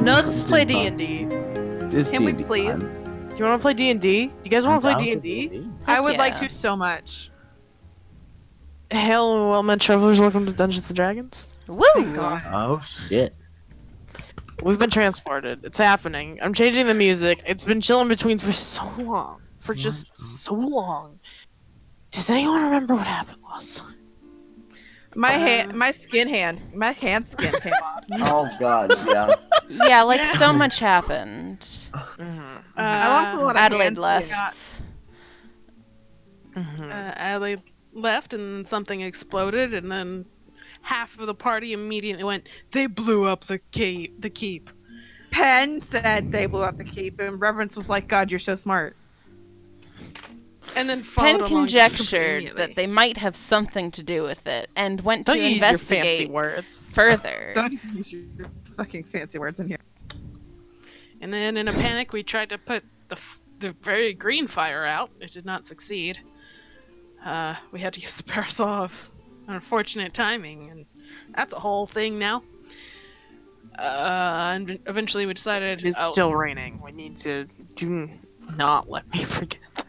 No, let's play D&D. Can we please? Do you want to play D&D? Do you guys want to play D&D? I would like to so much. Hello and well met travelers, welcome to Dungeons and Dragons. Woo! Thank God. Oh shit. We've been transported. It's happening. I'm changing the music. It's been chilling between for so long. For just so long. Does anyone remember what happened last time? My hand skin came off. Oh god, yeah. Yeah, like so much happened. I lost a lot of Adelaide hand left. Adelaide left, and something exploded, and then half of the party immediately went, "They blew up the keep." Penn said they blew up the keep, and Reverence was like, "God, you're so smart." And then Penn conjectured that they might have something to do with it, and went to investigate further. Don't use your fucking fancy words in here. And then, in a panic, we tried to put the very green fire out. It did not succeed. We had to use the parasol of unfortunate timing, and that's a whole thing now. And eventually we decided... It's still raining. We need to do not let me forget that.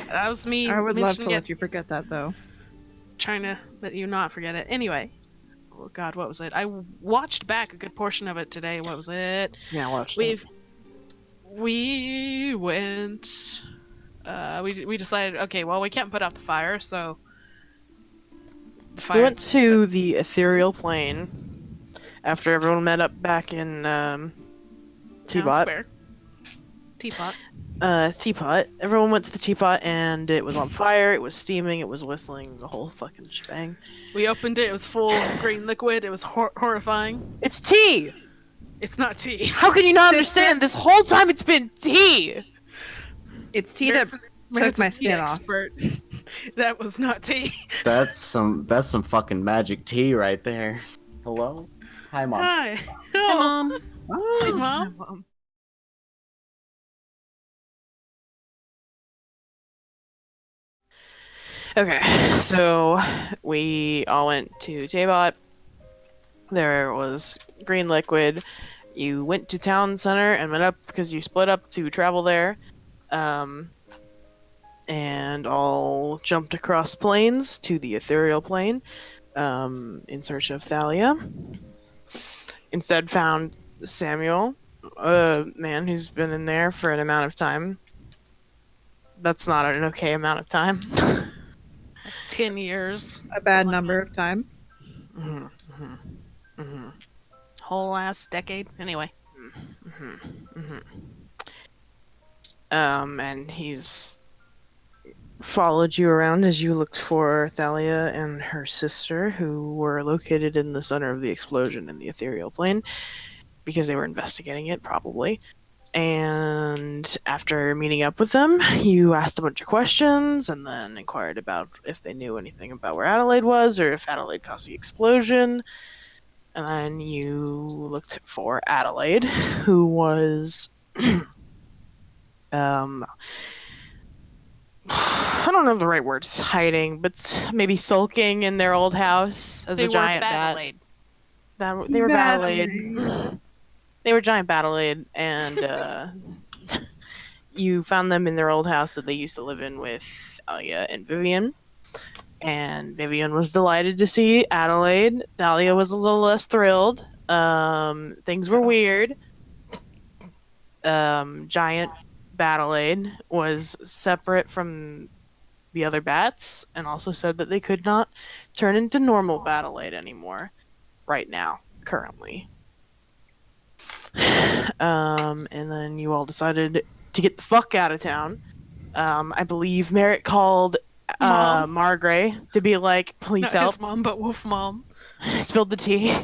That was me. I would love to let you forget that, though. Trying to let you not forget it. Anyway. Oh god, what was it? I watched back a good portion of it today. What was it? Yeah, I watched it. We went... we decided, okay, well, we can't put out the fire, so... We went to the ethereal plane after everyone met up back in Teapot. Teapot. Everyone went to the teapot and it was on fire, it was steaming, it was whistling, the whole fucking shebang. We opened it, it was full of green liquid, it was horrifying. It's tea! It's not tea. How can you not understand? This whole time it's been tea! It's tea that took my skin off. That was not tea. That's some fucking magic tea right there. Hello? Hi, Mom. Hi. Hi, Mom. Hi, Mom. Hi, Mom. Okay, so we all went to Teapot. There was green liquid. You went to town center and went up because you split up to travel there. And all jumped across planes to the ethereal plane in search of Thalia. Instead found Samuel, a man who's been in there for an amount of time. That's not an okay amount of time. 10 years. A bad number of time. Whole ass decade. Anyway. And he's followed you around as you looked for Thalia and her sister, who were located in the center of the explosion in the ethereal plane, because they were investigating it, probably. And after meeting up with them, you asked a bunch of questions and then inquired about if they knew anything about where Adelaide was or if Adelaide caused the explosion. And then you looked for Adelaide, who was I don't know the right words, hiding, but maybe sulking in their old house as a giant bat. They were Battleade. They were giant Battleade, and you found them in their old house that they used to live in with Thalia and Vivian. And Vivian was delighted to see Adelaide. Thalia was a little less thrilled. Things were weird. Giant Battleade was separate from the other bats, and also said that they could not turn into normal Battleade anymore right now, currently. And then you all decided to get the fuck out of town. I believe Merritt called Margray to be like, please Not help. his mom, but Wolf Mom. Spilled the tea.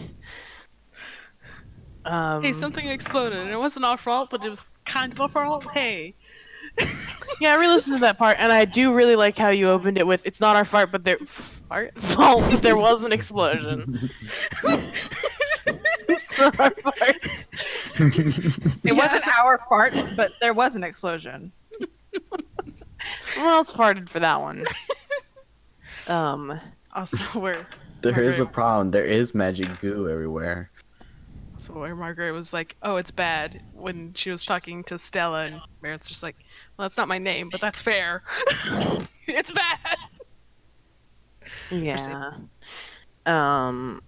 Hey, something exploded, and it wasn't our fault, but it was kind of our fault. Hey. Yeah, I re-listened to that part, and I do really like how you opened it with, it's not our fault, but there was an explosion. It's not our farts. It wasn't our farts, but there was an explosion. Someone else farted for that one. Also, There is a problem. There is magic goo everywhere. So where Margaret was like, "Oh, it's bad," when she was talking to Stella, and Merritt's just like, "Well, that's not my name, but that's fair. It's bad." Yeah. Um.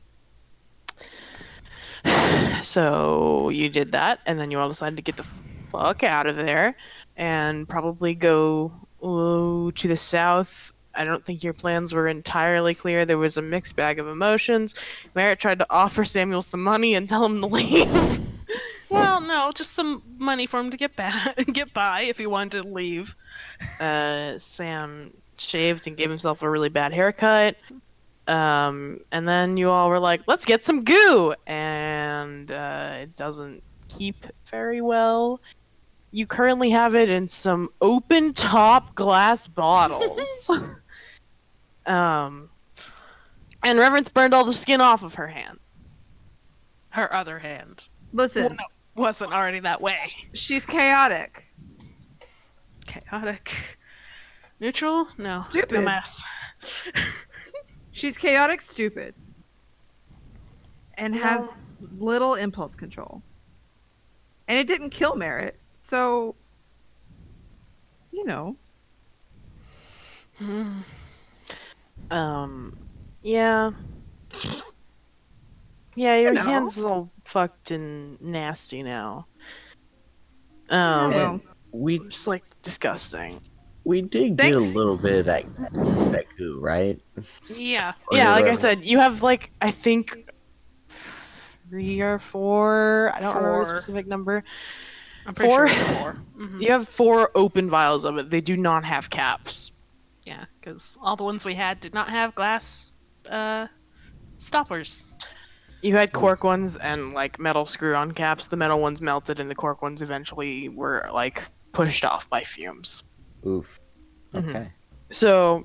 So you did that, and then you all decided to get the fuck out of there, and probably go to the south. I don't think your plans were entirely clear. There was a mixed bag of emotions. Merritt tried to offer Samuel some money and tell him to leave. Well, no, just some money for him to get by if he wanted to leave. Sam shaved and gave himself a really bad haircut. And then you all were like, let's get some goo! And it doesn't keep very well. You currently have it in some open top glass bottles. And Reverence burned all the skin off of her hand. Her other hand. Listen, Wasn't already that way. she's chaotic. Chaotic. Neutral? No. Stupid. A mess. She's chaotic, stupid, and has little impulse control. And it didn't kill Merritt, so you know. Yeah. Yeah, your know. hand's all fucked and nasty now. Well, We Just like disgusting. we did get a Thanks. little bit of that goo, right? Yeah. Or Yeah, did like I we- said, you have like I think 3 or 4. I don't remember the 4. specific number. I'm pretty 4? sure it's 4. Mhm. You have 4 open vials of it. They do not have caps. Yeah, because all the ones we had did not have glass stoppers. You had cork ones and like metal screw-on caps. The metal ones melted, and the cork ones eventually were like pushed off by fumes. Oof. Mhm. Okay. So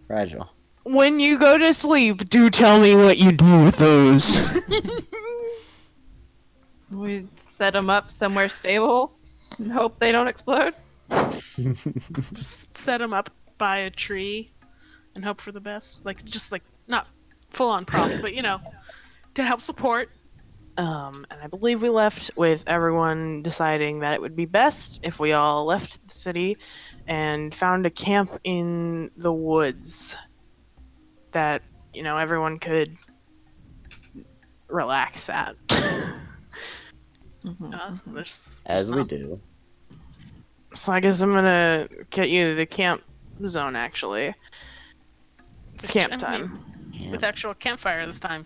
Fragile. when you go to sleep, do tell me what you do with those. we set them up somewhere stable and hope they don't explode. Just set them up by a tree and hope for the best. Like, just like, not full on prop, but to help support. And I believe we left with everyone deciding that it would be best if we all left the city and found a camp in the woods that, everyone could relax at. There's As we not- do. So I guess I'm gonna get you to the camp zone, actually. It's camp time. With actual campfire this time.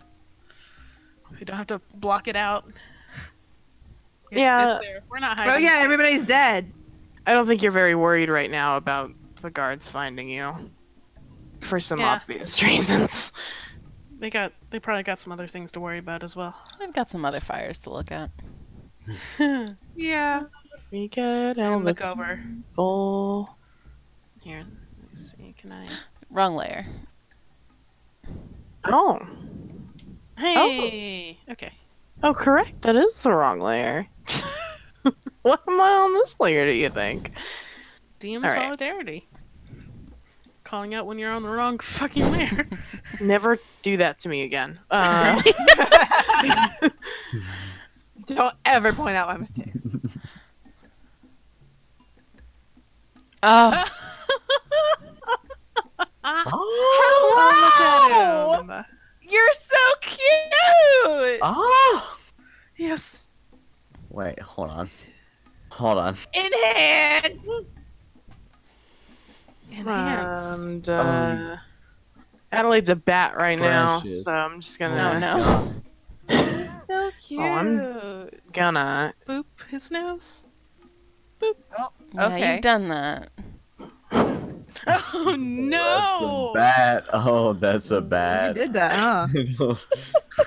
We don't have to block it out. Yeah. It's there. We're not hiding. Oh yeah, everybody's dead. I don't think you're very worried right now about the guards finding you. For some Yeah. obvious reasons. They probably got some other things to worry about as well. I've got some other fires to look at. Yeah. We get And all the look over. people. Here, let me see. Can I? Wrong layer. Oh. Hey. Okay. Oh, correct. That is the wrong layer. Why am I on this layer, do you think? DM All right. solidarity. Calling out when you're on the wrong fucking layer. Never do that to me again. Don't ever point out my mistakes. Oh, Oh, look at him. You're so cute! Ah! Yes. Wait, hold on. Hold on. Enhance! Enhance. And Adelaide's a bat right now, Precious. so I'm just no, gonna no. So cute. gonna Boop his nose. Oh, Yeah, okay. you've done that. Oh no! That's a bat. Oh, that's a You bat. did that, huh?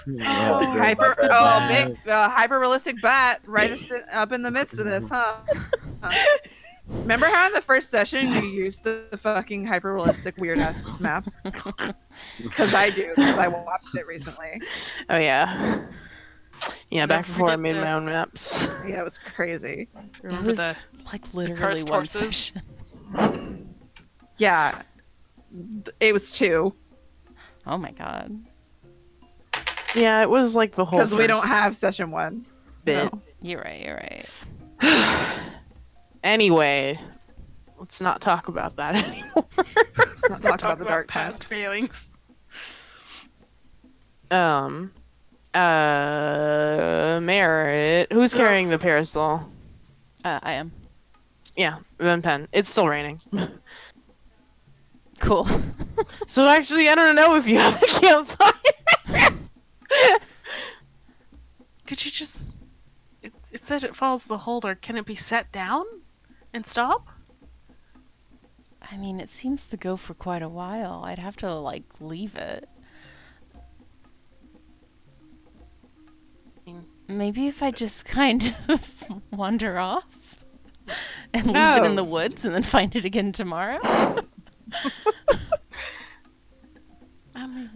Yeah, Oh, girl, hyper! about that Oh, bat. big, hyper realistic bat right up in the midst of this, huh? Remember how in the first session you used the fucking hyper realistic weird ass maps? Because I do, because I watched it recently. Oh yeah. Yeah, back Don't before I forget made the- my own maps. Yeah, it was crazy. It Remember was the like literally cursed one horses? session. Yeah, it was 2. Oh my god. Yeah, it was like the whole. Because we don't have session 1. Bit. So. You're right. Anyway, let's not talk about that anymore. Let's not talk about the dark past times. failings. Merritt, who's carrying the parasol? I am. Yeah, then Pen. It's still raining. Cool. So actually, I don't know if you have a campfire. Could you just... It said it follows the holder. Can it be set down and stop? I mean, it seems to go for quite a while. I'd have to, like, leave it. Maybe if I just kind of wander off and leave it in the woods and then find it again tomorrow? I mean,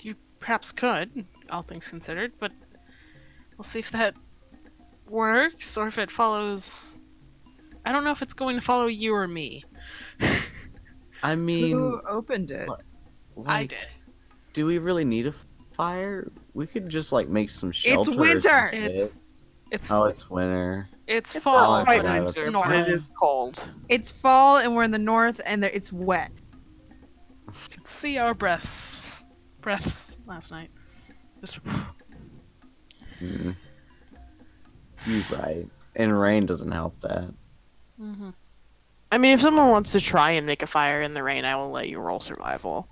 you perhaps could, all things considered, but we'll see if that works or if it follows... I don't know if it's going to follow you or me. I mean, Who opened it? I did. Do we really need a fire? We could just like make some shelter. It's winter. It's winter. It's It's fall. not quite but it's winter, north. but it is cold. It's fall and we're in the north and it's wet. Could see our breaths last night. Just Mm. You're right. And rain doesn't help that. mm-hmm. I mean, if someone wants to try and make a fire in the rain, I will let you roll survival.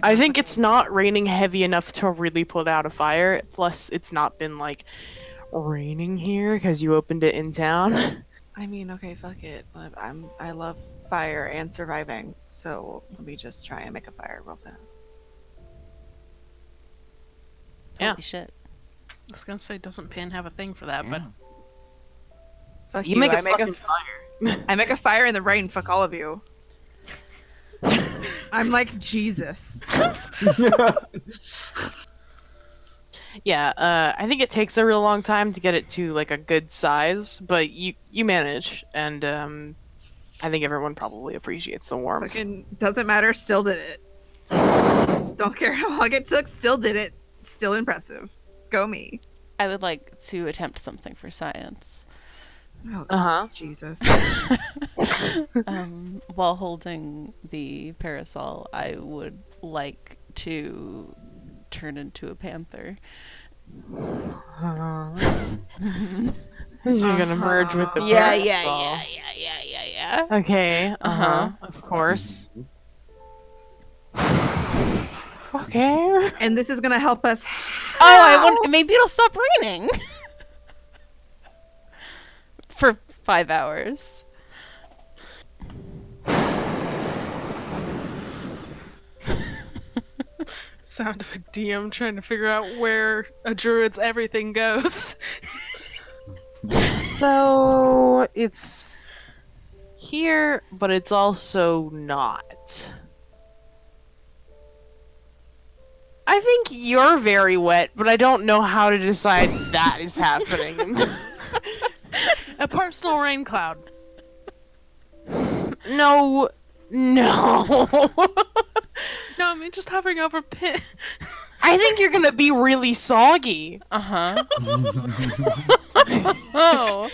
I think it's not raining heavy enough to really put out a fire. Plus, it's not been like raining here because you opened it in town. I mean, okay, fuck it. But I love fire and surviving, so let me just try and make a fire real fast. Yeah. Holy shit. I was gonna say, doesn't Pan have a thing for that, but Fuck You make a I make fucking fire. I make a fire in the rain. Fuck all of you. I'm like Jesus. Yeah, I think it takes a real long time to get it to like a good size, but you manage, and I think everyone probably appreciates the warmth. Fucking doesn't matter. Still did it. Don't care how long it took. Still did it. Still impressive. Go me. I would like to attempt something for science. Oh, Uh-huh. Jesus. While holding the parasol, I would like to turn into a panther. You're gonna merge with the Yeah. Okay. Of course. Okay. And this is gonna help us. Maybe it'll stop raining. For 5 hours. sound of a DM trying to figure out where a druid's everything goes. So it's here, but it's also not. I think you're very wet, but I don't know how to decide that is happening. A personal rain cloud. No. No, I mean just hovering over pit. I think you're gonna be really soggy. Uh-huh. Oh.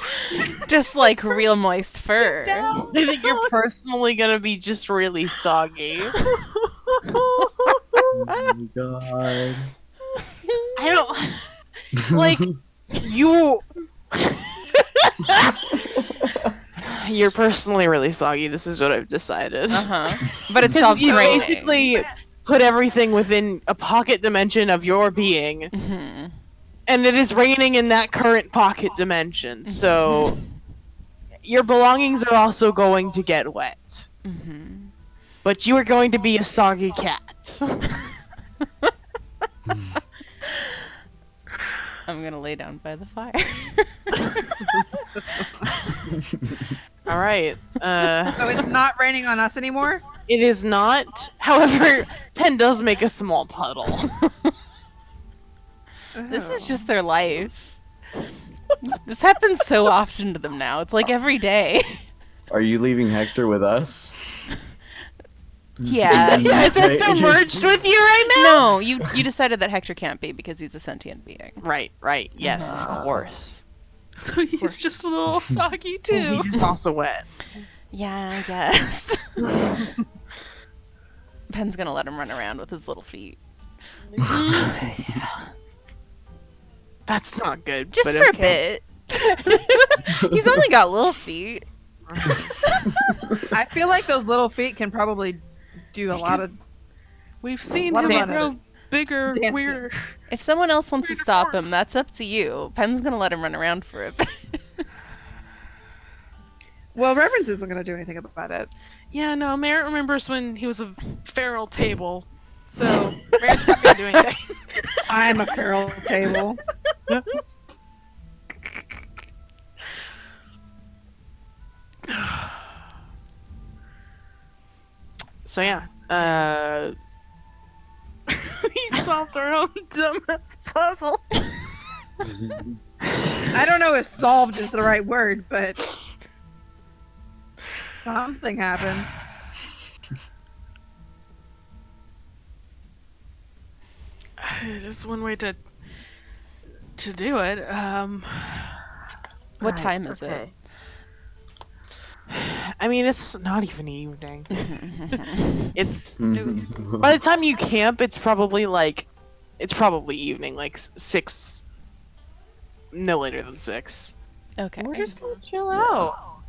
Just like real moist fur. I think you're personally gonna be just really soggy. Oh my god. I don't like you. You're personally really soggy. This is what I've decided. Uh-huh. But it 'Cause stops you raining. basically put everything within a pocket dimension of your being, Mm-hmm. and it is raining in that current pocket dimension. So your belongings are also going to get wet. Mm-hmm. But you are going to be a soggy cat. I'm gonna lay down by the fire. All right. So it's not raining on us anymore? It is not. However, Pen does make a small puddle. This is just their life. This happens so often to them now. It's like every day. Are you leaving Hector with us? Yeah. Is that merged with you right now? No, you decided that Hector can't be because he's a sentient being. Right. Yes, of course. So he's just a little soggy too. He's just also wet. Yeah, I guess. Pen's gonna let him run around with his little feet. That's not good. Just but for okay. a bit. He's only got little feet. I feel like those little feet can probably do a lot of. We've seen What him about grow it? bigger, Dancing. weirder. If someone else wants to Weird stop him, forms. that's up to you. Pen's gonna let him run around for a bit. Well, Reverence isn't going to do anything about it. Yeah, no, Merritt remembers when he was a feral table. So Merritt's not gonna do anything. I'm a feral table. So yeah. We solved our own dumbass puzzle. I don't know if solved is the right word, but something happened. Just one way to do it. What time is it? okay. I mean, it's not even evening. It's by the time you camp, it's probably evening, like 6. No later than 6. Okay. We're just going to chill out.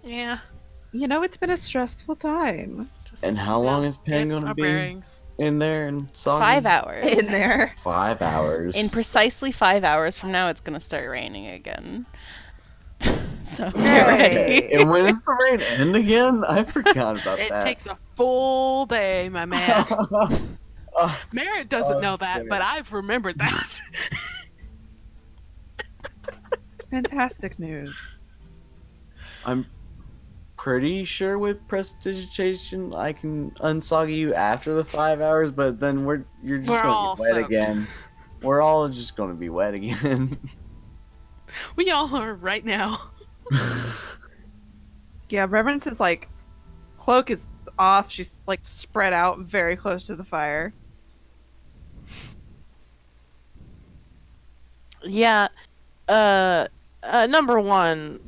Yeah. You know, it's been a stressful time. Just, And how long is Pen get gonna our be bearings. in there and soggy? 5 hours. In there. 5 hours. In precisely 5 hours from now, it's gonna start raining again. So get ready. And when does the rain end again? I forgot about It that. takes a full day, my man. Oh, Merritt doesn't Oh, know that, damn but it. I've remembered that. Fantastic news. I'm pretty sure with prestidigitation I can unsoggy you after the 5 hours, but then you're just We're gonna all get wet soaked. again. We're all just gonna be wet again. We all are right now. Yeah, Reverence is like, cloak is off. She's like spread out very close to the fire. Yeah. Number one,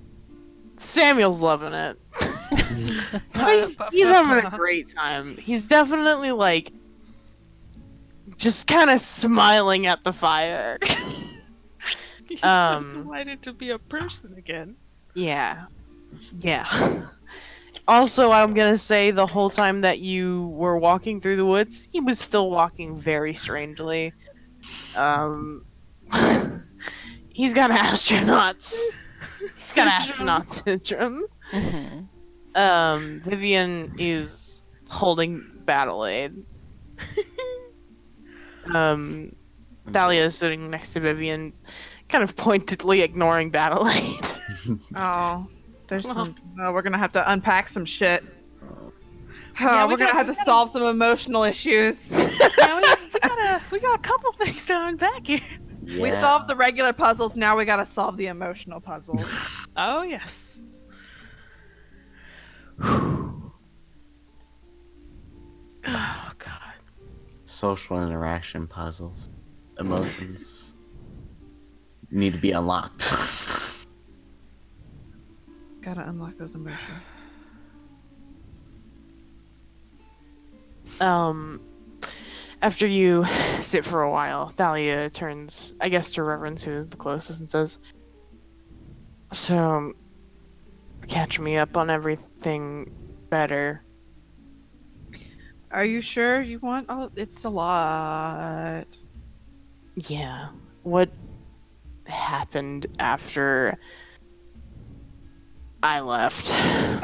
Samuel's loving it. he's having a great time. He's definitely like just kind of smiling at the fire. He's Um, delighted to be a person again. Yeah. Also, I'm gonna say the whole time that you were walking through the woods, he was still walking very strangely. He's got astronauts. He's got astronaut syndrome. Vivian is holding battle aid. Thalia is sitting next to Vivian, kind of pointedly ignoring battle aid. Oh, there's some. Oh, we're gonna have to unpack some shit. Oh, Yeah, we're gonna have to solve some emotional issues. Yeah, we got a couple things to unpack here. We solved the regular puzzles. Now we gotta solve the emotional puzzles. Oh yes. Oh god. Social interaction puzzles. Emotions need to be unlocked. Gotta unlock those emotions. After you sit for a while, Thalia turns, I guess, to Reverence, who is the closest, and says, "So, catch me up on everything better." Are you sure you want? Oh, it's a lot. Yeah. What happened after I left?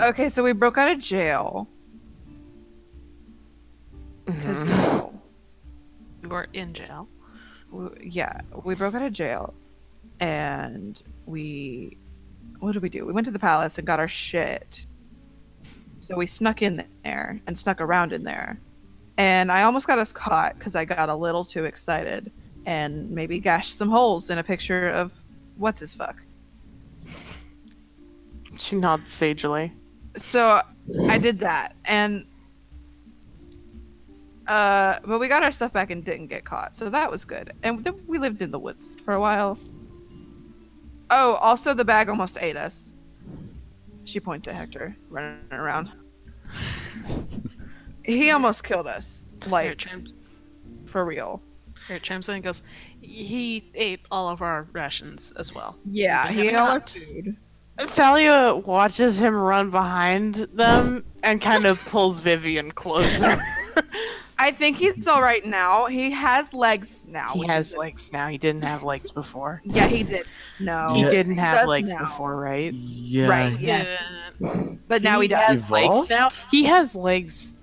Okay, so we broke out of jail. Because Mhm. you know, We were in jail. we broke out of jail, and what did we do? We went to the palace and got our shit. So we snuck in there and snuck around in there, and I almost got us caught because I got a little too excited and maybe gashed some holes in a picture of what's his fuck. She nods sagely. So I did that, and But we got our stuff back and didn't get caught, so that was good. And then we lived in the woods for a while. Oh, also the bag almost ate us. She points at Hector running around. He almost killed us, like for real. Here, chimes in and goes, he ate all of our rations as well. Yeah, he ate all our food. Thalia watches him run behind them and kind of pulls Vivian closer. I think he's all right now. He has legs now. He has legs now. He didn't have legs before. Yeah, he did. No, He didn't have does legs now. before, right? Yeah. Right. Yes. But now he does. has legs Evolved? now. He has legs.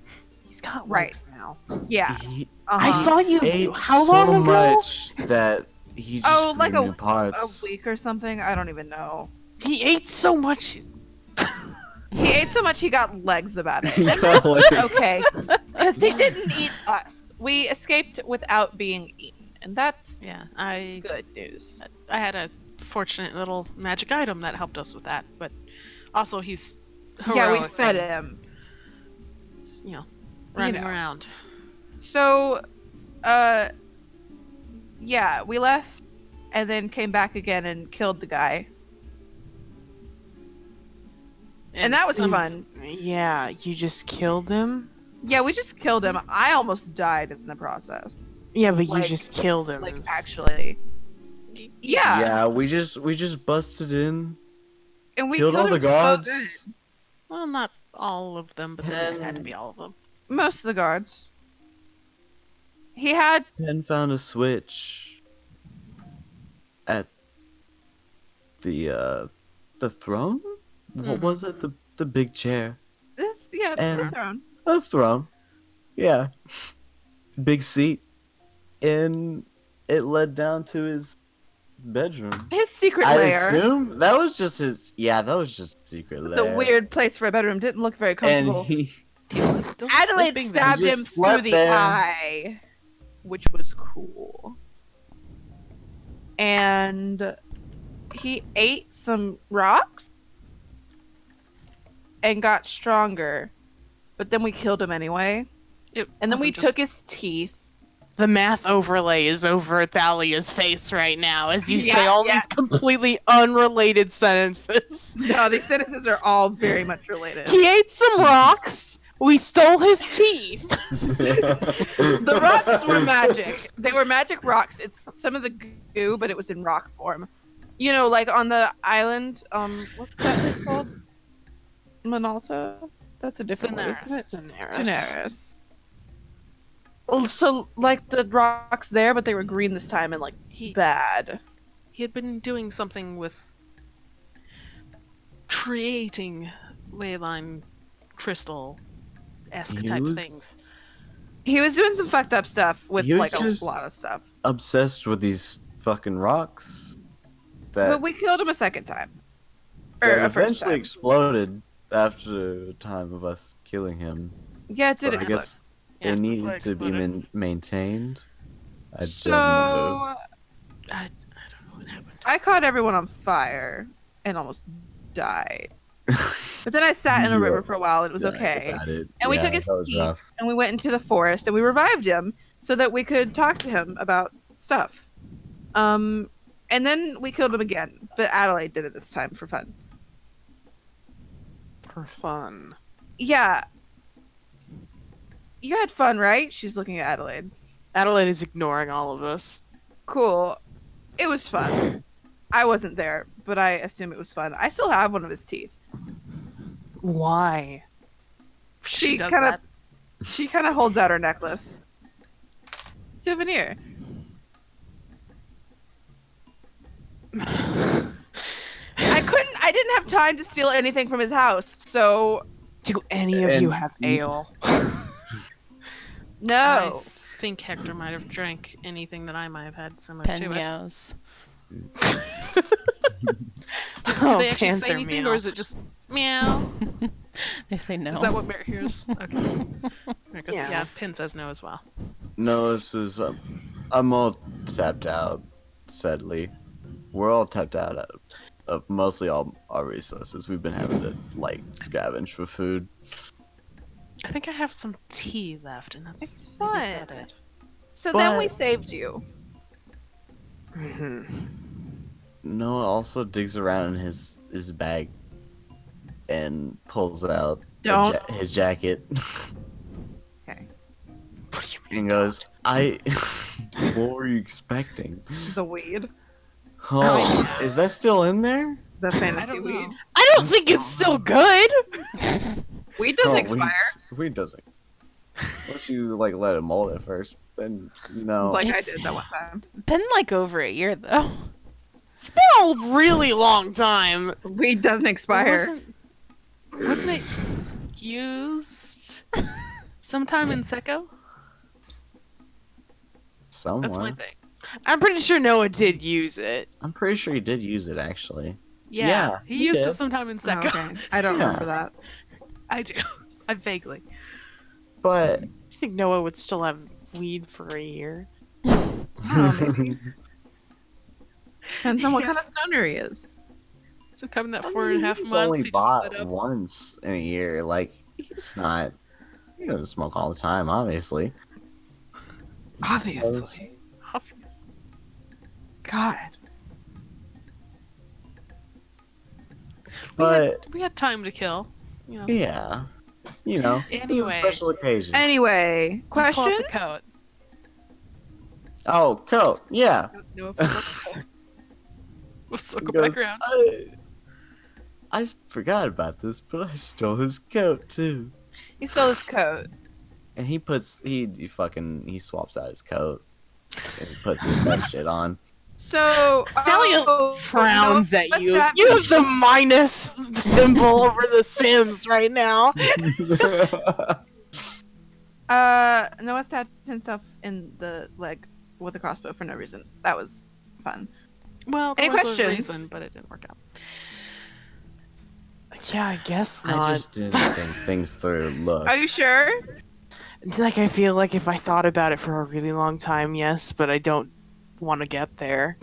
He's got Right. legs now. Yeah. He I saw you. ate How so long ago? much that he just Oh, like grew a new parts. week or something. I don't even know. He ate so much. He ate so much he got legs about it. He And got that's legs. okay. Because they didn't eat us. We escaped without being eaten. And that's Yeah, I good news. had a fortunate little magic item that helped us with that, but also he's heroic. Yeah, we fed and, him. You know, running know. around. So, yeah, we left and then came back again and killed the guy. And that was fun. Yeah, you just killed him. Yeah, we just killed him. I almost died in the process. Yeah, but Like- you just killed him. Like, actually. Yeah. Yeah, we just busted in, And we killed all the him so guards. good. Well, not all of them, but then it had to be all of them. Most of the guards. He had and found a switch at the throne. What was it? The big chair. this, yeah, the And- throne. A throne. Yeah. Big seat. And it led down to his bedroom. His secret I lair. assume that was just his. Yeah, that was just a secret It's lair. a weird place for a bedroom. Didn't look very And comfortable. he. He was still Adelaide sleeping there. stabbed He him just through slept the there. eye, which was cool. And he ate some rocks and got stronger. But then we killed him anyway. It And then we wasn't just- took his teeth. The math overlay is over Thalia's face right now as you say Yeah, all yeah. these completely unrelated sentences. No, these sentences are all very much related. He ate some rocks. We stole his teeth. The rocks were magic. They were magic rocks. It's some of the goo, but it was in rock form. You know, like on the island. What's that place called? Minalta. That's a different one, isn't it? Daenerys. Well, so like the rocks there, but they were green this time and like He bad. he had been doing something with creating leyline crystal esque He type was- things. He was doing some fucked up stuff with He was like just- a lot of stuff. Obsessed with these fucking rocks. That, But we killed him a second time. Or that a first eventually time. exploded after a time of us killing him. Yeah, it did So I explode. guess Yeah, they that's why needed it to be exploded. maintained. I don't know. So I don't know what happened. I caught everyone on fire and almost died. But then I sat in a Yeah. river for a while and it was Yeah, okay. about it. And we Yeah, took his that was teeth rough. and we went into the forest and we revived him so that we could talk to him about stuff. And then we killed him again, but Adelaide did it this time for fun. For fun. Yeah. You had fun, right? She's looking at Adelaide. Adelaide is ignoring all of us. Cool. It was fun. I wasn't there, but I assume it was fun. I still have one of his teeth. Why? She does kind of that. she kind of holds out her necklace. Souvenir. I didn't have time to steal anything from his house, so Do any of you And- have ale? no. I think Hector might have drank anything that I might have had similar to it. Peños. Do Oh, they actually say panther anything, meal. or is it just meow? They say no. Is that what Bear hears? Okay. Because, Yeah. yeah, Pin says no as well. No, this is. I'm all tapped out. Sadly, we're all tapped out of mostly all our resources. We've been having to like scavenge for food. I think I have some tea left, and that's It's maybe fine. about it. So then we But- saved you. Mhm. Noah also digs around in his bag and pulls out Don't. his jacket Okay. What do you mean? and goes, "I." What were you expecting? The weed. Oh, is that still in there? The I fantasy don't weed. know. I don't think it's still good. Weed doesn't No, expire. Weed doesn't. Unless you like let it mold at first, then you know. Like I It's- did that one time. Been like over a year though. It's been a really long time. Weed doesn't expire. Wasn't it used sometime in Secco? That's my Someone. thing. I'm pretty sure Noah did use it. I'm pretty sure he did use it actually. Yeah, Yeah, he he used did. it sometime in Oh, Secco. okay. I don't Yeah. remember that. I do. I vaguely. But Do you think Noah would still have weed for a year? Maybe. Depends on what Yes. kind of stoner he is. So coming that I 4.5 mean, months, he's only he just bought lit up. once in a year. Like he's not. He doesn't smoke all the time, obviously. Obviously. God. But We had time to kill. You know. yeah, you know, it was a Anyway. special occasion. Anyway, Pull out question? the coat. Oh, coat. Yeah. No, pull out the coat. We'll He circle goes, back around. I forgot about this, but I stole his coat too. He stole his coat. And he swaps out his coat and he puts his best shit on. So Thalia frowns at what's you. that? You have the minus symbol over the Sims right now. Noah stabbed himself in the leg with a crossbow for no reason. That was fun. Well, Any there was a questions? reason, but it didn't work out. Yeah, I guess not. I just didn't think things through. Look, Are you sure? Like, I feel like if I thought about it for a really long time, yes, but I don't want to get there.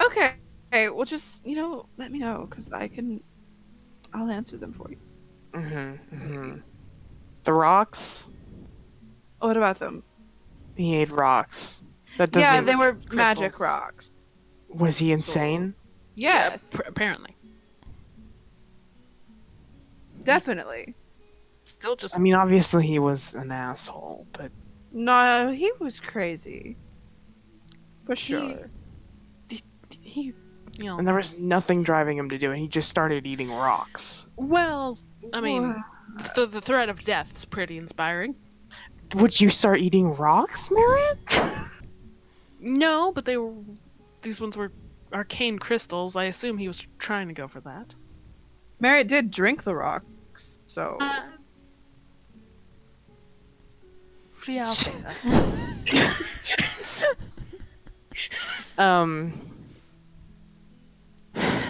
Okay. Okay, well just, let me know, because I'll answer them for you. The rocks? What about them? He ate rocks. That doesn't. Yeah, they were crystals. magic rocks. Was he insane? Yes, Yeah, apparently. definitely. Still just. I mean, obviously he was an asshole, but No, he was crazy. For sure. He, and there was nothing driving him to do it. He just started eating rocks. well, I mean, the threat of death's pretty inspiring. Would you start eating rocks, Merritt? No, but these ones were arcane crystals. I assume he was trying to go for that. Merritt did drink the rocks, so. Yeah, I'll say that.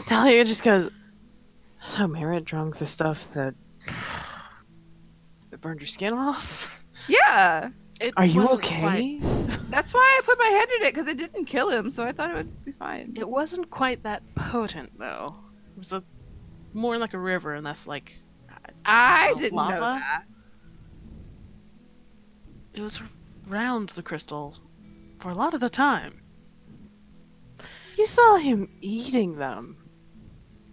Talia just goes, so Merritt drank the stuff that burned your skin off? Yeah, It Are you wasn't okay? that's why I put my head in it, because it didn't kill him, so I thought it would be fine. It wasn't quite that potent, though. It was more like a river, and that's like I Oh, didn't lava? know that. it was around the crystal for a lot of the time. You saw him eating them.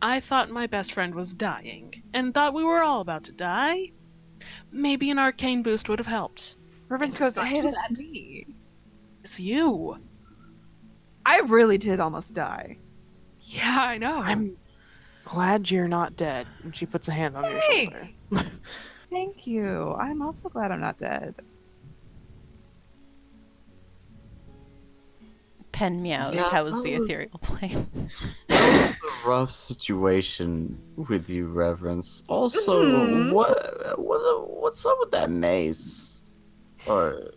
I thought my best friend was dying, and thought we were all about to die. Maybe an arcane boost would have helped. Rivens goes, Don't hey, do that's that. me. It's you. I really did almost die. Yeah, I know. I'm glad you're not dead. And she puts a hand on your Hey! shoulder. Thank you. I'm also glad I'm not dead. Pen meows. Yeah, How was the that was- ethereal plane? a rough situation with you, Reverence. Also, Mhm. what's up with that mace? Or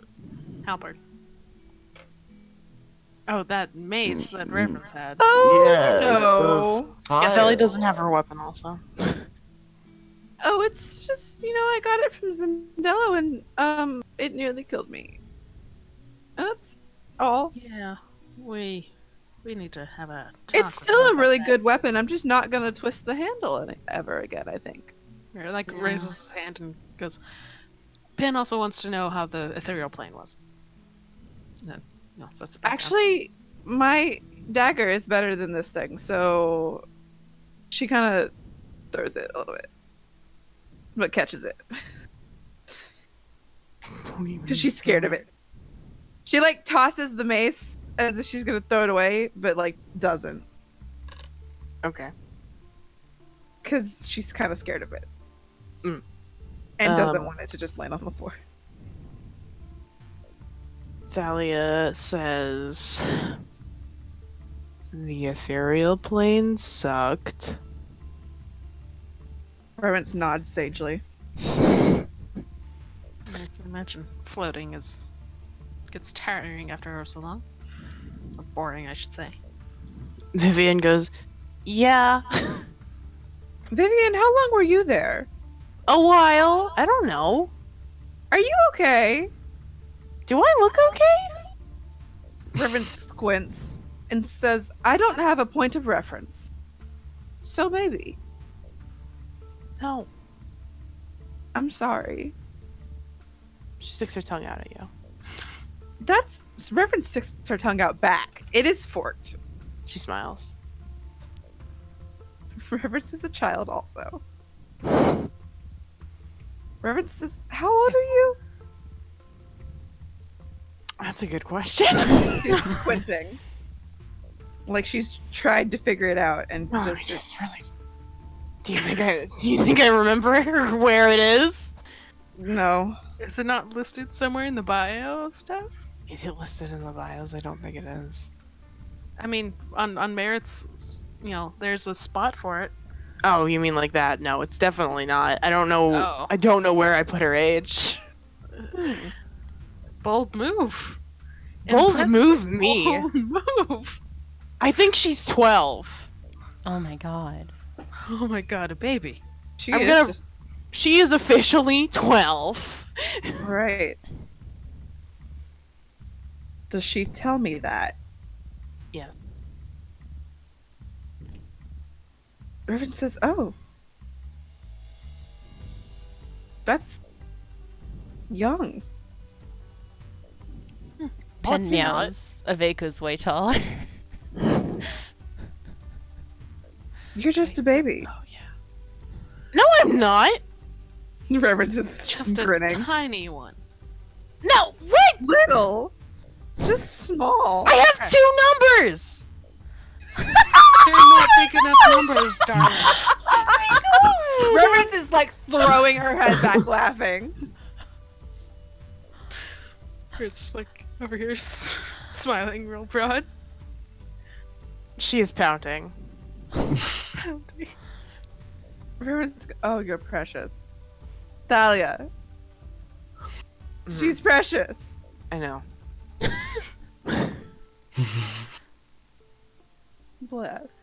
Halberd. Oh, that mace that Reverence had. Oh, yeah, no. Yes, Ellie doesn't have her weapon also. Oh, it's just, I got it from Zendello and, it nearly killed me. That's all. Yeah, we need to have a talk It's with still him a about really that. good weapon. I'm just not gonna twist the handle ever again, I think. Or like Yeah. raises his hand and goes, Pin also wants to know how the ethereal plane was. No, that's the background. Actually, my dagger is better than this thing, so she kind of throws it a little bit, but catches it because she's scared of it. She like tosses the mace as if she's gonna throw it away, but like doesn't Okay. because she's kind of scared of it Mm. and doesn't want it to just land on the floor. Thalia says, the ethereal plane sucked. Reverence nods sagely. I can imagine floating gets tiring after so long. Or boring, I should say. Vivian goes, yeah, Vivian, how long were you there? a while. I don't know. Are you okay? Do I look okay? Reverence squints and says, I don't have a point of reference. So maybe. No. I'm sorry. She sticks her tongue out at you. That's Reverence sticks her tongue out back. It is forked. She smiles. Reverence is a child also. Reverence says, how old are you? That's a good question. She's squinting. Like she's tried to figure it out and No, I just just really. Do you think I remember where it is? no. Is it not listed somewhere in the bio stuff? Is it listed in the bios? I don't think it is. I mean, on Merritt's, there's a spot for it. Oh, you mean like that? No, it's definitely not. I don't know. Oh. I don't know where I put her age. Bold move. Bold Impressive move, me. Bold move. I think she's 12. Oh my god. Oh my god, a baby. She I'm is gonna- just She is officially 12. right. Does she tell me that? Yeah. Reverend says, oh. That's young. Pen What's not? meows. Aveko's way taller. You're just a baby. Oh yeah. No, I'm not. Reverend is Just grinning. a tiny one. No, what? Little. Just small. I have two numbers. They're not big enough numbers, darling. Reverence is like throwing her head back laughing. It's just like over here smiling real broad. She is pouting. Reverence, oh, you're precious. Thalia. She's precious. I know. Bless.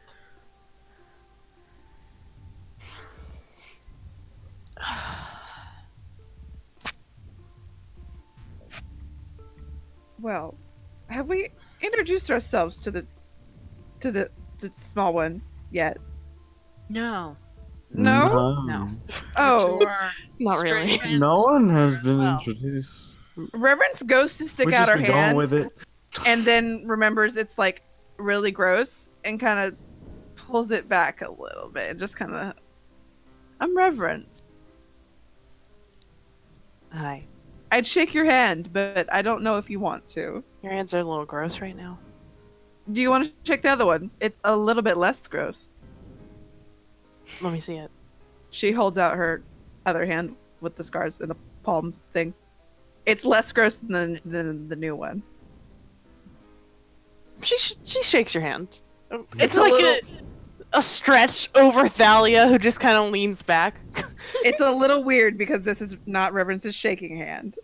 Well, have we introduced ourselves to the small one yet? No. No? No. Oh, To our Not straight really. fans No one has as been well. introduced. Reverence goes to stick We've out just her been going hand with it. and then remembers it's like really gross and kind of pulls it back a little bit and just kind of, I'm Reverence. Hi. I'd shake your hand, but I don't know if you want to. Your hands are a little gross right now. Do you want to check the other one? It's a little bit less gross. Let me see it. She holds out her other hand with the scars and the palm thing. It's less gross than the new one. She shakes your hand. It's It's like a stretch over Thalia, who just kind of leans back. It's a little weird because this is not Reverence's shaking hand.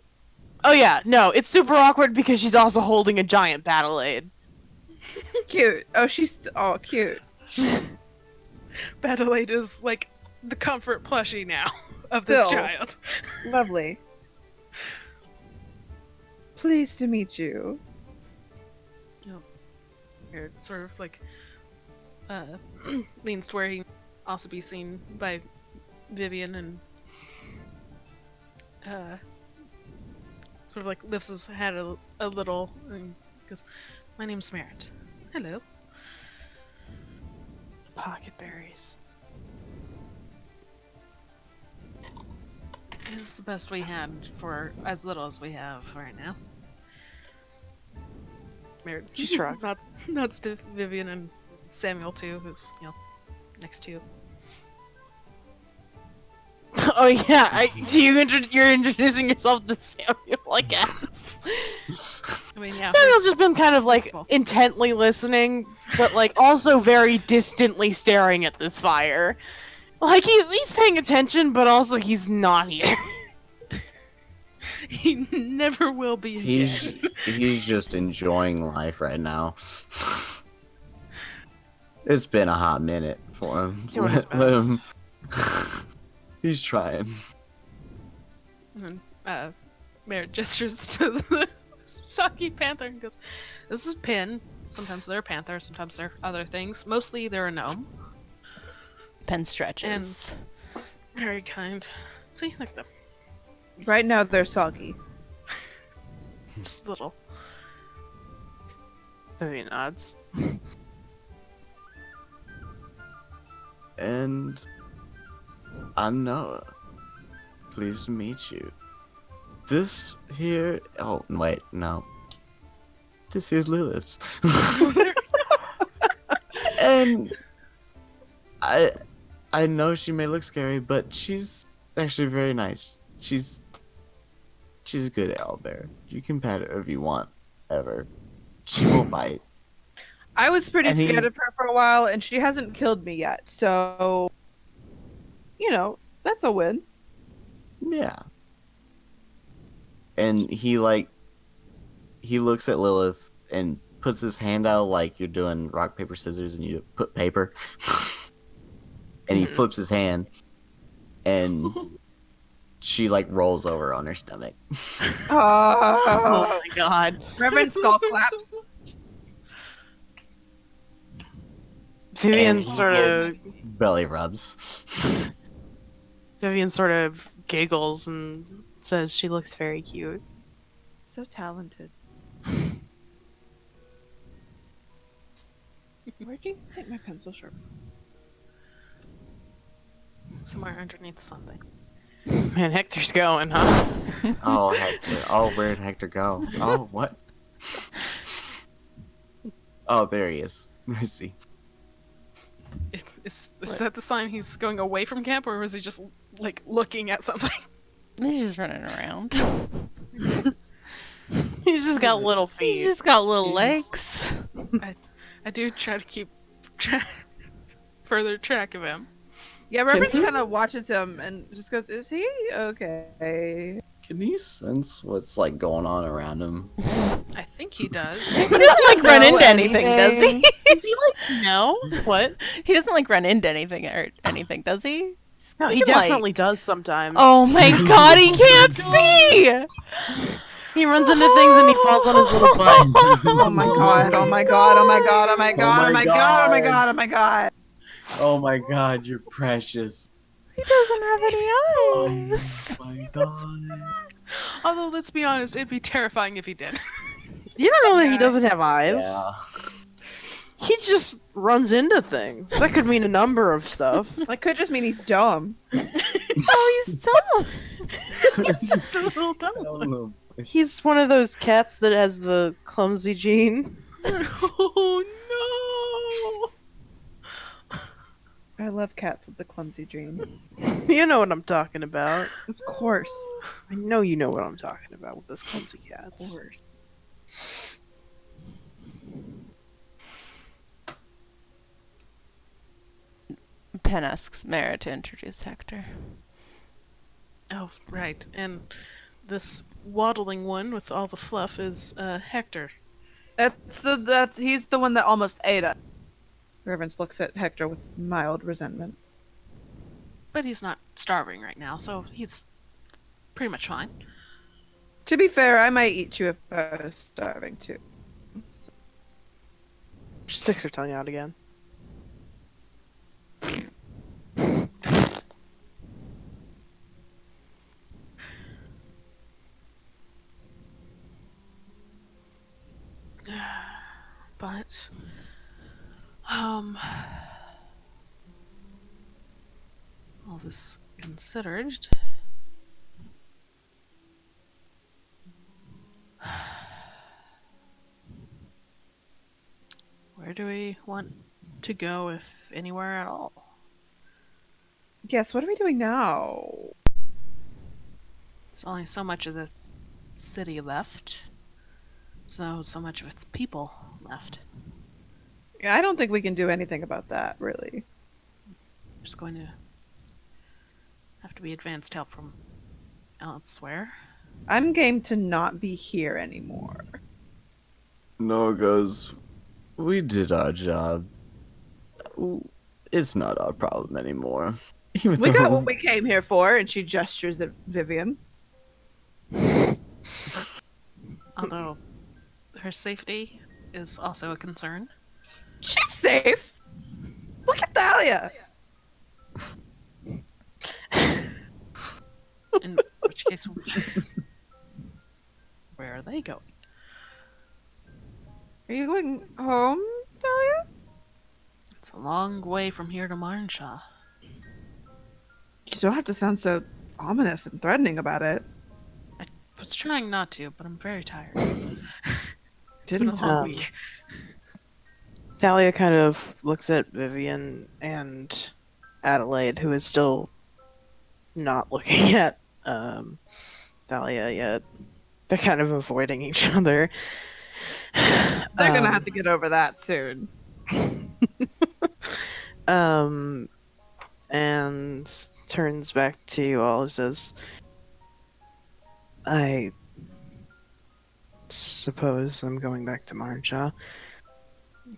Oh yeah, no, it's super awkward because she's also holding a giant battle aid. Cute. Oh, cute. Battle8 is like the comfort plushie now of this Still. child. Lovely. Pleased to meet you. Here, sort of like leans to where he also be seen by Vivian and sort of like lifts his head a little and goes, "My name's Merritt. Hello." Pocket berries. It was the best we had for as little as we have right now. Merritt She shrugged. nods to Vivian and Samuel too, who's next to you. Oh yeah, you're introducing yourself to Samuel, I guess. I mean, yeah. Samuel's just been kind of like Both. intently listening, but like also very distantly staring at this fire. Like he's paying attention, but also he's not here. He never will be again. He's just enjoying life right now. It's been a hot minute for him. He's doing his Let best. him. He's trying. And then Merritt gestures to the Saki Panther and goes, "This is Pin. Sometimes they're a panther, sometimes they're other things. Mostly they're a gnome. Pen stretches. Very kind. See, look at them. Right now they're soggy. Just little." Vivian nods. And I'm Noah. Pleased to meet you. This here. Oh wait, no. This here's Lilith. And I know she may look scary, but she's actually very nice. She's a good owlbear. You can pet her if you want, ever. She won't bite. I was pretty And he- scared of her for a while, and she hasn't killed me yet. So, that's a win. Yeah. And he looks at Lilith and puts his hand out like you're doing rock, paper, scissors and you put paper. And he flips his hand and she rolls over on her stomach. Oh Oh, my god. Reverend Skull claps. Vivian And- sort of Belly rubs. giggles and says she looks very cute. So talented. Where do you think my pencil sharp? Somewhere underneath something. Man, Hector's going, huh? Oh, Hector. Oh, where'd Hector go? Oh, what? Oh, there he is. I see. Is that the sign he's going away from camp, or was he just looking at something? He's just running around. He's just got little feet. He's just got little legs. I do try to keep further track of him. Yeah, Reverend kind of watches him and just goes, "Is he okay?" Can he sense what's going on around him? I think he does. He doesn't run into anything, does he? Is he no? What? He doesn't run into anything or anything, does he? No, he can, definitely does sometimes. Oh my god, he can't see! He runs into things and he falls on his little butt. Oh my god! Oh my god! Oh my god! Oh my god! Oh my god! Oh my god! Oh my god! Oh my god, you're precious. He doesn't have any eyes. Oh my god. Although, let's be honest, it'd be terrifying if he did. You don't know that he doesn't have eyes. Yeah. He just runs into things. That could mean a number of stuff. That could just mean he's dumb. Oh, he's dumb. He's just a little I dumb. don't know. He's one of those cats that has the clumsy gene. Oh no! I love cats with the clumsy dream. You know what I'm talking about. Of course. I know you know what I'm talking about with those clumsy Of cats. course. Pen asks Mara to introduce Hector. Oh, right. And this waddling one with all the fluff is Hector. He's the one that almost ate us. Reverence looks at Hector with mild resentment. But he's not starving right now, so he's pretty much fine. To be fair, I might eat you if I was starving too. So, She sticks her tongue out again. But all this considered, where do we want to go, if anywhere at all? Yes, what are we doing now? There's only so much of the city left, so much of its people left. Yeah, I don't think we can do anything about that, really. There's going to have to be advanced help from elsewhere. I'm game to not be here anymore. Noah goes, we did our job. It's not our problem anymore. Even We got though- what we came here for, and she gestures at Vivian. Although her safety is also a concern. She's safe. Look at Thalia. In which case, where are they going? Are you going home, Thalia? It's a long way from here to Marnshaw. You don't have to sound so ominous and threatening about it. I was trying not to, but I'm very tired. Didn't It's been a long sound- week. Thalia kind of looks at Vivian and Adelaide, who is still not looking at Thalia yet. They're kind of avoiding each other. They're gonna have to get over that soon. And turns back to you all and says, I suppose I'm going back to Marnshaw.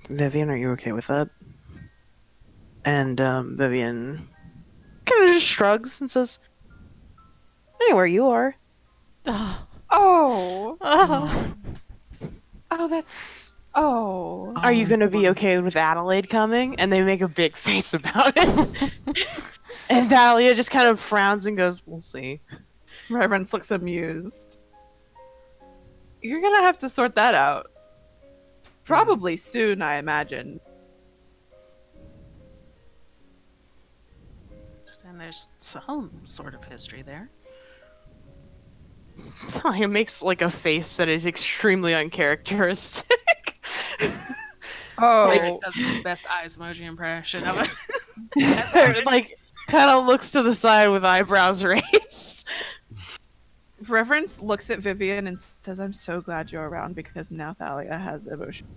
Vivian, are you okay with that? And Vivian kind of just shrugs and says, anywhere you are. Oh. Oh, Oh. oh, that's Are you going to be okay with Adelaide coming? And they make a big face about it. And Thalia just kind of frowns and goes, we'll see. Reverence looks amused. You're gonna have to sort that out. Probably soon, I imagine. And there's some sort of history there. Thalia makes like a face that is extremely uncharacteristic. Oh, Like, does its best eyes emoji impression of it. Like, kind of looks to the side with eyebrows raised. Reverence looks at Vivian and says, I'm so glad you're around because now Thalia has emotion.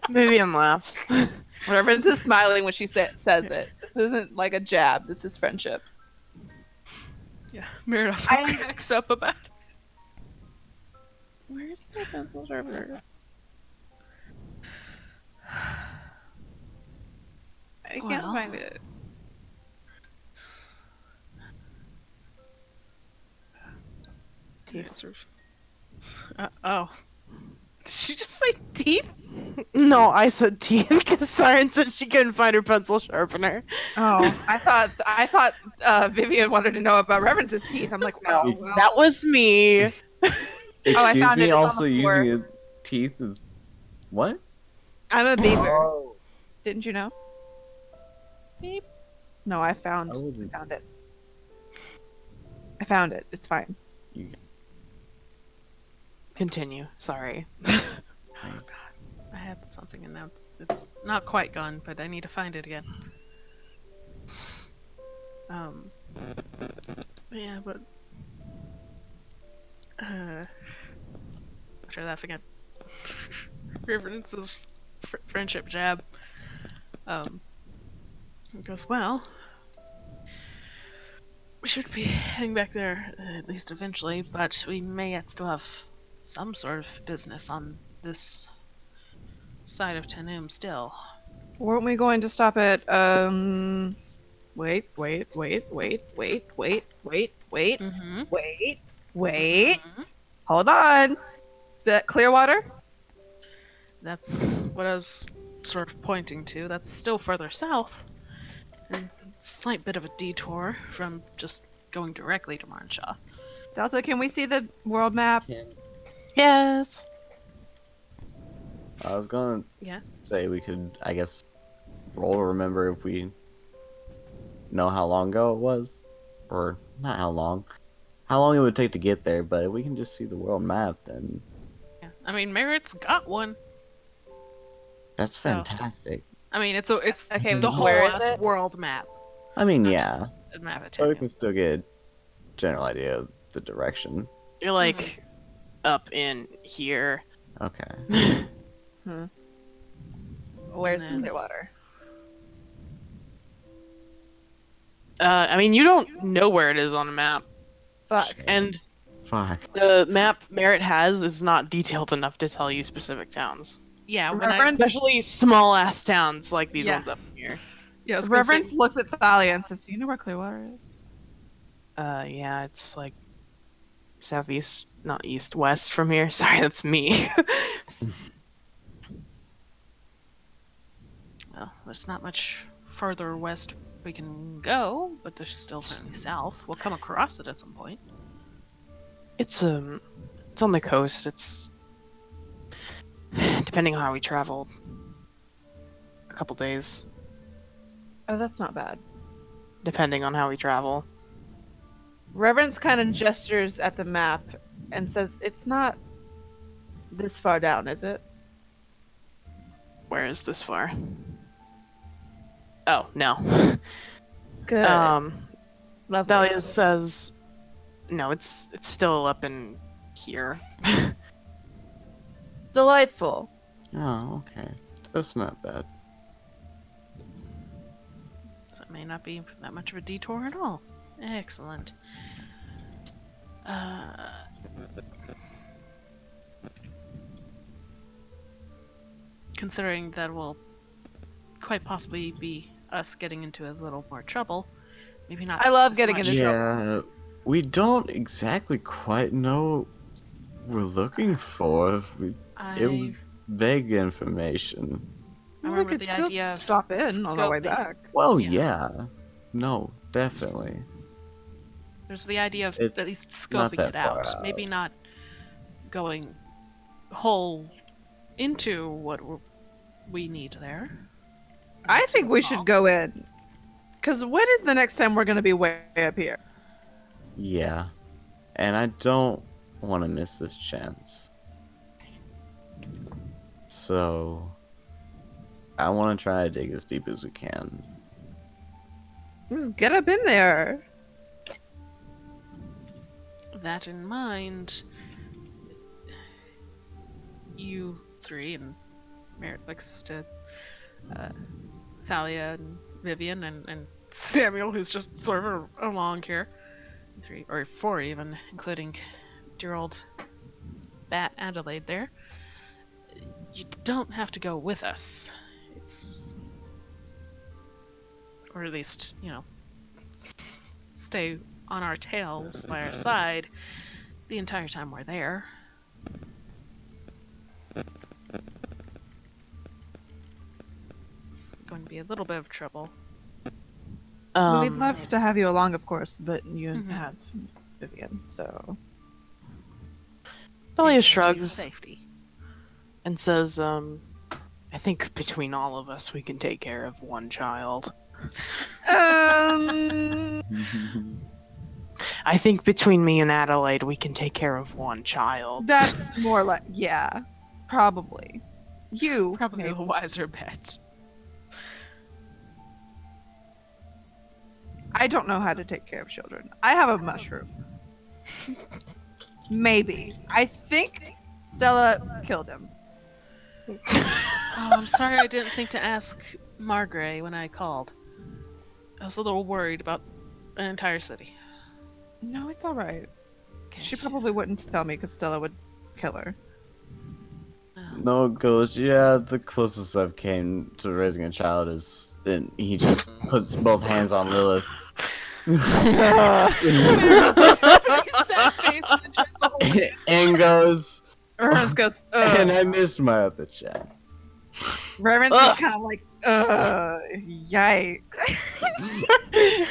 Vivian laughs. Reverence is smiling when she says it. This isn't like a jab, this is friendship. Yeah, Mirror also I- cracks up about it. Where's my pencil sharpener? I can't Well. find it. Teeth. Oh. Did she just say teeth? No, I said teeth because Siren said she couldn't find her pencil sharpener. Oh, I thought Vivian wanted to know about Reverence's teeth. I'm like, oh, well. That was me. I Excuse found it, me, it's on also the floor. using a teeth is what? I'm a beaver. Oh, Didn't you know? Beep. No, I found I wouldn't- found it. I found it. It's fine. Continue. Sorry. Oh god. I had something in there. It's not quite gone, but I need to find it again. Yeah, but try that again. Reverence's friendship jab. It goes, well, we should be heading back there at least eventually, but we may yet still have some sort of business on this side of Tanum still. Weren't we going to stop at wait. Mm-hmm. Wait. Hold on. Is that Clearwater? That's what I was sort of pointing to. That's still further south. And a slight bit of a detour from just going directly to Marnshaw. Delta, can we see the world map? Yes. I was gonna Yeah. say we could, I guess, roll to remember if we know how long ago it was, or not how long it would take to get there. But if we can just see the world map, then Yeah. I mean, Merritt's got one. that's So- fantastic. I mean, it's Okay, the whole where is ass it? world map. I mean, Not yeah, just a map of but we Tyrion. can still get a general idea of the direction. You're like up in here. Okay. Where's And then- Clearwater? I mean, you don't know where it is on a map, Fuck. and Fuck. the map Merritt has is not detailed enough to tell you specific towns, Yeah, when Reference? especially small ass towns like these Yeah. ones up here. I was gonna say- Reverence looks at Thalia and says, "Do you know where Clearwater is?" Yeah, it's like southeast, not east, west from here. Sorry, that's me. Well, there's not much further west we can go, but there's still certainly south. We'll come across it at some point. It's on the coast. It's depending on how we travel, a couple days, Oh, that's not bad. depending on how we travel. Reverence kind of gestures at the map and says, "It's not this far down, is it?" Where is this far? Oh no. Good. Lovely. Thalia says, no, it's still up in here. Delightful. Oh, okay. That's not bad. So it may not be that much of a detour at all. Excellent. Considering that will quite possibly be us getting into a little more trouble, maybe not. I love as getting much- into trouble. Yeah, we don't exactly quite know what we're looking for. It was I vague information. I Well, we remember could the still idea of stop in on our way scoping. back. Well, Yeah. yeah. No, definitely. There's the idea of It's at least not scoping that it far out. out. Maybe not going whole into what we need there. I think we should go in. Because when is the next time we're going to be way up here? Yeah. And I don't want to miss this chance. So, I want to try to dig as deep as we can. Just get up in there. That in mind, you three and Merritt likes to Thalia and Vivian and Samuel, who's just sort of along here. 3 or 4 even, including dear old Bat Adelaide there. You don't have to go with us. It's... Or at least, you know, stay on our tails by our side the entire time we're there. It's going to be a little bit of trouble. We'd love to have you along, of course, but you Mhm. have Vivian, so... Thalia Guaranteed shrugs Safety. and says, I think between all of us we can take care of one child. Um... I think between me and Adelaide we can take care of one child. That's more like... Yeah. Probably. You, Probably maybe. a wiser bet. I don't know how to take care of children. I have a mushroom. Maybe. I think Stella killed him. Oh, I'm sorry I didn't think to ask Margaret when I called. I was a little worried about an entire city. No, it's alright. Okay. She probably wouldn't tell me because Stella would kill her. Oh. No goes, yeah, the closest I've came to raising a child is... And he just puts both hands on Lilith. Sad face and tries to hold it. And goes, Reverence goes, and ugh. I missed my other chance. Reverence is kind of like, yikes.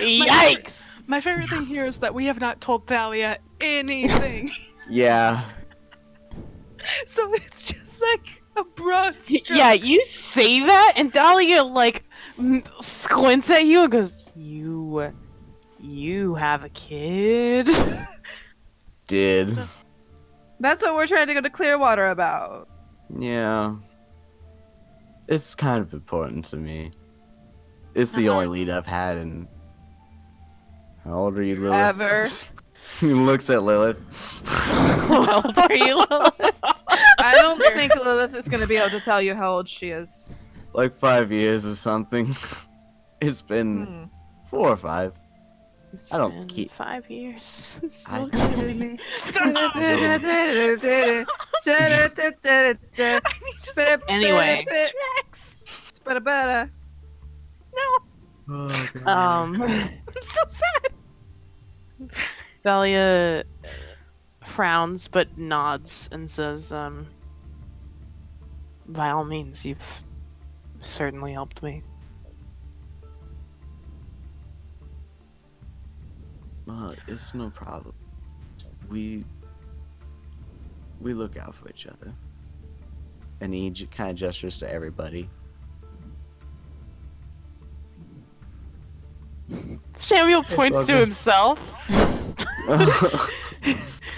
Yikes! My favorite thing here is that we have not told Thalia anything. Yeah. So it's just like a broad stroke. Yeah, you say that, and Dahlia like squints at you and goes, "You have a kid." Did. That's what we're trying to go to Clearwater about. Yeah. It's kind of important to me. It's the only lead I've had in. How old are you, Lilith? Ever. He looks at Lilith. How old are you, Lilith? I don't think Lilith is going to be able to tell you how old she is. Like 5 years or something. It's been Hmm. 4 or 5. It's I don't been keep- 5 years. It's I- Anyway. Tracks. Oh, God. I'm so sad. Thalia frowns but nods and says, by all means, you've certainly helped me. It's no problem. We look out for each other. And he kind of gestures to everybody. Samuel points to okay. himself.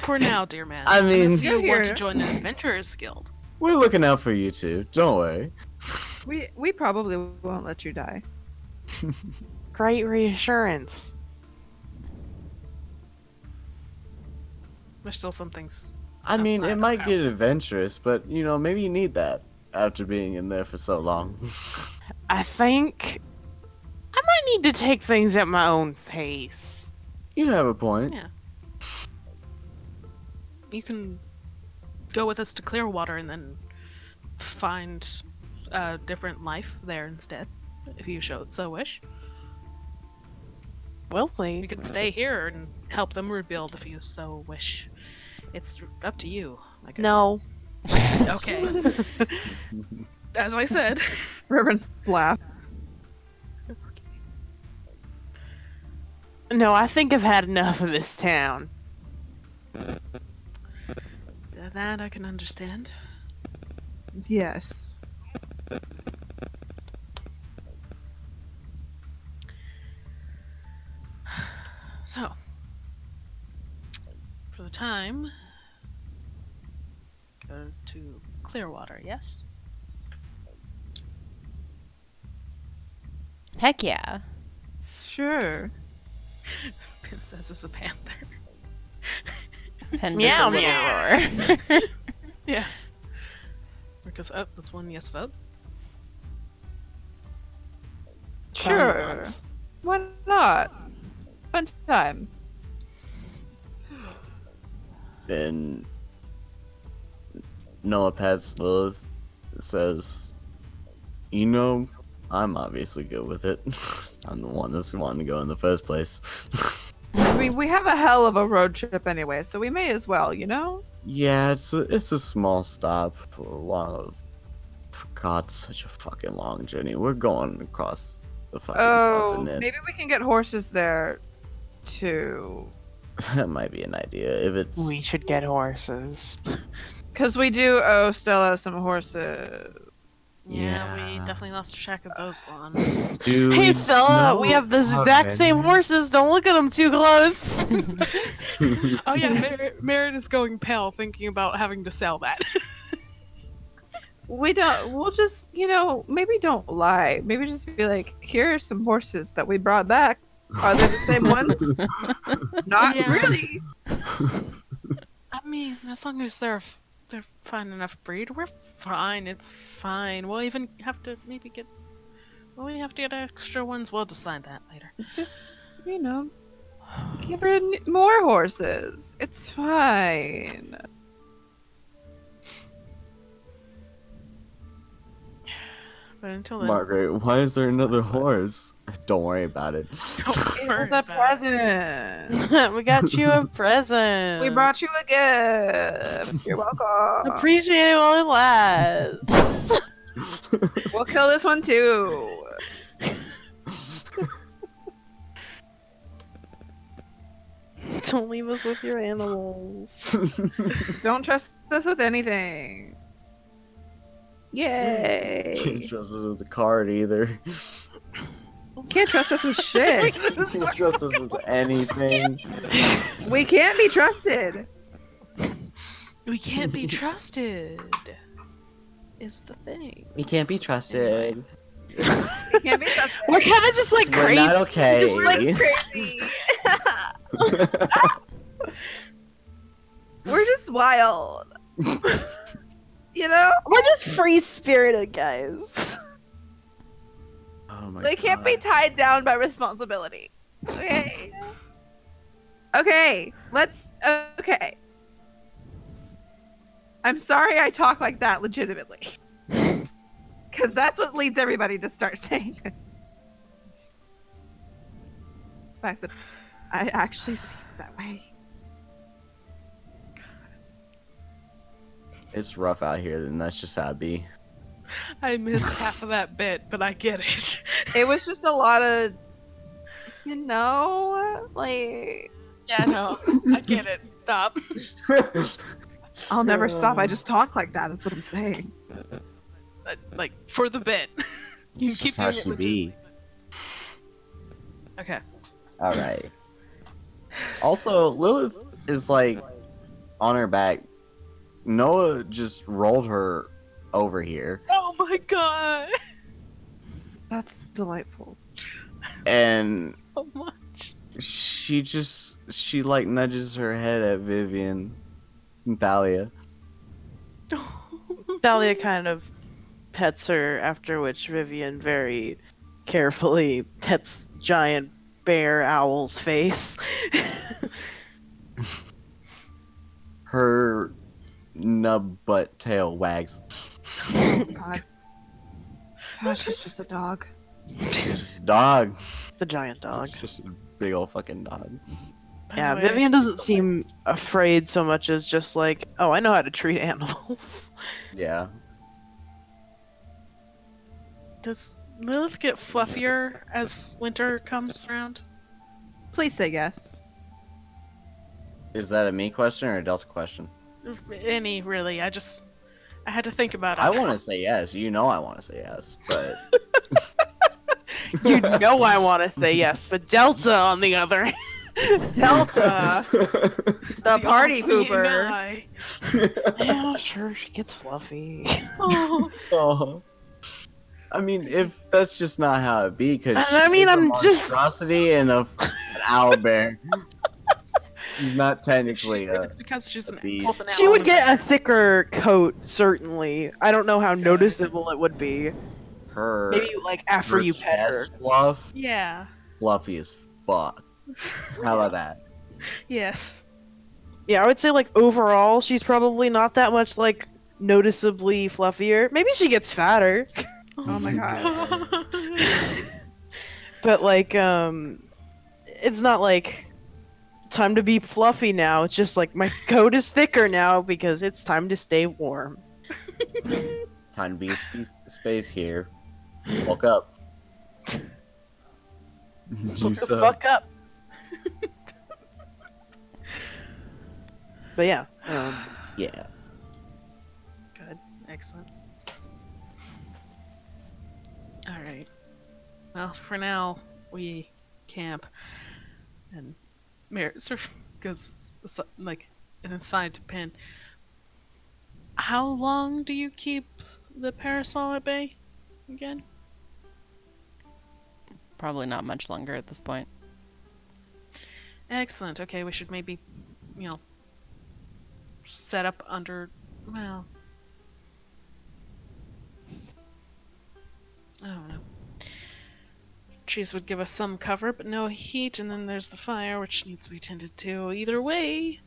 For now, dear man. I mean- Unless you You're want to here. join an adventurers guild. We're looking out for you too. Don't worry. We probably won't let you die. Great reassurance. There's still some things. I mean, Outside it of might our- get adventurous, but you know, maybe you need that after being in there for so long. I think I might need to take things at my own pace. You have a point. Yeah. You can go with us to Clearwater and then find a different life there instead, if you so wish. Will they? You can stay here and help them rebuild if you so wish. It's up to you. Like No. Okay. As I said. Reverend's laugh. No, I think I've had enough of this town. That I can understand. Yes. So, for the time, go to Clearwater, yes? Heck yeah. Sure. Princess is a panther. And Meow, just a little meow. roar. Yeah. Because, oh, that's one yes vote. Sure. Why not? Fun time. And Noah pats Lilith, says, "You know, I'm obviously good with it. I'm the one that's wanting to go in the first place." I mean, we have a hell of a road trip anyway, so we may as well, you know? Yeah, it's a small stop. God, such a fucking long journey. We're going across the fucking Oh, continent. maybe we can get horses there, too. That might be an idea. If it's We should get horses. Because we do owe Stella some horses. Yeah, we Yeah. definitely lost track of those ones. Do Hey we Stella, know we have the how exact many? same horses. Don't look at them too close. Oh yeah, Merritt is going pale thinking about having to sell that. We'll just, you know, maybe don't lie. Maybe just be like, here are some horses that we brought back. Are they the same ones? Not Yeah. really. I mean, as long as they're fine enough breed, we're fine. It's fine. We'll even have to maybe get. Will we have to get extra ones? We'll decide that later. Just, you know, give her more horses. It's fine. But until then, Margaret, why is there another horse? Don't worry about it. don't It worry was a about it. present. We got you a present. We brought you a gift. You're welcome. Appreciate it while it lasts. We'll kill this one too. Don't leave us with your animals. Don't trust us with anything. Can't Yay. trust us with the card either. Can't trust us with shit. Can't trust us with anything. We can't be trusted. We can't be trusted. Is the thing. We can't be trusted. We can't be trusted. We're kind of just like We're crazy. not okay. Just like crazy. We're just wild. You know? We're just free spirited guys. Oh my They can't be God. tied down by responsibility. Okay. Okay. Okay. I'm sorry I talk like that legitimately. Because that's what leads everybody to start saying it. The fact that I actually speak that way. It's rough out here, and that's just how it be. I missed half of that bit, but I get it. It was just a lot of, like, Yeah, no, I get it. Stop. I'll never stop. I just talk like that. That's what I'm saying. Like, for the bit. You It's keep just how doing it she legitimately, be. but- Okay. All right. Also, Lilith is like on her back. Noah just rolled her over here, Oh my god! That's delightful. and So much. she like nudges her head at Vivian and Thalia. Dahlia kind of pets her, after which Vivian very carefully pets giant bear owl's face. Her nub butt tail wags. Oh, God. Gosh, it's just a dog. It's just a dog. It's the giant dog. It's just a big old fucking dog. By Yeah, the way, Vivian doesn't seem afraid so much as just like, oh, I know how to treat animals. Yeah. Does Lilith get fluffier as winter comes around? Please say yes. Is that a me question or a Delta question? Any, really. I had to think about it. I want to say yes. You know I want to say yes, but You know I want to say yes, but Delta, on the other hand. Delta, the party all-seeing pooper. eye. Yeah, sure, she gets fluffy. Oh, oh. I mean, if that's just not how it be, because I mean, a I'm just- monstrosity and an owl bear. She's not technically if it's because she's a an beast. both an She owl would and get a- a thicker coat, certainly. I don't know how noticeable it would be. her. Maybe like after her you pet her. chest fluff, Yeah. fluffy as fuck. How about that? Yes. Yeah, I would say like overall, she's probably not that much like noticeably fluffier. Maybe she gets fatter, Oh my God. but like it's not like time to be fluffy now. It's just like my coat is thicker now because it's time to stay warm. Time to be space here. Woke up. Look Juice the up. fuck up. But yeah, Yeah. Good. Excellent. Alright. Well, for now, we camp. And Mary sort of goes, like, an aside to Pin. How long do you keep the parasol at bay again? Probably not much longer at this point. Excellent. Okay, we should maybe, set up under, well, I don't know. Trees would give us some cover, but no heat, and then there's the fire, which needs to be tended to. Either way,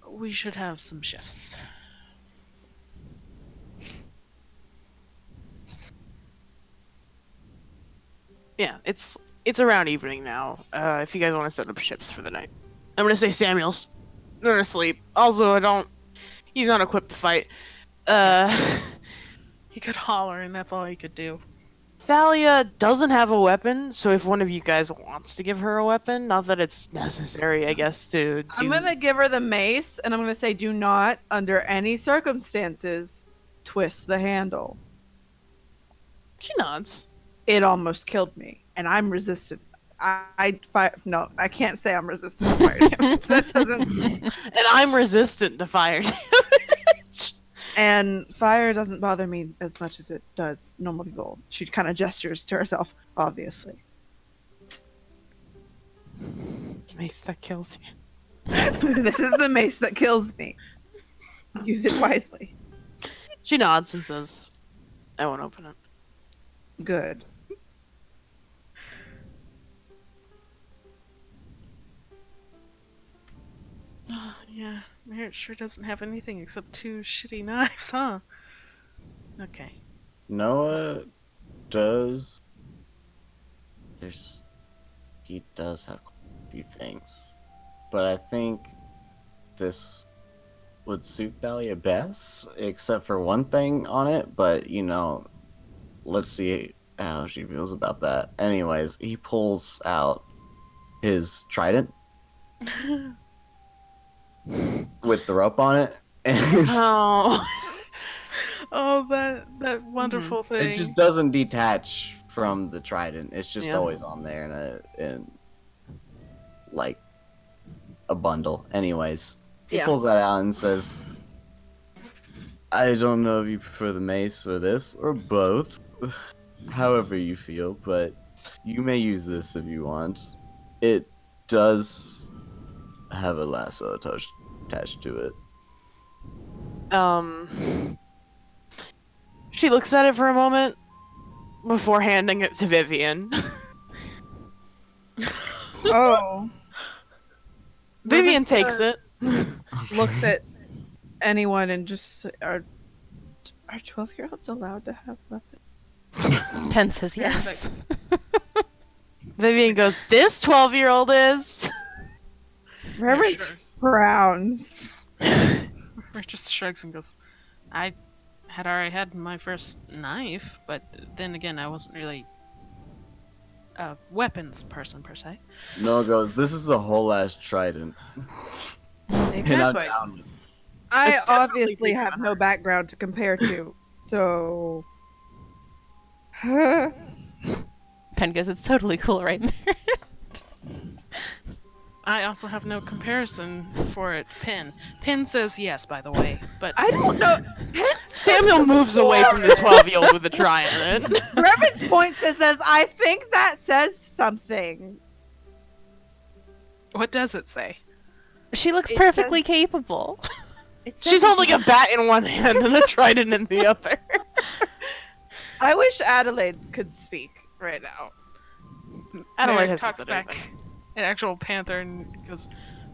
we should have some shifts. yeah, it's around evening now. If you guys want to set up ships for the night, I'm gonna say Samuel's gonna sleep. Also, he's not equipped to fight. He could holler, and that's all he could do. Thalia doesn't have a weapon, so if one of you guys wants to give her a weapon, not that it's necessary, I guess, to do. I'm gonna give her the mace, and I'm gonna say, do not, under any circumstances, twist the handle. She nods. It almost killed me, and I'm resistant. No, I can't say I'm resistant to fire damage. That doesn't. And I'm resistant to fire damage. And fire doesn't bother me as much as it does normal people. She kind of gestures to herself, obviously. Mace that kills you. This is the mace that kills me. Use it wisely. She nods and says, I won't open it. Good. Yeah, Merritt sure doesn't have anything except 2 shitty knives, huh? Okay. Noah does. He does have a few things, but I think this would suit Thalia best, except for one thing on it. But let's see how she feels about that. Anyways, he pulls out his trident with the rope on it. And Oh. Oh, that wonderful thing. it just doesn't detach from the trident. It's just Yeah. always on there in like a bundle. Anyways, he Yeah. pulls that out and says, I don't know if you prefer the mace or this or both, however you feel, but you may use this if you want. It does have a lasso attached to it. She looks at it for a moment before handing it to Vivian. Oh. Vivian takes it. Looks at anyone and just are 12-year-olds allowed to have weapons? Pen says yes. Vivian goes, this 12-year-old is. Reverend sure. frowns. Merritt just shrugs and goes, I had already had my first knife, but then again, I wasn't really a weapons person per se. Noah goes, this is a whole ass trident. And I'm Exactly. down with it. I It's definitely obviously bigger have than no her. background to compare to, so. Pen goes, it's totally cool, right, Merritt? I also have no comparison for it. Pin says yes, by the way, but I don't know. Samuel moves away from the 12-year-old with a trident. Reverend's point says, I think that says something. what does it say? She looks It perfectly says- capable. It says She's holding a bat in one hand and a trident in the other. I wish Adelaide could speak right now. Adelaide Merritt has talks back an actual panther and goes,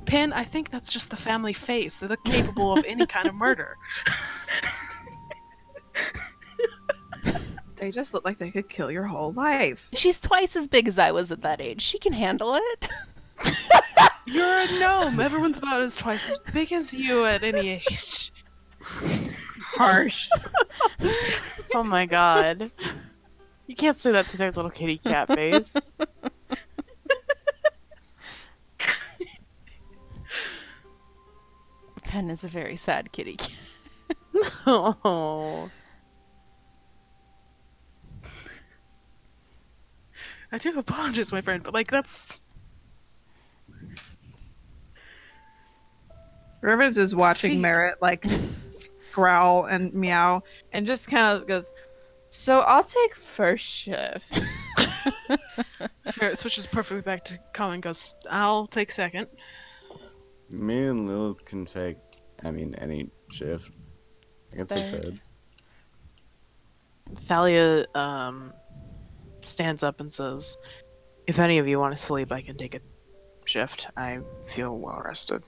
Pin, I think that's just the family face. They're capable of any kind of murder. They just look like they could kill your whole life. She's twice as big as I was at that age. She can handle it. You're a gnome. Everyone's about as twice as big as you at any age. Harsh. Oh my god. You can't say that to their little kitty cat face. Pen is a very sad kitty cat. Oh. I do apologize, my friend, but that's Rivers is watching Merritt like growl and meow and just kind of goes, so I'll take first shift. Merritt switches perfectly back to Colin and goes, I'll take second. Me and Lilith can take, any shift. I can take Third. third. Thalia stands up and says, if any of you want to sleep, I can take a shift. I feel well rested.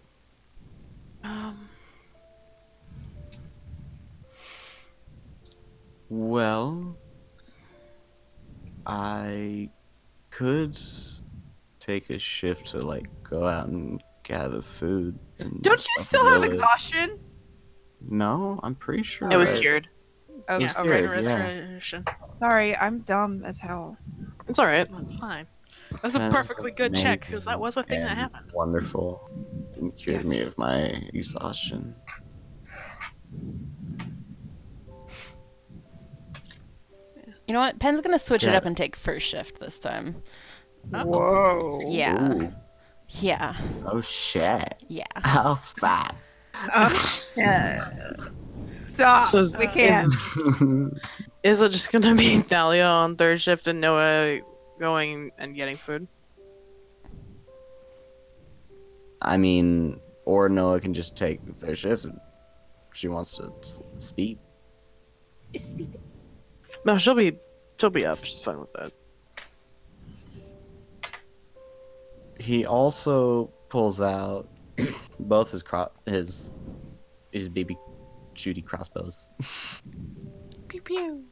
Well, I could take a shift to go out and gather food. And Don't you stuff still have Lilith. exhaustion? No, I'm pretty sure. It was I- cured. Okay. was Yeah, good, right, yeah. restoration. Sorry, I'm dumb as hell. It's all right. That's fine. That's a That was perfectly good check because that amazing was a thing that and happened. Wonderful. It cured me Yes. of my exhaustion. You know what? Pen's gonna switch it Yeah. up and take first shift this time. Whoa. Yeah. Ooh. Yeah. Oh shit. Yeah. Oh fuck. Yeah. Stop. So We can't. Is it just gonna be Thalia on third shift and Noah going and getting food? I mean, or Noah can just take the third shift if she wants to speak. No, she'll be up. She's fine with that. He also pulls out both his BB shooty crossbows Pew pew.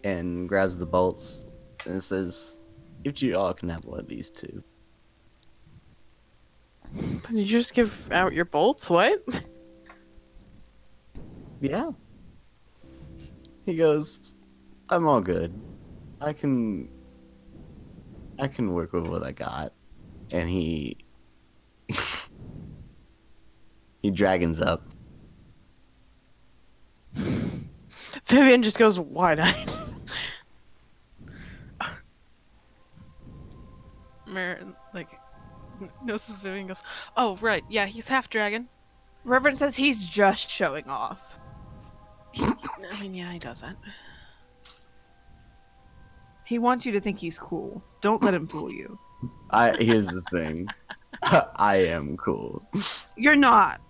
and grabs the bolts and says, "If you all can have one of these two." Did you just give out your bolts? What? Yeah. He goes, "I'm all good. I can work with what I got." And he dragons up. Vivian just goes wide-eyed. Notices Vivian goes, "Oh right, yeah, he's half dragon." Reverend says he's just showing off. I mean, yeah, he doesn't. He wants you to think he's cool. Don't let him fool you. Here's the thing. I am cool. You're not.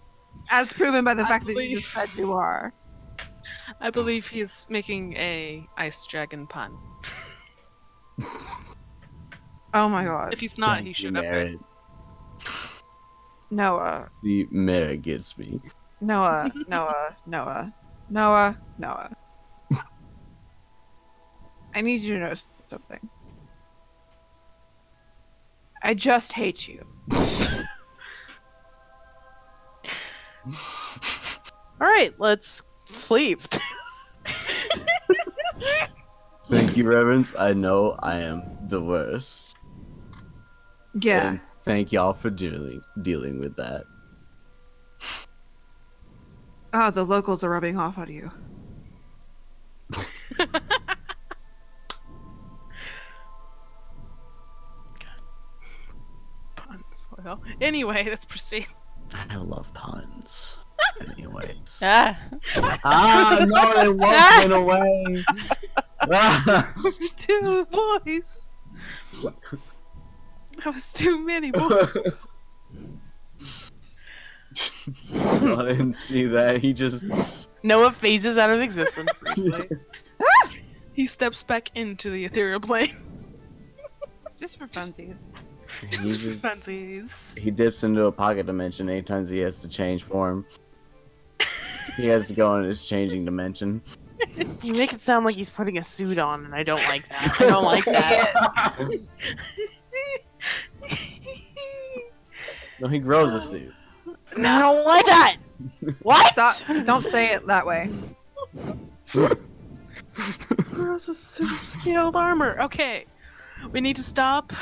As proven by the fact that you believe- just said you are. I believe he's making a ice dragon pun. Oh my god. If he's not, Thank he you, should have Merritt. been. Noah. The Merritt gets me. Noah. I need you to know something. I just hate you. All right, let's sleep. Thank you, Reverence. I know I am the worst. Yeah. And thank y'all for dealing with that. Oh, the locals are rubbing off on you. Puns. Well, anyway, let's proceed. I love puns. Anyways. Ah. No, they won't away. Two boys. That was too many boys. I didn't see that. He just. Noah phases out of existence briefly. He steps back into the ethereal plane. Just for funsies. Just for funsies. He dips into a pocket dimension anytime he has to change form. He has to go in his changing dimension. You make it sound like he's putting a suit on, and I don't like that. I don't like that. No, he grows a suit. No, I don't like that. What? Stop. Don't say it that way. Grows a suit of scaled armor. Okay. We need to stop.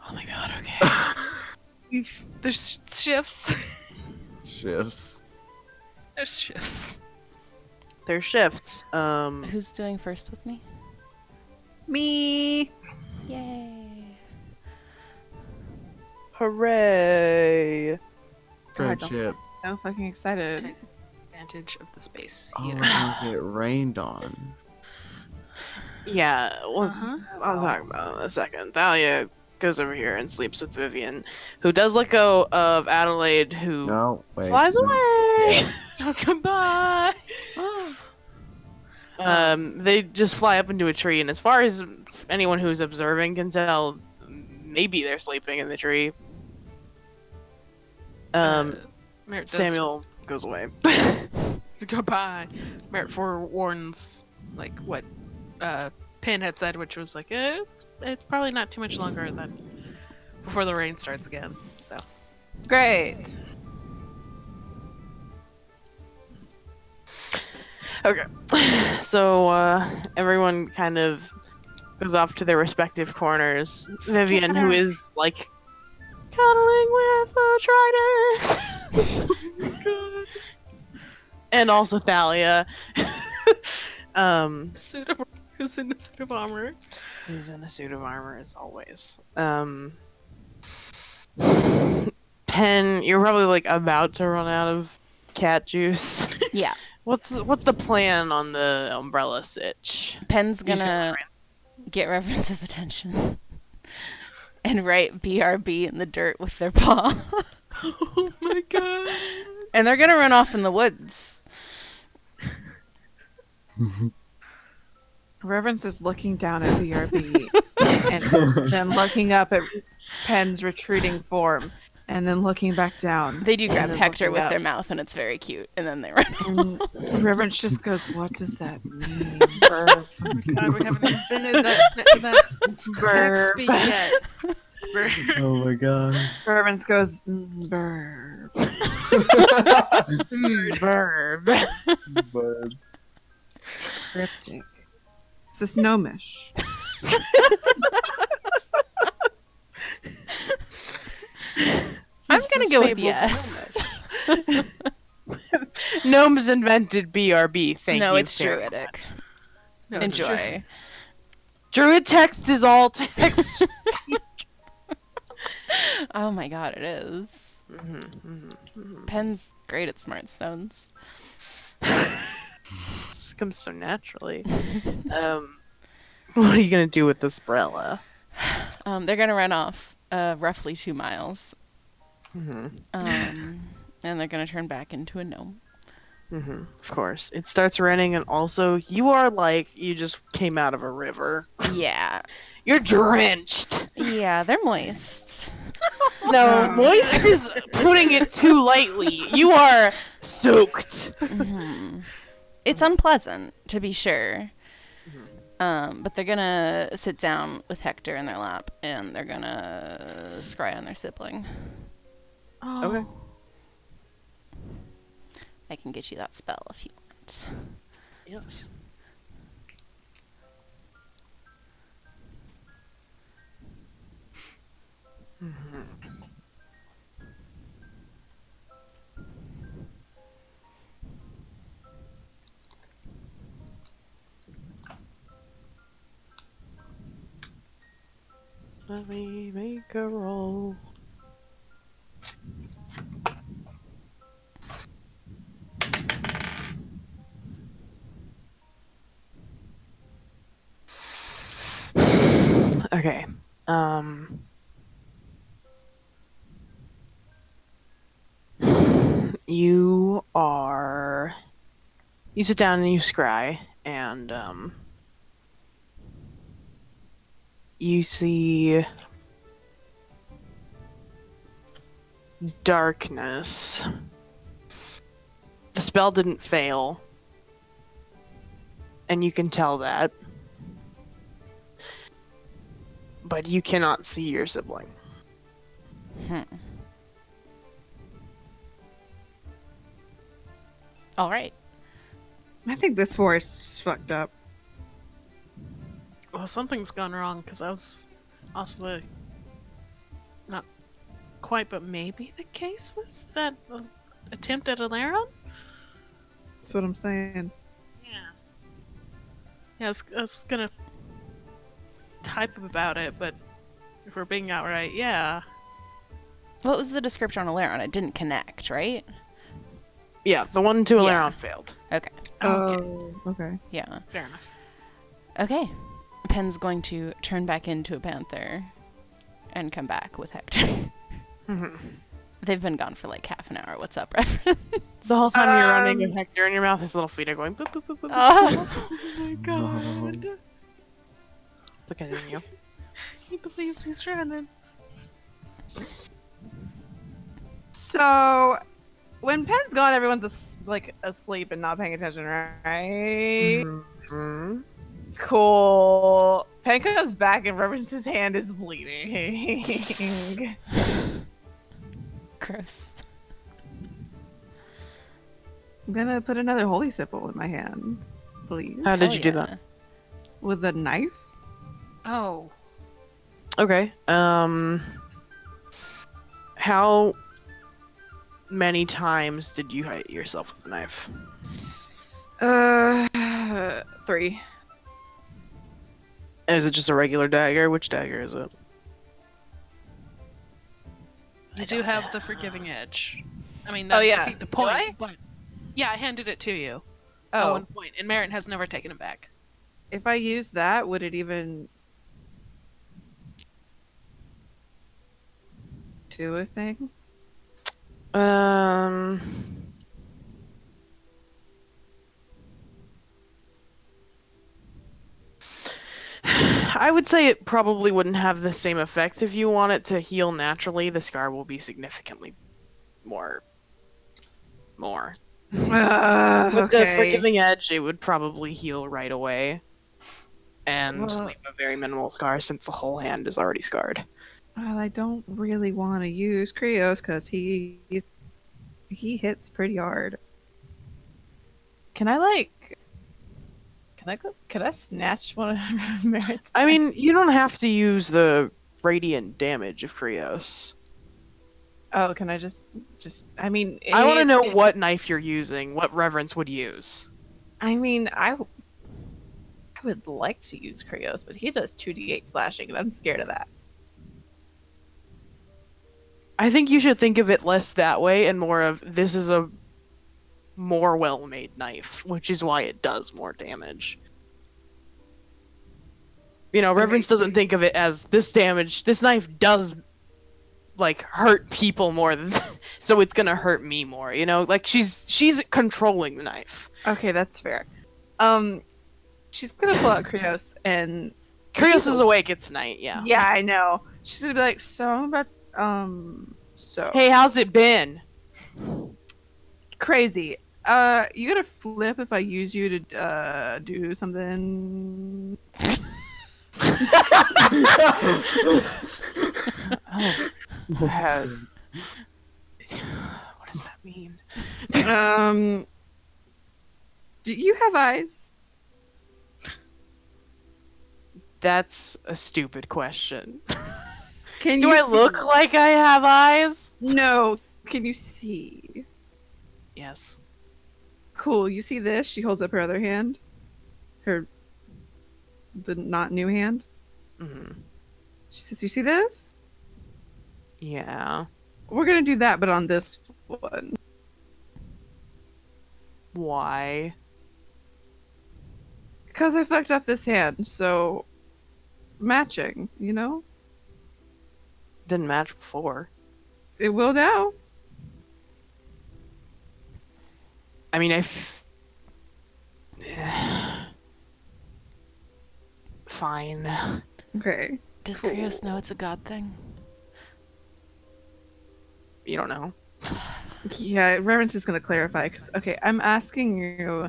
Oh my god, okay. There's shifts. Shifts. There's shifts. There's shifts. Who's doing first with me? Me. Yay. Hooray. Friendship. So fucking excited. Advantage of the space. Oh, heater. I get rained on. Yeah, well, Uh-huh. I'll talk about it in a second. Thalia goes over here and sleeps with Vivian, who does let go of Adelaide, who No, wait. flies away. Oh, goodbye. They just fly up into a tree, and as far as anyone who's observing can tell, maybe they're sleeping in the tree. Merritt does Samuel goes away. goodbye. Merritt forewarns like what Pin had said, which was like it's probably not too much longer than before the rain starts again. So Great. Okay. So everyone kind of goes off to their respective corners. Vivian, who is like cuddling with a trident, and also Thalia, Suit of who's in a suit of armor. who's in a suit of armor as always. Pen, you're probably like about to run out of cat juice. Yeah. What's the plan on the umbrella sitch? Pen's You just gonna get Reverence's attention and write BRB in the dirt with their paw. Oh my god. And they're gonna run off in the woods. Reverence is looking down at BRB and then looking up at Pen's retreating form and then looking back down. They do grab and then Hector looking with up. their mouth, and it's very cute. And then they run. And Reverence just goes, "What does that mean?" Oh my god, we haven't invented that Burp. speak yet. Burp. Oh my god. Reverence goes, "Burp." Verb. Bird. Cryptic. Is this gnomish? I'm gonna go with fabled yes. Gnomes invented BRB. Thank No, you. it's Sarah. druidic. No, it's true. Enjoy. Druid text is all text. Oh my god, it is. Pen's great at smart stones. This comes so naturally. What are you gonna do with this umbrella? They're gonna run off roughly 2 miles. And they're gonna turn back into a gnome. Of course, it starts raining, and also you are like you just came out of a river. Yeah. You're drenched. Yeah, they're moist. No, moist is putting it too lightly. You are soaked. It's unpleasant, to be sure. But they're gonna sit down with Hector in their lap, and they're gonna scry on their sibling. Oh. Okay. I can get you that spell if you want. Yes. Let me make a roll. Okay. You sit down and you scry, and you see darkness. The spell didn't fail, and you can tell that. But you cannot see your sibling. All right. I think this forest is fucked up. Well, something's gone wrong because I was also not quite, but maybe the case with that attempt at Alaron. That's what I'm saying. Yeah. Yeah, I was gonna type about it, but if we're being outright, yeah. What was the description on Alaron? It didn't connect, right? Yeah, the one to Yeah. Alaron failed. Okay. Okay. Oh, okay. Yeah. Fair enough. Okay. Pen's going to turn back into a panther and come back with Hector. They've been gone for like half an hour. What's up, Reverend? The whole time you're running with Hector in your mouth, his little feet are going boop boop boop boop. boop. Oh. Oh my god. Look at you. He believes he's running. So, when Pen's gone, everyone's asleep and not paying attention, right? Cool. Pen comes back and Reverence's hand is bleeding. Gross. I'm gonna put another holy symbol in my hand, please. How did Hell you do yeah. that? With a knife? Oh, Okay. How many times did you hit yourself with a knife? 3. Is it just a regular dagger? Which dagger is it? you do have the forgiving edge. I mean, Oh, that yeah. defeat the Do point, I? but yeah, I handed it to you at Oh, one point, and Merritt has never taken it back. if I use that, would it even do a thing? Um, I would say it probably wouldn't have the same effect. If you want it to heal naturally, the scar will be significantly more. With the Okay. forgiving edge, it would probably heal right away and Well, leave a very minimal scar since the whole hand is already scarred. I don't really want to use Krios because he hits pretty hard. Can I snatch one of Merritt's? I mean, you don't have to use the radiant damage of Krios. Oh, can I I mean, I want to know what knife you're using, what Reverence would use. I mean, I would like to use Krios, but he does 2d8 slashing, and I'm scared of that. I think you should think of it less that way and more of this is a more well-made knife, which is why it does more damage. You know, Reverence doesn't think of it as this knife does like hurt people more than so it's gonna hurt me more, you know? Like she's controlling the knife. Okay, that's fair. She's gonna pull out Krios and Krios is awake, it's night, yeah. yeah, I know. She's gonna be like, so I'm about so Hey, how's it been? crazy. You gonna flip if I use you to do something? Oh, what does that mean? Do you have eyes? That's a stupid question. Can Do you I look like I have eyes? No. Can you see? Yes. Cool. You see this? She holds up her other hand. The not new hand. Mm-hmm. She says, "You see this? Yeah. We're gonna do that, but on this one." Why? Because I fucked up this hand, so matching, you know? Didn't match before. It will now. I mean, Fine. Okay. Does Cool. Krios know it's a god thing? You don't know. Yeah, Reverence is gonna clarify. Cause okay, I'm asking you,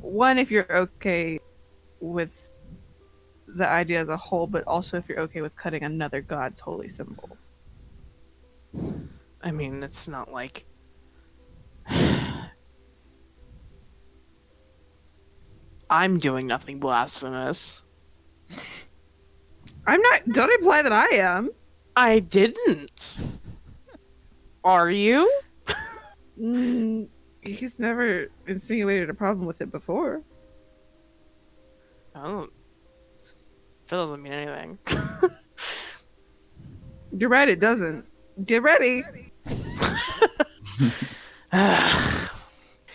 one, if you're okay with the idea as a whole, but also if you're okay with cutting another god's holy symbol. I mean, it's not like... I'm doing nothing blasphemous. I'm not. Don't imply that I am. I didn't. Are you? He's never insinuated a problem with it before. I don't... That doesn't mean anything. You're right, it doesn't. Get ready.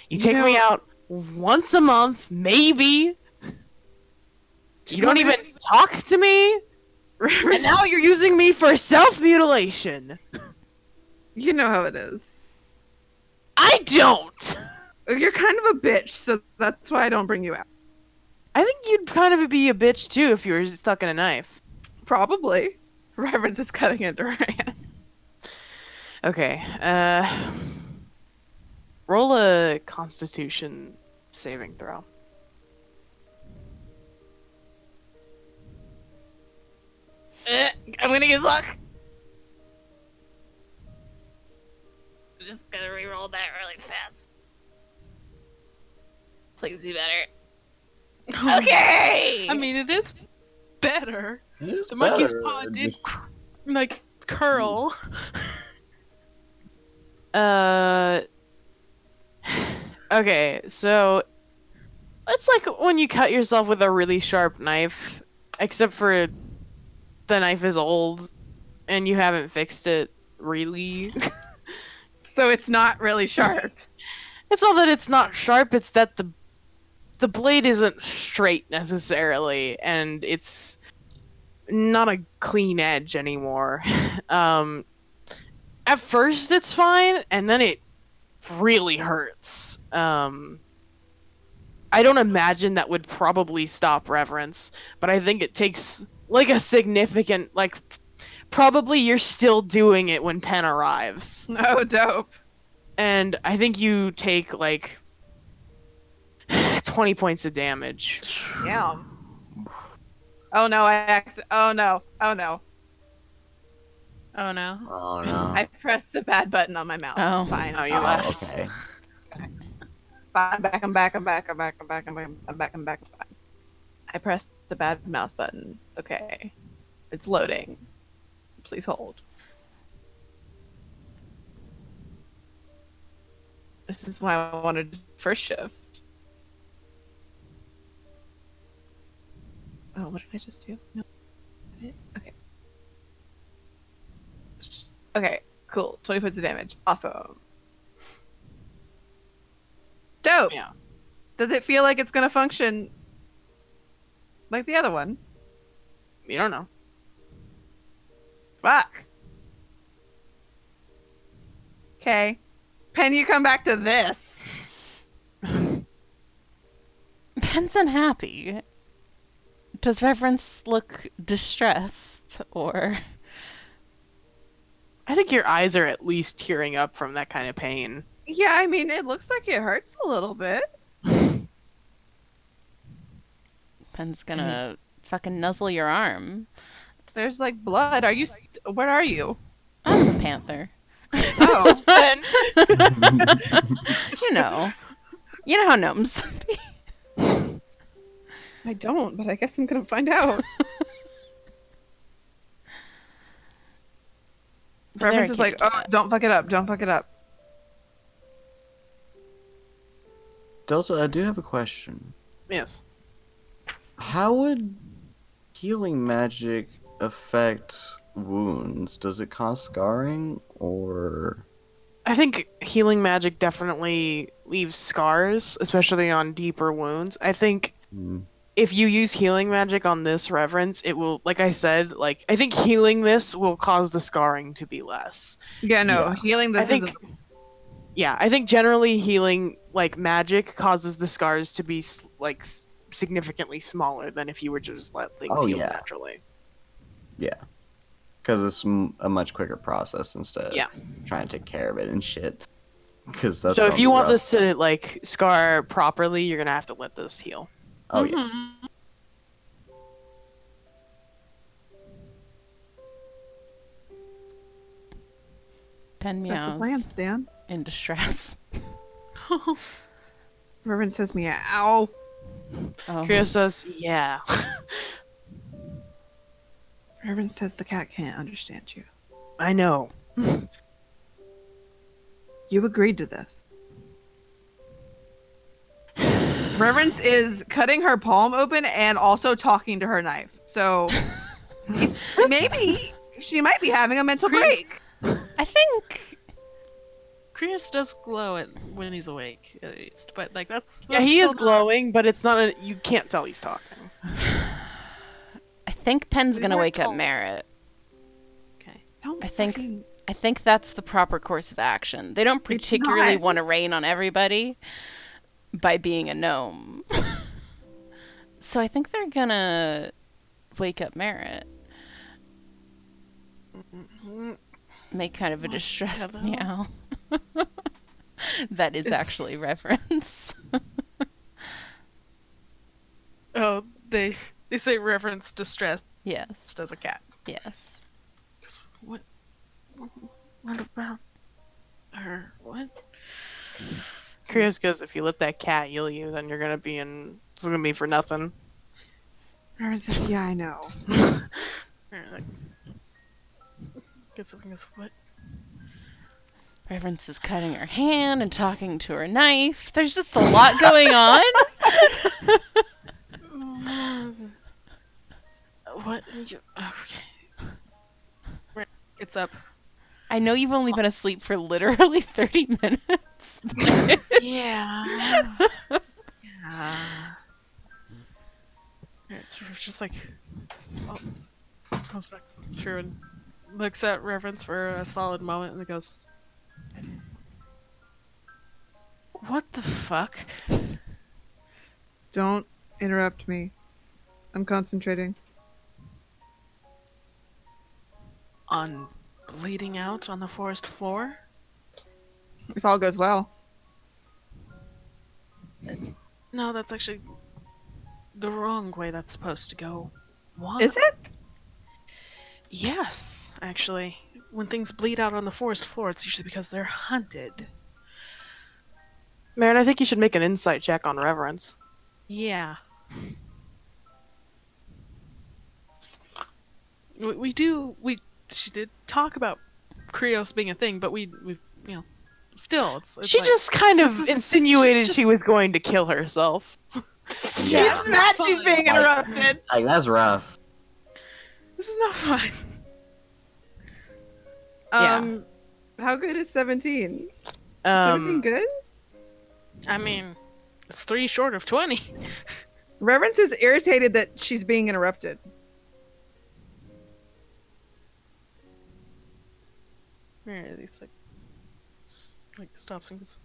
You take me out once a month, maybe. You don't even talk to me. And now you're using me for self-mutilation. You know how it is. I don't. You're kind of a bitch, so that's why I don't bring you out. I think you'd kind of be a bitch too if you were stuck in a knife. Probably. Reverence is cutting into her hand. Okay, roll a Constitution saving throw. I'm gonna use luck. I'm just gonna reroll that really fast. Please be better. Okay. I mean, it is better. It's The monkey's better. paw did Just- like curl. Okay, so it's like when you cut yourself with a really sharp knife, except for the knife is old and you haven't fixed it really. So it's not really sharp. It's not that it's not sharp, it's that the blade isn't straight necessarily, and it's not a clean edge anymore. At first it's fine, and then it really hurts. I don't imagine that would probably stop Reverence, but I think it takes like a significant, like, probably you're still doing it when Pen arrives. Oh, dope. And I think you take like 20 points of damage. Damn. Oh no, oh no. Oh no. Oh no. Oh no. I pressed the bad button on my mouse. Oh. It's fine. Oh, you Oh, left. okay. I'm back. I'm back. I'm back. I'm back. I'm back. I'm back. I'm back. I'm back. I'm back. I pressed the bad mouse button. It's okay. It's loading. Please hold. This is why I wanted first shift. Oh, what did I just do? No. Okay. Okay, cool. 20 points of damage. Awesome. Dope. Yeah. Does it feel like it's gonna function like the other one? You don't know. Fuck. Okay. Pen, you come back to this. Pen's unhappy. Does Reverence look distressed or? I think your eyes are at least tearing up from that kind of pain. Yeah, I mean, it looks like it hurts a little bit. Pen's gonna fucking nuzzle your arm. There's like blood. Are you? Where are you? I'm a panther. Oh, Pen. You know how gnomes. I don't, but I guess I'm gonna find out. Reference is like, oh, don't fuck it up. Don't fuck it up. Delta, I do have a question. Yes. How would healing magic affect wounds? Does it cause scarring or? I think healing magic definitely leaves scars, especially on deeper wounds. I think if you use healing magic on this Reverence, it will, like I said, like, I think healing this will cause the scarring to be less. Yeah, no, Yeah. healing this I think, yeah, I think generally healing, like, magic causes the scars to be, like, significantly smaller than if you were to just let things Oh, heal yeah. naturally. Yeah. Because it's a much quicker process instead of Yeah. trying to take care of it and shit. Because that's So if gonna you be want rough. this to, like, scar properly, you're gonna have to let this heal. Oh yeah. Mhm. Pen That's the plan, meows Stan. in distress. Reverend says meow. Oh. Kira says, yeah. Reverend says the cat can't understand you. I know. You agreed to this. Reverence is cutting her palm open and also talking to her knife. So maybe she might be having a mental break. I think Krios does glow when he's awake, at least. But like that's Yeah, he is still not- glowing, but it's not you can't tell he's talking. I think Pen's We gonna weren't wake up told. Merritt. Okay. Don't I think- fucking- I think that's the proper course of action. They don't It's particularly not. want to rain on everybody by being a gnome. So I think they're gonna wake up Merritt. Make kind of a distressed Hello? meow. That is actually reference. Oh, they say reverence distressed Yes. as a cat. Yes. What about her? What? Krios goes, if you let that cat heal you, then you're gonna be in. It's gonna be for nothing. Reverend says, yeah, I know. Like, gets up and goes, what? Reverence is cutting her hand and talking to her knife. There's just a lot going on. What? Okay. Right, gets up. I know you've only been asleep for literally 30 minutes. Yeah. It's just like, oh, comes back through and looks at Reverence for a solid moment and goes, what the fuck? Don't interrupt me. I'm concentrating. On bleeding out on the forest floor? If all goes well. No, that's actually the wrong way that's supposed to go. Why? Is it? Yes, actually. When things bleed out on the forest floor, it's usually because they're hunted. Marin, I think you should make an insight check on Reverence. Yeah. She did talk about Krios being a thing, but we still, it's She like, just kind of this is- insinuated she's she was going to kill herself. Yeah. She's mad she's being interrupted. Like, that's rough. This is not fun. How good is 17? 17 good? I mean, it's 3 short of 20. Reverence is irritated that she's being interrupted. Where are these, like stops and goes,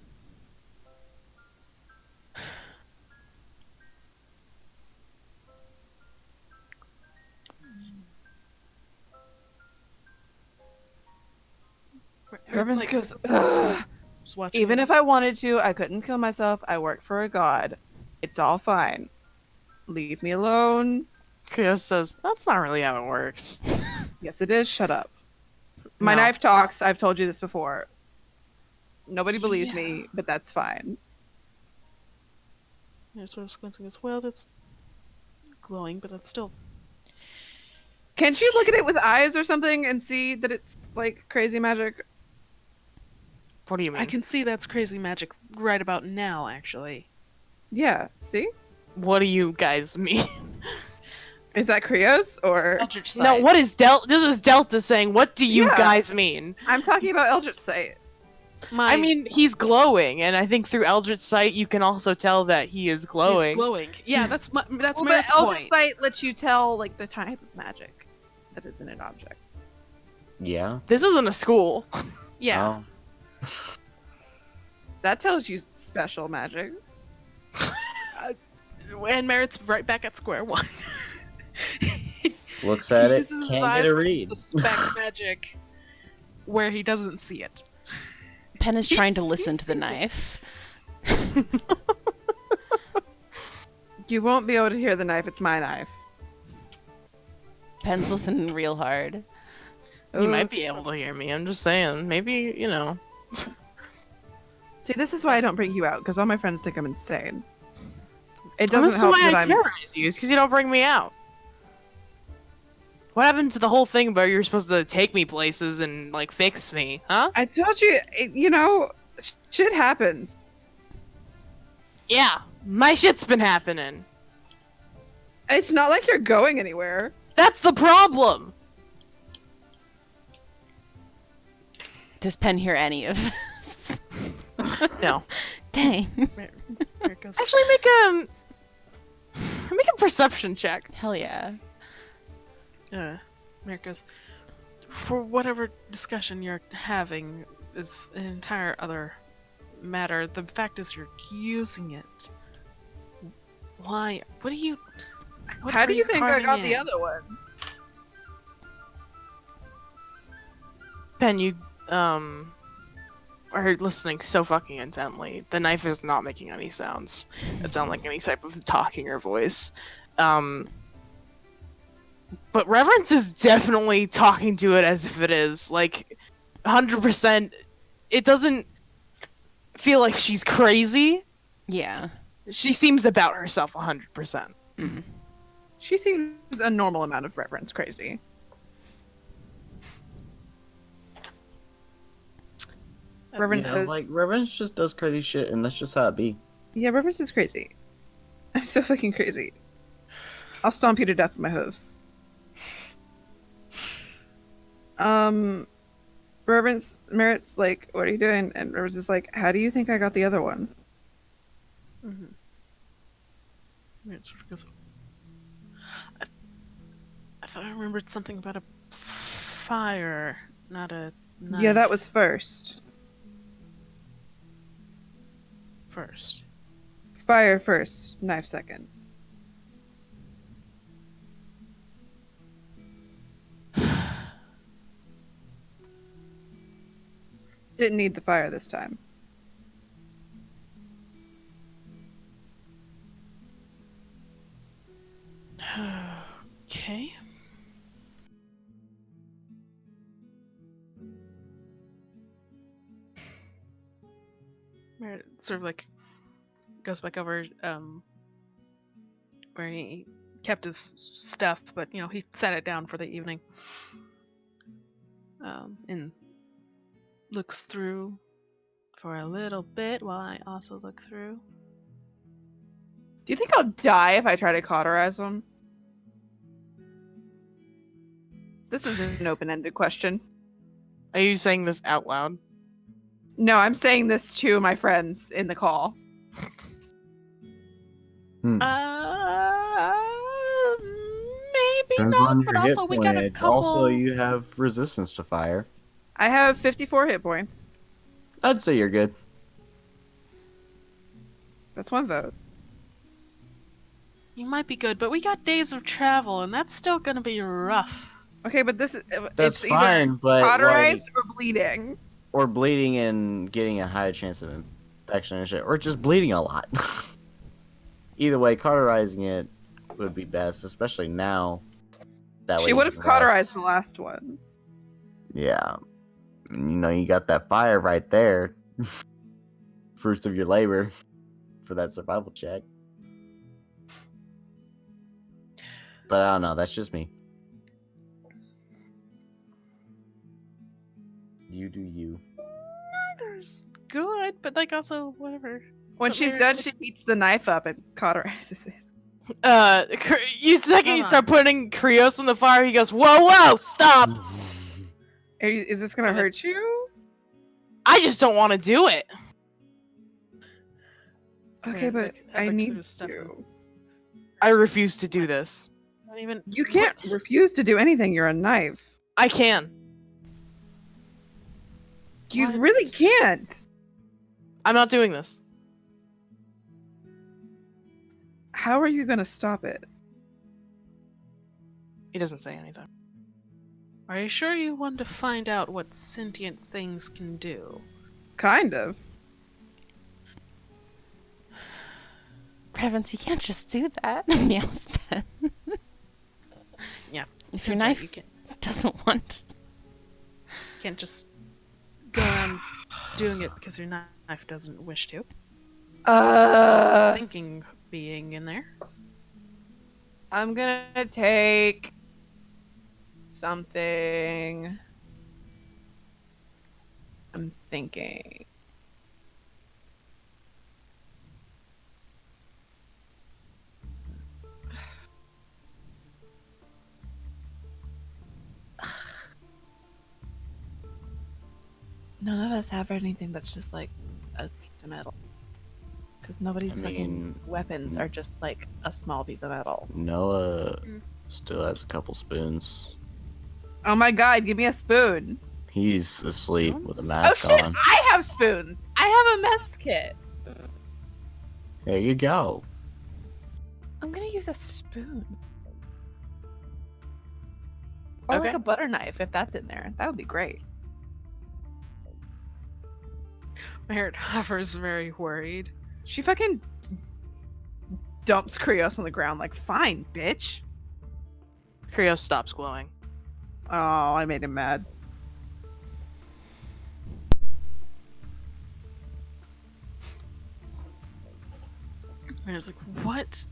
Reverence like, goes, ugh. just watching Even it. if I wanted to, I couldn't kill myself. I work for a god. It's all fine. Leave me alone. Krios says, that's not really how it works. Yes, it is. Shut up. My No. knife talks. I've told you this before. Nobody believes Yeah. me, but that's fine. Yeah, sort of squints and goes, well, that's glowing, but that's still. Can't you look at it with eyes or something and see that it's like crazy magic? What do you mean? I can see that's crazy magic right about now, actually. Yeah. See? What do you guys mean? Is that Krios or? Eldritch No, Sight. what is Delta? This is Delta saying, what do you Yeah. guys mean? I'm talking about Eldritch Sight. I mean, he's glowing, and I think through Eldritch Sight you can also tell that he is glowing. He's glowing. Yeah, that's Well, my but Eldritch point. Sight lets you tell like the type of magic that is in an object. Yeah. This isn't a school. Yeah. Oh. That tells you special magic. And Merritt's right back at square one. Looks at He it, uses his can't eyes get a to read. suspect magic where he doesn't see it. Pen is trying to listen to the knife. You won't be able to hear the knife. It's my knife. Pen's listening real hard. You might be able to hear me. I'm just saying. Maybe, you know. See, this is why I don't bring you out because all my friends think I'm insane. It Well, doesn't this is help why that I I'm. terrorize you, is because you don't bring me out. What happened to the whole thing about you're supposed to take me places and, like, fix me, huh? I told you, shit happens. Yeah, my shit's been happening. It's not like you're going anywhere. That's the problem. Does Pen hear any of this? No. Dang. Merritt goes, Actually, make a perception check. Hell yeah. Merritt goes, for whatever discussion you're having is an entire other matter. The fact is you're using it. Why? What do you... what How are do you think I carving got the in? other one? Pen, you are listening so fucking intently. The knife is not making any sounds. It sounds like any type of talking or voice. But Reverence is definitely talking to it as if it is. Like, 100%. It doesn't... feel like she's crazy. Yeah. She seems about herself 100%. She seems a normal amount of reverence crazy. Reverence Yeah, says, like Reverence just does crazy shit, and that's just how it be. yeah, Reverence is crazy. I'm so fucking crazy. I'll stomp you to death with my hooves. Reverence Merit's like, what are you doing? And Reverence is like, how do you think I got the other one? Mm-hmm. It sort of goes. I thought I remembered something about a fire, not a knife. Yeah, that was first. first. Fire first, knife second. Didn't need the fire this time. Okay. Merritt sort of like goes back over where he kept his stuff, but you know he set it down for the evening. And looks through for a little bit while I also look through. Do you think I'll die if I try to cauterize him? This is an open-ended question. Are you saying this out loud? No, I'm saying this to my friends in the call. Hmm. Maybe Depends not, on but your hit also we got a pointage. couple. Also, you have resistance to fire. I have 54 hit points. I'd say you're good. That's one vote. You might be good, but we got days of travel, and that's still gonna be rough. Okay, but this is That's it's fine, either but cauterized like, or bleeding. or bleeding and getting a higher chance of infection and shit, or just bleeding a lot. Either way, cauterizing it would be best, especially now. That way She you would have can cauterized rest. the last one. Yeah, you know you got that fire right there. Fruits of your labor for that survival check. But I don't know. That's just me. You do you. Neither's good, but like also whatever. When But she's we're- done, she beats the knife up and cauterizes it. You second Hold you on. start putting Krios in the fire, he goes, whoa, stop! Is this gonna Okay. hurt you? I just don't want to do it. Okay, Yeah, but that I looks need through stuff and- you. I refuse to do this. Not even. You can't refuse to do anything. You're a knife. I can. You What? really can't. I'm not doing this. How are you gonna stop it? He doesn't say anything. Are you sure you want to find out what sentient things can do? Kind of. Revens, you can't just do that. Meows Ben. Yeah. If your Seems right, knife you doesn't want. can't just go around doing it because your knife doesn't wish to. Thinking being in there. I'm gonna take something. I'm thinking. None of us have anything that's just like a piece of metal. Because nobody's I fucking mean, weapons are just like a small piece of metal. Noah Mm. still has a couple spoons. Oh my god, give me a spoon. He's asleep with a Spoons? mask Oh shit, on. I have spoons. I have a mess kit. There you go. I'm gonna use a spoon. Or like Okay. a butter knife if that's in there. That would be great. Merritt hovers very worried. She fucking dumps Krios on the ground like, fine, bitch. Krios stops glowing. Oh, I made him mad. And I was like, what?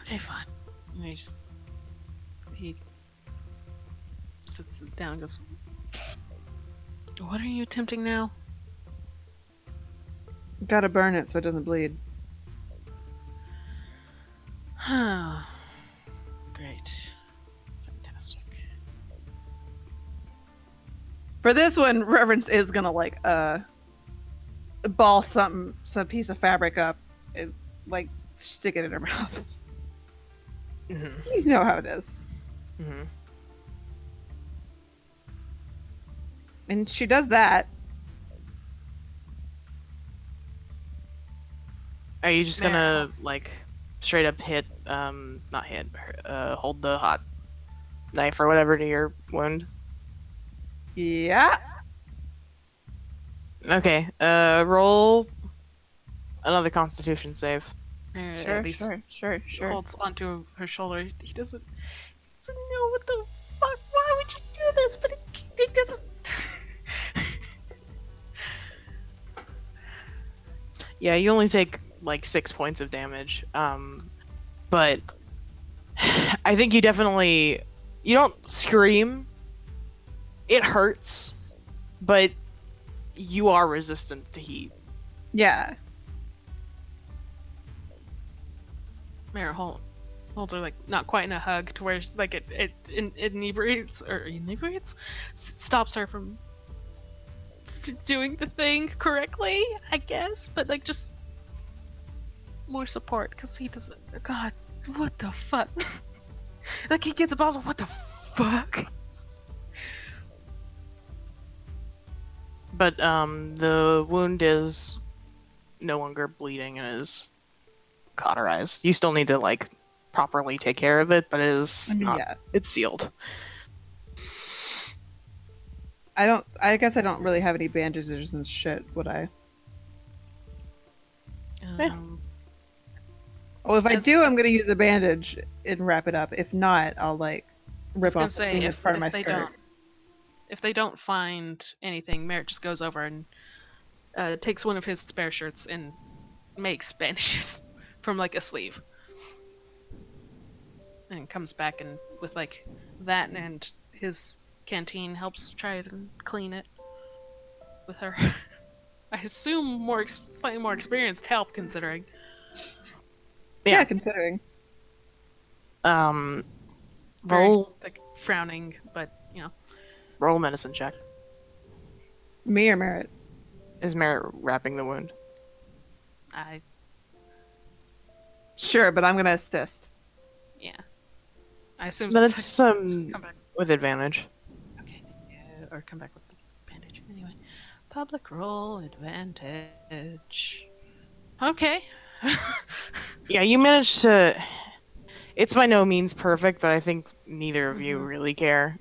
Okay, fine. And he sits down and goes, what are you attempting now? Gotta burn it so it doesn't bleed. Great. Fantastic. For this one, Reverence is gonna like ball some piece of fabric up and like stick it in her mouth. Mhm. You know how it is. Mhm. And she does that. Are you just Mare gonna holds- like straight up not hit, hold the hot knife or whatever to your wound? Yeah. Okay. Roll another Constitution save. Mare Sure, at least sure. holds onto her shoulder. He doesn't know what the fuck. Why would you do this? But he doesn't. Yeah, you only take like 6 points of damage. But I think you don't scream. It hurts, but you are resistant to heat. Yeah. Mare holds her like not quite in a hug to where like it inebriates, stops her from doing the thing correctly, I guess, but like just more support because he doesn't. God, what the fuck? Like he gets a bottle. What the fuck? But the wound is no longer bleeding and is cauterized. You still need to like properly take care of it, but it is not. Yeah. It's sealed. I guess I don't really have any bandages and shit, would I? Oh, if I Yes. do, I'm gonna use a bandage and wrap it up. If not, I'll like I was rip gonna off the say thing as part of my they skirt. don't if they don't find anything, Merritt just goes over and takes one of his spare shirts and makes bandages from like a sleeve, and comes back and with like that and his canteen helps try and clean it with her. I assume slightly more experienced help considering. Yeah, considering. Roll Very, like frowning, but you know. roll a medicine check. Me or Merritt? Is Merritt wrapping the wound? I Sure, but I'm gonna assist. I assume Then just it's come back. with advantage. Okay, yeah, or come back with the bandage. Anyway, public roll advantage. Okay. Yeah, you managed to. It's by no means perfect, but I think neither of you Mhm. really care.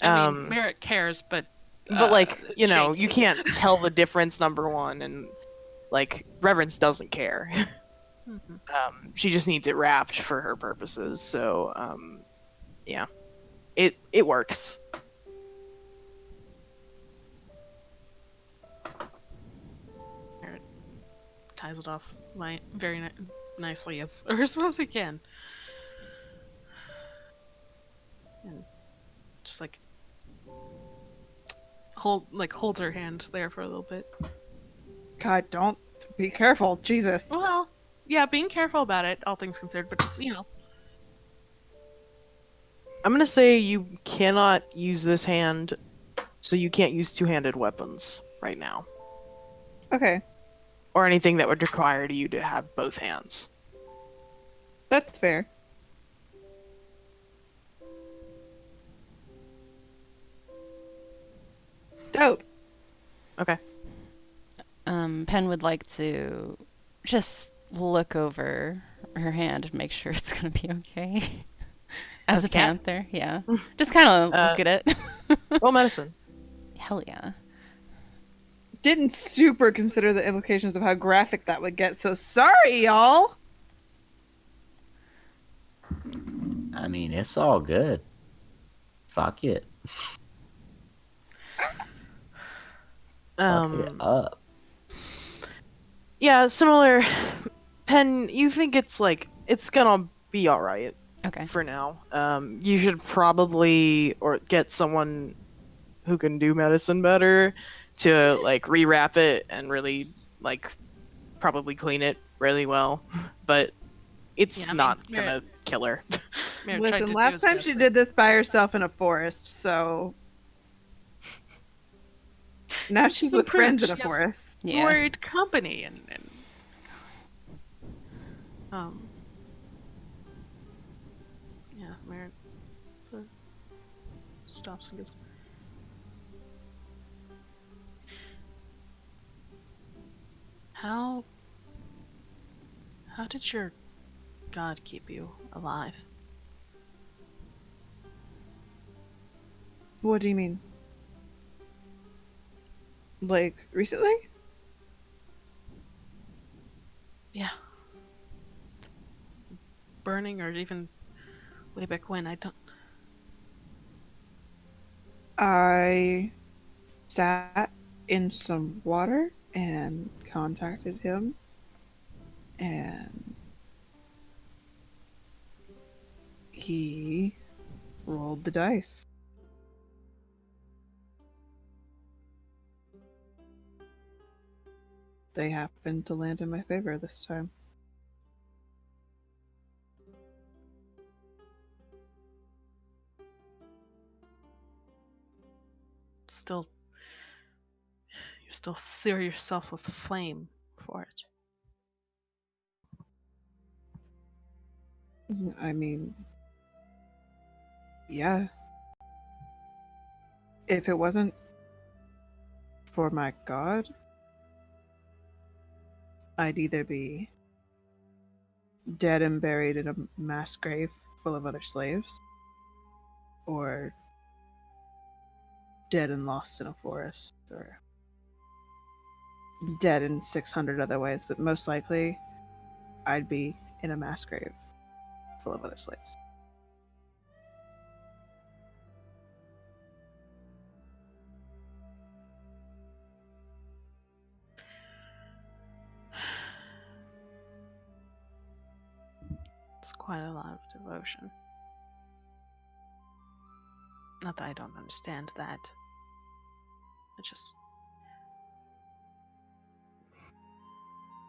I mean, Merritt cares, but But like, you know, shaky. you can't tell the difference. Number one, and like Reverence doesn't care. Mhm. She just needs it wrapped for her purposes. So, yeah, it works. Merritt ties it off very nicely as he can, and just like holds her hand there for a little bit. God, don't be careful, Jesus. Well, yeah, being careful about it, all things considered, but just I'm gonna say you cannot use this hand, so you can't use two-handed weapons right now, Okay, or anything that would require you to have both hands. that's fair. Dope. Okay. Pen would like to just look over her hand and make sure it's gonna be okay. As As a a cat? panther, yeah. Just kind of look at it. Roll medicine. Hell yeah. Didn't super consider the implications of how graphic that would get, so sorry, y'all. I mean, it's all good. Fuck it. Fuck it up. Yeah, similar. Pen, you think it's like it's gonna be all right Okay. for now. You should probably or get someone who can do medicine better to like rewrap it and really like probably clean it really well. But Yeah, it's I mean, not gonna kill her. Merritt tried Listen, to do last his time best, she but did this by herself in a forest, so now she's she's with improved. friends in a She has forest. Yeah. worried company and um yeah, Merritt sort of stops and goes, How how did your god keep you alive? What do you mean? Like recently? Yeah. Burning or even way back when, I don't I sat in some water and contacted him, and he rolled the dice. They happened to land in my favor this time. still you still sear yourself with flame for it. I mean, yeah. If it wasn't for my god, I'd either be dead and buried in a mass grave full of other slaves, or dead and lost in a forest, or dead in 600 other ways, but most likely I'd be in a mass grave full of other slaves. It's quite a lot of devotion. Not that I don't understand that. I just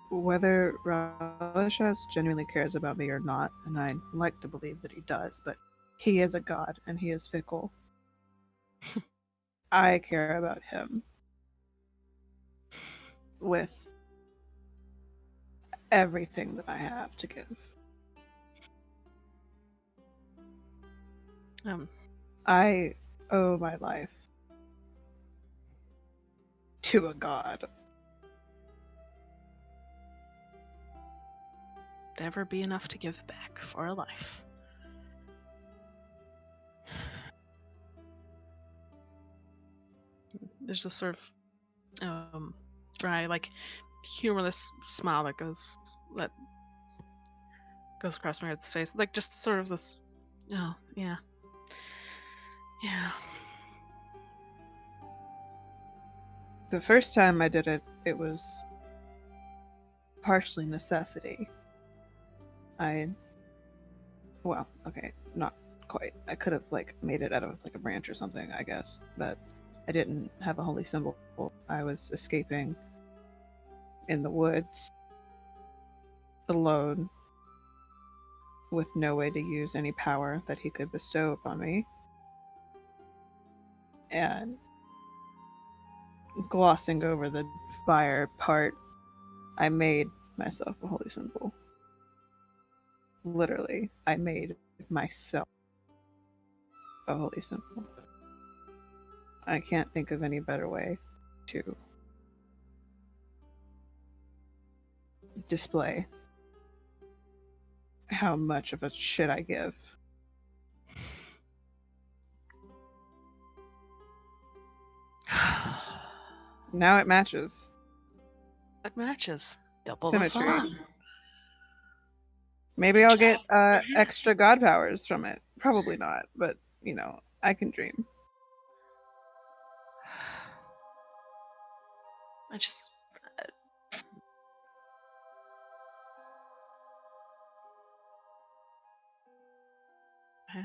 Whether Ralishas genuinely cares about me or not, and I like to believe that he does, but he is a god and he is fickle. I care about him with everything that I have to give. um I owe my life to a god. never be enough to give back for a life. There's this sort of dry, like humorless smile that goes across Merritt's face. Like just sort of this oh, yeah. Yeah. The first time I did it, it was partially necessity. Well, okay, not quite. I could have like made it out of like a branch or something, I guess, but I didn't have a holy symbol. I was escaping in the woods alone with no way to use any power that he could bestow upon me. And glossing over the fire part, I made myself a holy symbol. Literally, I made myself a holy symbol. I can't think of any better way to display how much of a shit I give. Now it matches. It matches. Double the Symmetry. fun. Maybe I'll get extra god powers from it. Probably not, but I can dream. I just I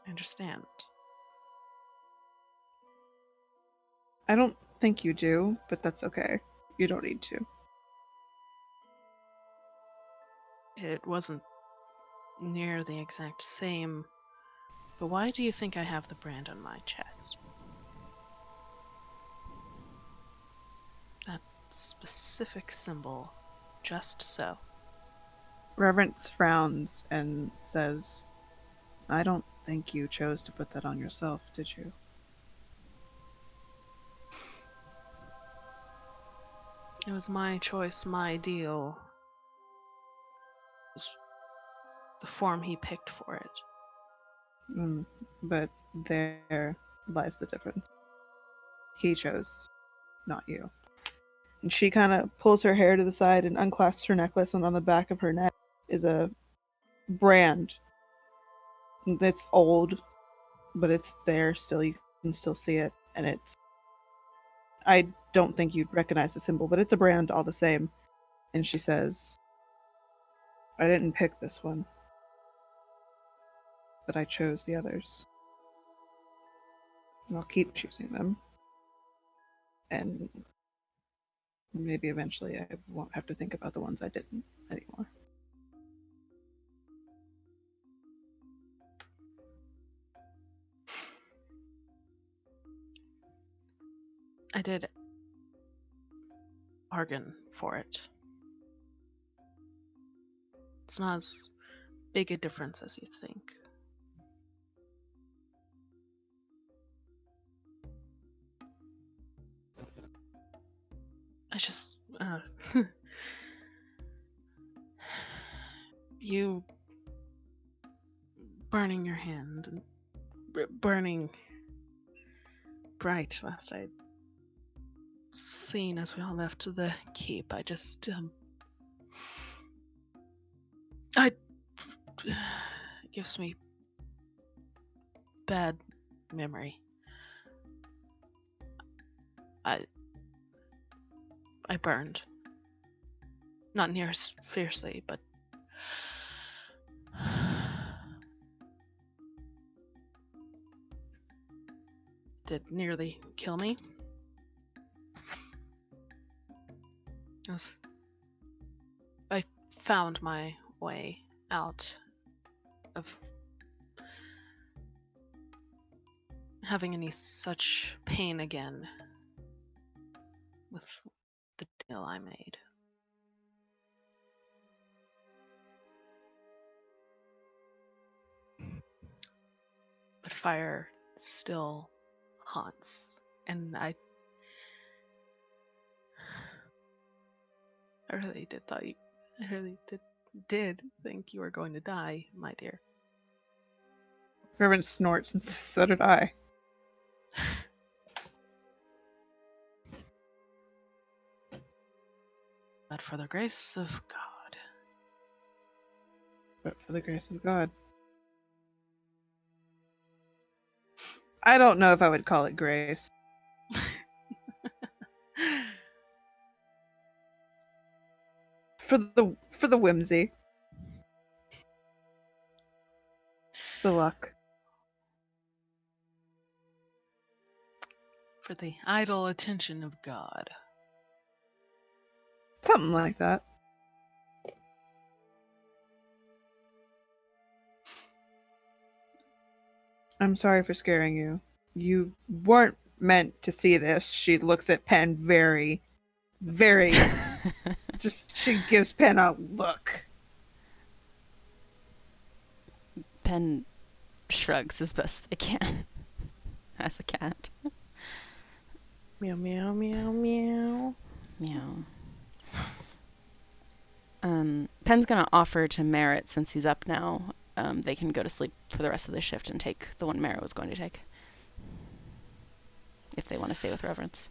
understand. I don't think you do, but that's okay. You don't need to. It wasn't near the exact same. But why do you think I have the brand on my chest? That specific symbol, just so. Reverence frowns and says, I don't think you chose to put that on yourself, did you? It was my choice, my deal. It was the form he picked for it. But there lies the difference. He chose, not you. And she kind of pulls her hair to the side and unclasps her necklace, and on the back of her neck is a brand that's old, but it's there still. You can still see it, and it's. I don't think you'd recognize the symbol, but it's a brand all the same. And she says, I didn't pick this one, but I chose the others. And I'll keep choosing them. And maybe eventually I won't have to think about the ones I didn't anymore. I did bargain for it. It's not as big a difference as you think. I just, you burning your hand and burning bright last I'd seen as we all left the keep. I just, it gives me bad memory. I burned. Not near as fiercely, but did nearly kill me. I found my way out of having any such pain again with the deal I made. But fire still haunts, and I really did think you were going to die, my dear. Reverend snorts and says, so did I. But for the grace of God. But for the grace of God. I don't know if I would call it grace. For the whimsy. The luck. For the idle attention of God. Something like that. I'm sorry for scaring you. You weren't meant to see this. She looks at Penn very, very... she gives Penn a look. Pen shrugs as best they can as a cat. Meow, meow, meow, meow. Meow. Pen's gonna offer to Merritt, since he's up now, they can go to sleep for the rest of the shift and take the one Merritt was going to take. If they want to stay with Reverence.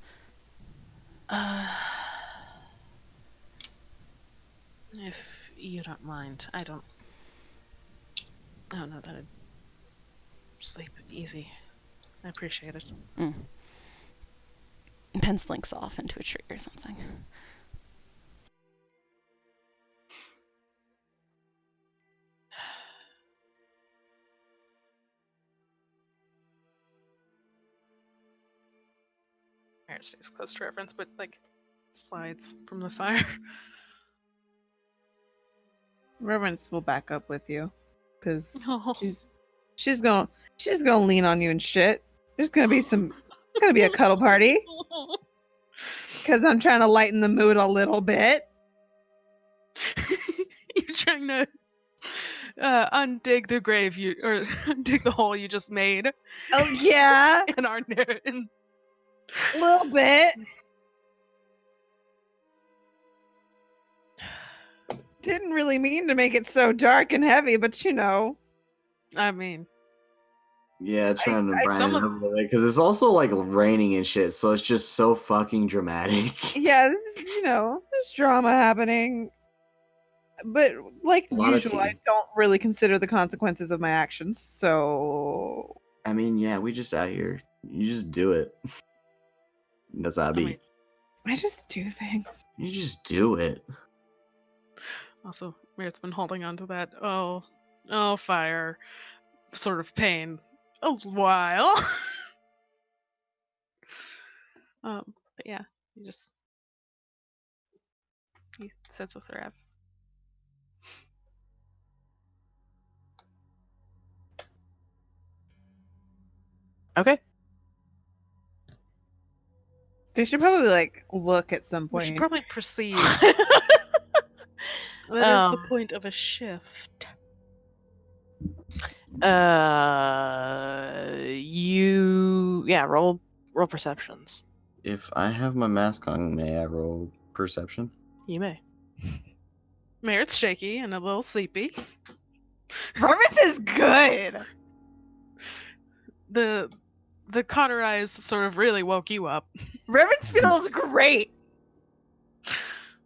If you don't mind, I don't know that I'd sleep easy. I appreciate it. Pen slinks off into a tree or something. Merit stays close to Reverence, but like slides from the fire. Reverence will back up with you, because Oh. she's gonna lean on you and shit. There's gonna be a cuddle party, because I'm trying to lighten the mood a little bit. You're trying to undig the grave or undig the hole you just made Oh yeah, in our narrative. a little bit. Didn't really mean to make it so dark and heavy, but you know. I mean, Yeah, trying to brighten some it up a little bit because it's also like raining and shit, so it's just so fucking dramatic. Yeah, this is, there's drama happening. But like A lot of usual, I tea. don't really consider the consequences of my actions, so I mean, yeah, we just out here. You just do it. That's how I be. mean, I just do things. You just do it. also, Merit's been holding on to that fire sort of pain a while. But yeah, he sits with her. Okay. They should probably like look at some We should point. probably proceed. That is the point of a shift. Roll perceptions. If I have my mask on, may I roll perception? You may. Merit's shaky and a little sleepy. Reverence is good. The cauterize sort of really woke you up. Reverence feels great.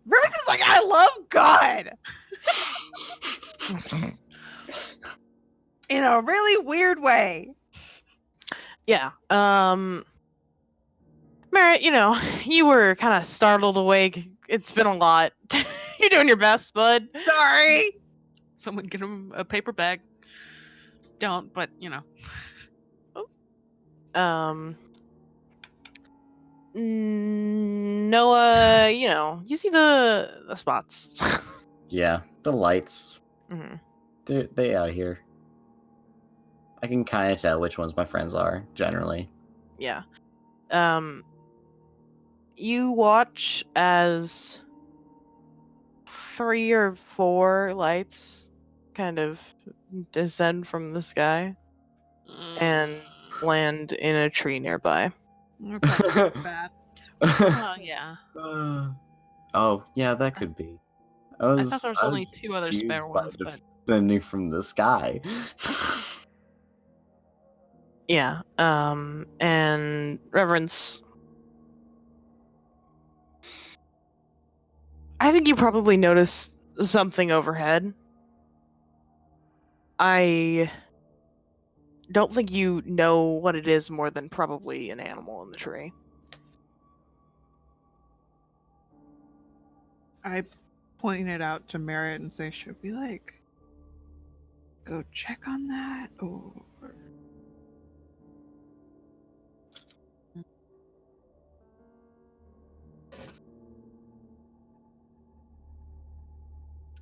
Reverence is like, I love God. In a really weird way. Yeah. Merritt, you were kind of startled awake. It's been a lot. You're doing your best, bud. Sorry. Someone get him a paper bag. Don't, but Noah, you see the spots. Yeah, the lights. Mhm. They out here. I can kind of tell which ones my friends are, generally. Yeah. You watch as 3 or 4 lights kind of descend from the sky and land in a tree nearby. Bats. Oh yeah. Oh, yeah, that could be. I thought there was only 2 other spare ones, but descending from the sky. Yeah. And Reverence, I think you probably noticed something overhead. I don't think you know what it is more than probably an animal in the tree. I point it out to Merritt and say, should we like go check on that or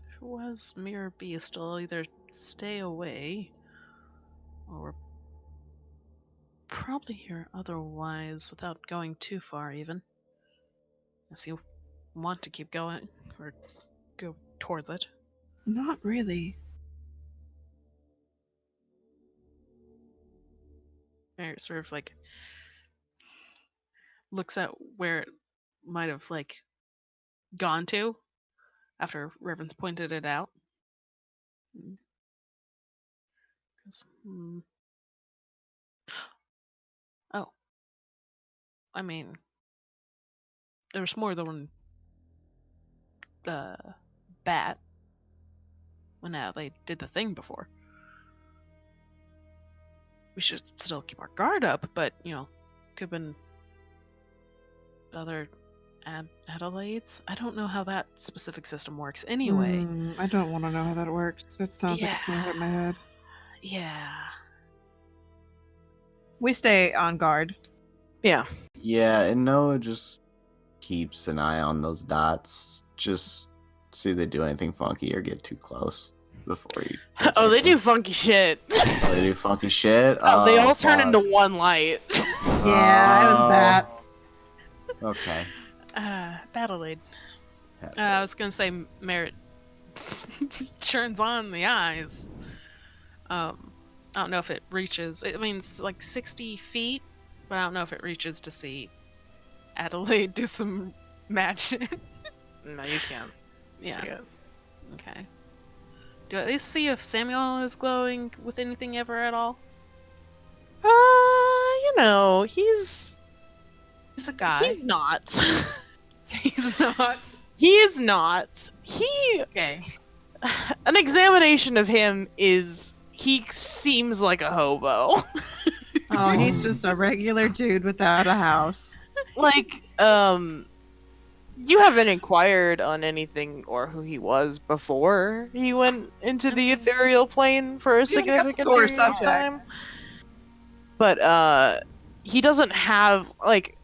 if it was Mirror Beast, I'll either stay away or probably hear otherwise without going too far even. Unless you want to keep going or go towards it. not really. Or sort of like looks at where it might have like gone to after Reverence pointed it out. Oh, I mean, there's more than one bat when they did the thing before. We should still keep our guard up, but could have been other Adelaides. I don't know how that specific system works anyway. I don't want to know how that works. It sounds like it's gonna hurt my head. Yeah. We stay on guard. Yeah. Yeah, and Noah just keeps an eye on those dots. Just see if they do anything funky or get too close before he. Oh, they attacks do them. funky shit. Oh, they do funky shit. Oh, they Oh, all turn fuck. into one light. Yeah, it was Oh, bats. Okay. Battle aid. I was gonna say Merritt turns on the eyes. I don't know if it reaches. I mean, it's like 60 feet, but I don't know if it reaches to see Adelaide do some magic. No, you can't. Yeah. See it. Okay. Do I at least see if Samuel is glowing with anything ever at all? You know, he's He's a guy. he's not. He's not. He is not. He Okay. an examination of him is he seems like a hobo. Oh, he's just a regular dude without a house. Like, you haven't inquired on anything or who he was before he went into the ethereal plane for a You're like a significant sore period of subject. time. But he doesn't have like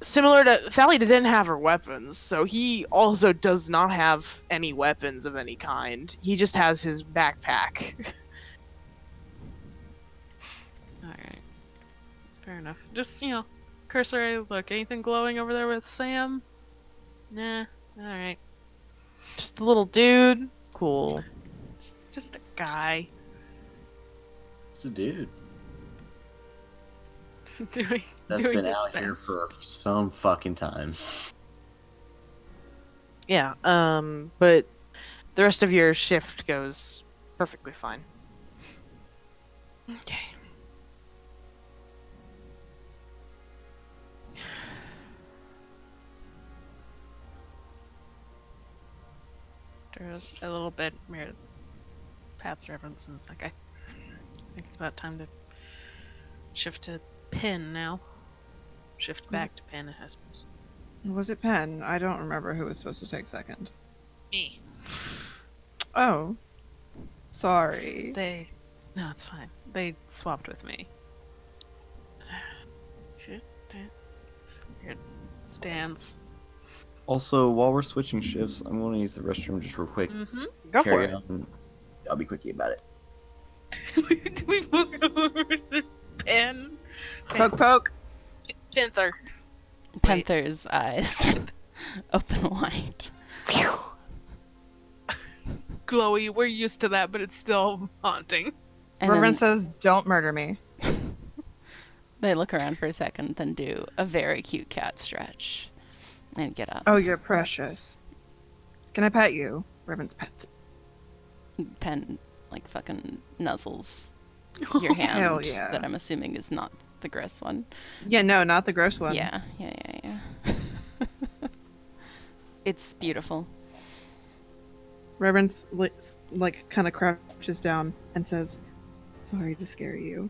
similar to Thalia didn't have her weapons, so he also does not have any weapons of any kind. He just has his backpack. Alright. Fair enough. Just, cursory look. Anything glowing over there with Sam? Nah. Alright. Just a little dude. Cool. Just a guy. It's a dude doing that's doing been his out here best. for some fucking time. Yeah, but the rest of your shift goes perfectly fine. Okay. After a little bit, Meredith pats Reverence and is like, I think it's about time to shift to Pin now. Shift back to Pin, I suppose. Was it Penn? I don't remember who was supposed to take second. Me. Oh. Sorry. No, it's fine. They swapped with me. Shit. Here it stands. Also, while we're switching shifts, I'm going to use the restroom just real quick. Mm-hmm. Go for Carry it. on. I'll be quickie about it. Do we both go over to Pin? Poke poke. Panther. Panther's eyes open wide. Phew. Glowy, we're used to that, but it's still haunting. And Reverend then says, don't murder me. they look around for a second, then do a very cute cat stretch and get up. Oh, you're precious. Can I pet you? Reverend's pets. Pen like fucking nuzzles your hand Hell yeah. that I'm assuming is not the gross one. Yeah, no, not the gross one. Yeah. It's beautiful. Reverend like kind of crouches down and says, sorry to scare you.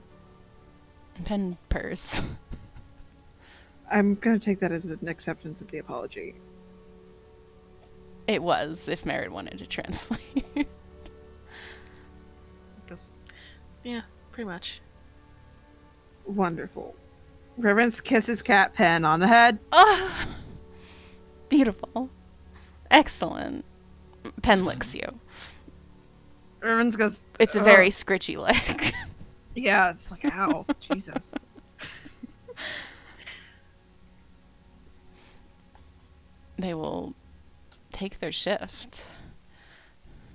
Pen purrs. I'm gonna take that as an acceptance of the apology. It was, if Merritt wanted to translate. Because, yeah, pretty much. Wonderful. Reverend kisses Cat Pen on the head. Ah, beautiful. Excellent. Pen licks you. Reverend goes, It's a "Ugh." very scritchy lick. Yeah, it's like, ow. Jesus. They will take their shift.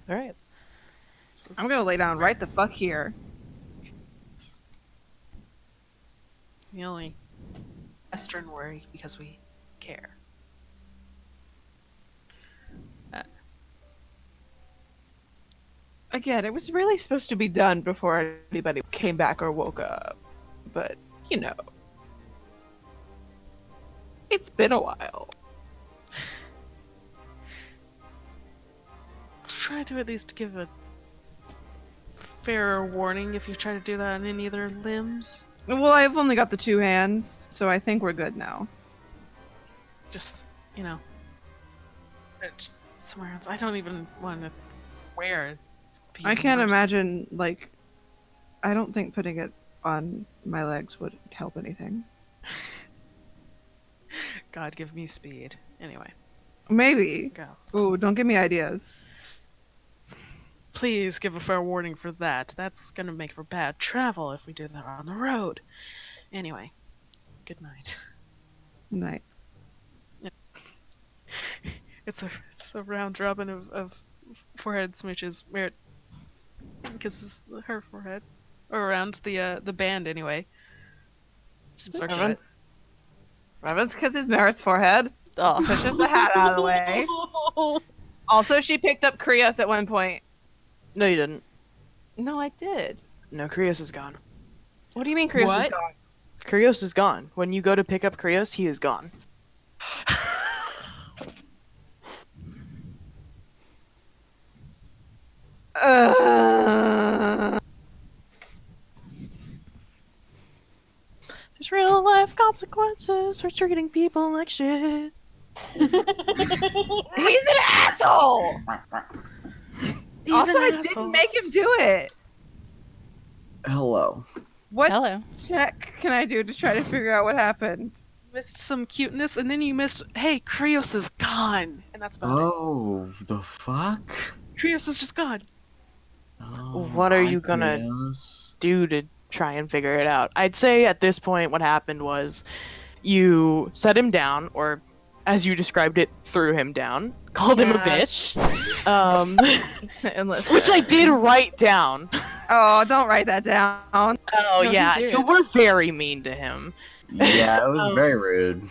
All right. I'm gonna lay down right the fuck here. We only Western worry because we care. Again, it was really supposed to be done before anybody came back or woke up. But, it's been a while. Try to at least give a fairer warning if you try to do that on any of their limbs. Well, I've only got the two hands, so I think we're good now. Just, just somewhere else. I don't even want to wear it. Be I can't worse. imagine, I don't think putting it on my legs would help anything. God, give me speed. Anyway, Maybe. go. Ooh, don't give me ideas. Please give a fair warning for that. That's gonna make for bad travel if we do that on the road. Anyway, good night. Nice. It's a round robin of forehead smooches. Merit kisses her forehead, or around the band anyway. Circle it. Reverence kisses Merritt's forehead. Oh. Pushes the hat out of the way. Also, she picked up Krios at one point. No, you didn't. No, I did. No, Krios is gone. What do you mean Krios is What? gone? Krios is gone. When you go to pick up Krios, he is gone. There's real life consequences for treating people like shit. He's an asshole! Also, I didn't make him do it. Hello. What Hello. check can I do to try to figure out what happened? Missed some cuteness, and then you missed. Hey, Krios is gone, and that's about it. Oh, the fuck? Krios is just gone. Oh, What are hi, you gonna Krios. do to try and figure it out? I'd say at this point what happened was you set him down, or as you described it, threw him down, called him a Yeah. bitch, Unless which I did write down. Oh, don't write that down. Oh No, he yeah, did. you were very mean to him. Yeah, it was very rude.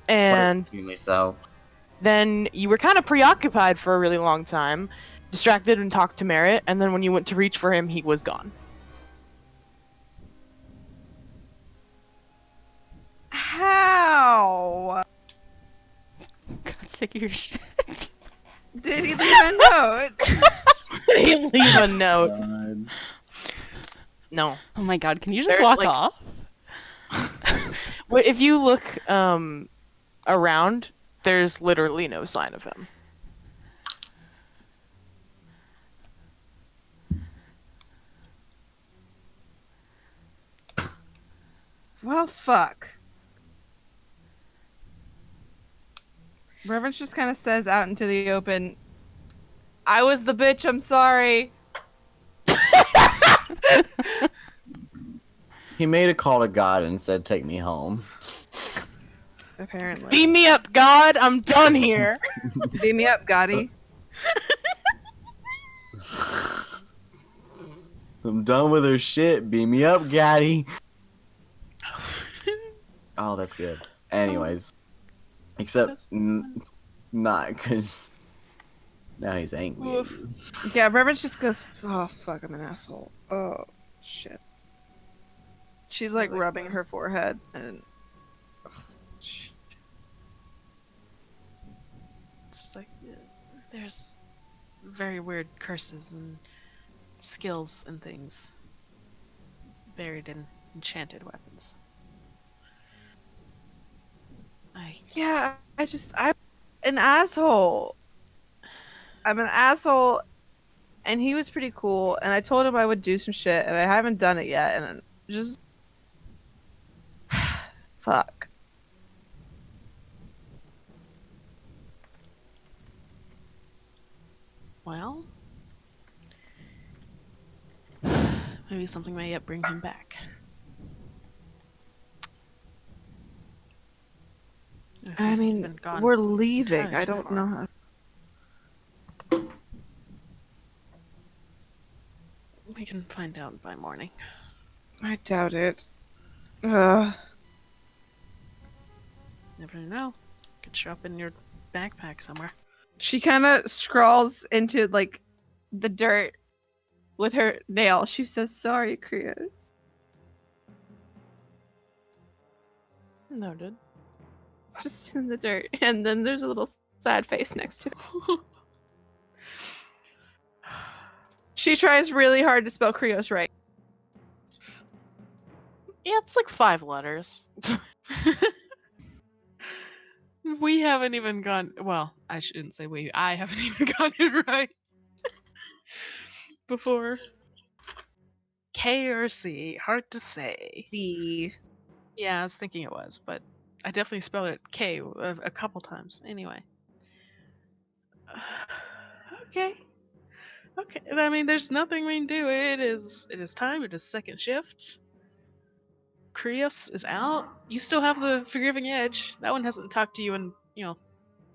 And Extremely so. then you were kind of preoccupied for a really long time, distracted and talked to Merritt, and then when you went to reach for him, he was gone. How? Got sick of your shit. Did he leave a note? He leave a note. God. No. Oh my god, can you just They're, walk like- off? Well, if you look around, there's literally no sign of him. Well, fuck. Reverence just kind of says out into the open, I was the bitch, I'm sorry. He made a call to God and said, "Take me home." Apparently. Beam me up, God! I'm done here. Beam me up, Gotti. I'm done with her shit. Beam me up, Gaddy. Oh, that's good. Anyways, except not because now he's angry. At you. Yeah, Reverence just goes, oh, fuck, I'm an asshole. Oh, shit. She's like rubbing her forehead and. Oh, shit. It's just like there's very weird curses and skills and things buried in enchanted weapons. Yeah, I'm an asshole. I'm an asshole, and he was pretty cool, and I told him I would do some shit, and I haven't done it yet, and I'm just. Fuck. Well, maybe something may yet bring him back. If I he's mean, been gone we're leaving. entirely I too don't far. know how. We can find out by morning. I doubt it. Ugh. Never know. Could show up in your backpack somewhere. She kind of scrawls into like the dirt with her nail. She says, "Sorry, Krios." Noted. Just in the dirt, and then there's a little sad face next to it. She tries really hard to spell Krios right. Yeah, it's like 5 letters. We haven't even gone. Well, I shouldn't say we. I haven't even gotten it right before. K or C? Hard to say. C. Yeah, I was thinking it was, but I definitely spelled it K a couple times. Anyway. Okay. Okay. I mean, there's nothing we can do. It is time. It is second shift. Krios is out. You still have the forgiving edge. That one hasn't talked to you in,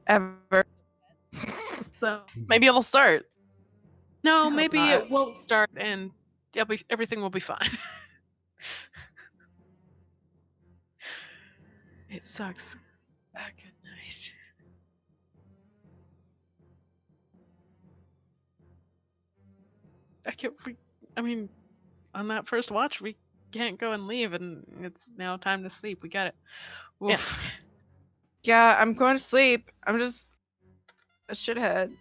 Ever. so Maybe it'll start. no, I hope maybe not. it won't start and everything will be fine. It sucks. Good night. I mean, on that first watch, we can't go and leave, and it's now time to sleep. We got it. Oof. Yeah, I'm going to sleep. I'm just a shithead.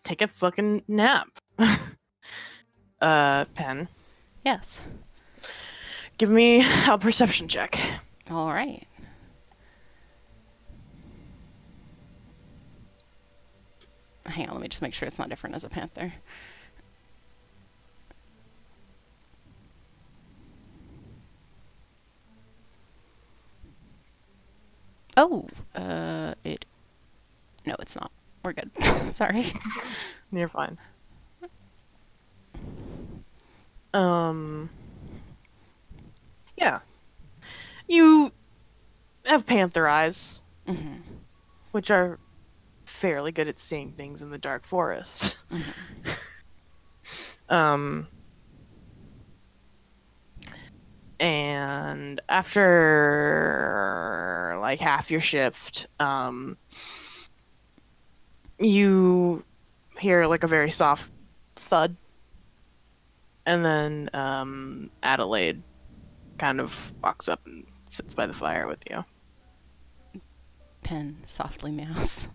Take a fucking nap. Pen, Yes. give me a perception check. All right. Hang on, let me just make sure it's not different as a panther. Oh, no, it's not. We're good. Sorry. You're fine. Yeah. You have panther eyes, Mhm. which are fairly good at seeing things in the dark forest. And after like half your shift, you hear like a very soft thud, and then Adelaide kind of walks up and sits by the fire with you. Pen softly meows.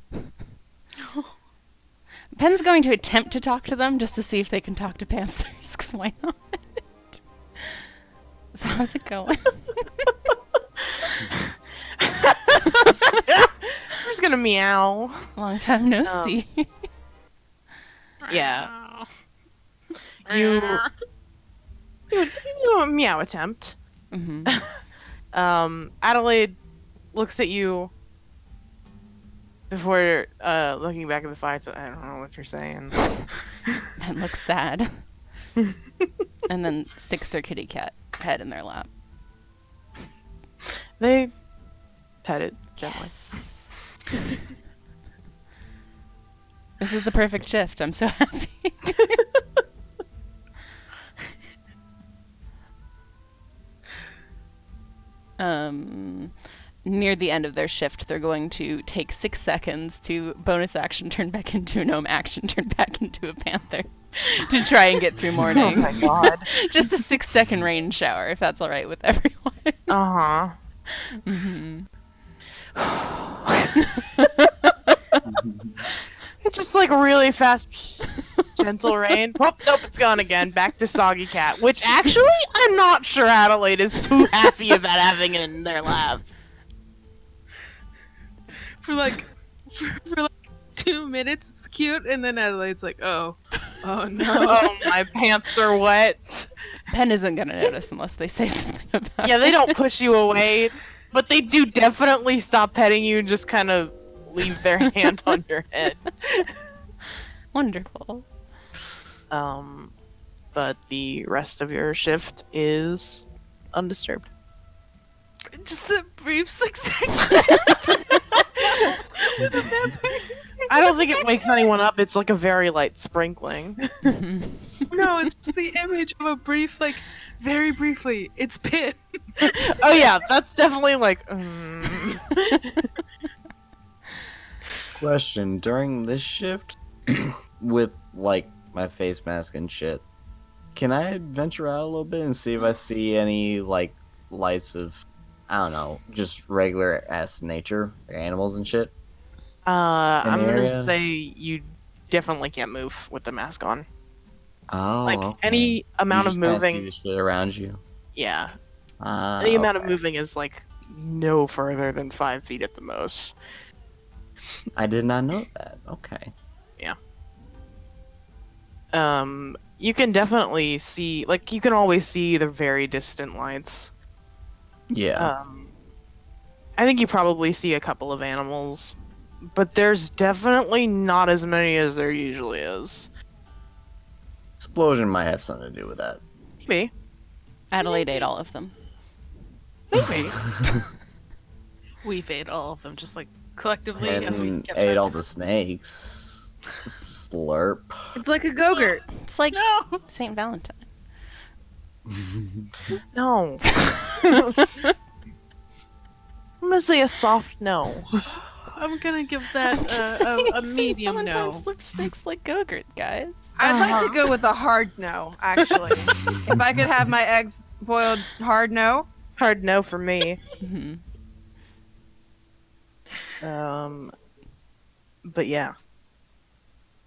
Pen's going to attempt to talk to them just to see if they can talk to panthers, because why not? So how's it going? I'm just gonna meow. Long time no Um, see. Yeah. You do a meow attempt. Hmm. Adelaide looks at you before looking back at the fire. So I don't know what you're saying. Pen looks sad. And then sticks their kitty cat head in their lap. They pet it gently. Yes. This is the perfect shift. I'm so happy. Near the end of their shift, they're going to take 6 seconds to bonus action turn back into a gnome, action turn back into a panther to try and get through morning. Oh my god. Just a 6-second rain shower, if that's all right with everyone. Uh-huh. Mm-hmm. It's just like really fast, gentle rain. Oh, nope, it's gone again. Back to Soggy Cat, which actually I'm not sure Adelaide is too happy about having it in their lab. For like 2 minutes, it's cute, and then Adelaide's like, oh no. Oh, my pants are wet. Pen isn't going to notice unless they say something about Yeah, they it. don't push you away, but they do definitely stop petting you and just kind of leave their hand on your head. Wonderful. But the rest of your shift is undisturbed. Just a brief 6 seconds. I don't think it wakes anyone up. It's like a very light sprinkling. No, it's just the image of a brief, like, very briefly. It's Pin. Oh yeah, that's definitely like. Question: during this shift, with like my face mask and shit, can I venture out a little bit and see if I see any like lights of, I don't know, just regular ass nature, like animals and shit? I'm gonna area? say you definitely can't move with the mask on. Oh, Like okay. any amount You of just kinda see moving, the shit around you. yeah, any amount of Okay. moving is like no further than 5 feet at the most. I did not know that. Okay. You can definitely see, like, you can always see the very distant lights. Yeah. I think you probably see a couple of animals, but there's definitely not as many as there usually is. Explosion might have something to do with that. Maybe. Adelaide ate all of them. Maybe. We've ate all of them, just like collectively as we And kept ate them. all the snakes. Slurp. It's like a Go-Gurt. It's like No! St. Valentine. No. I'm gonna say a soft no. I'm gonna give that I'm just saying, a St. medium no. Valentine's lipsticks like Go-Gurt, guys. I'd like to go with a hard no, actually. If I could have my eggs boiled hard no. Hard no for me. Mhm. But yeah,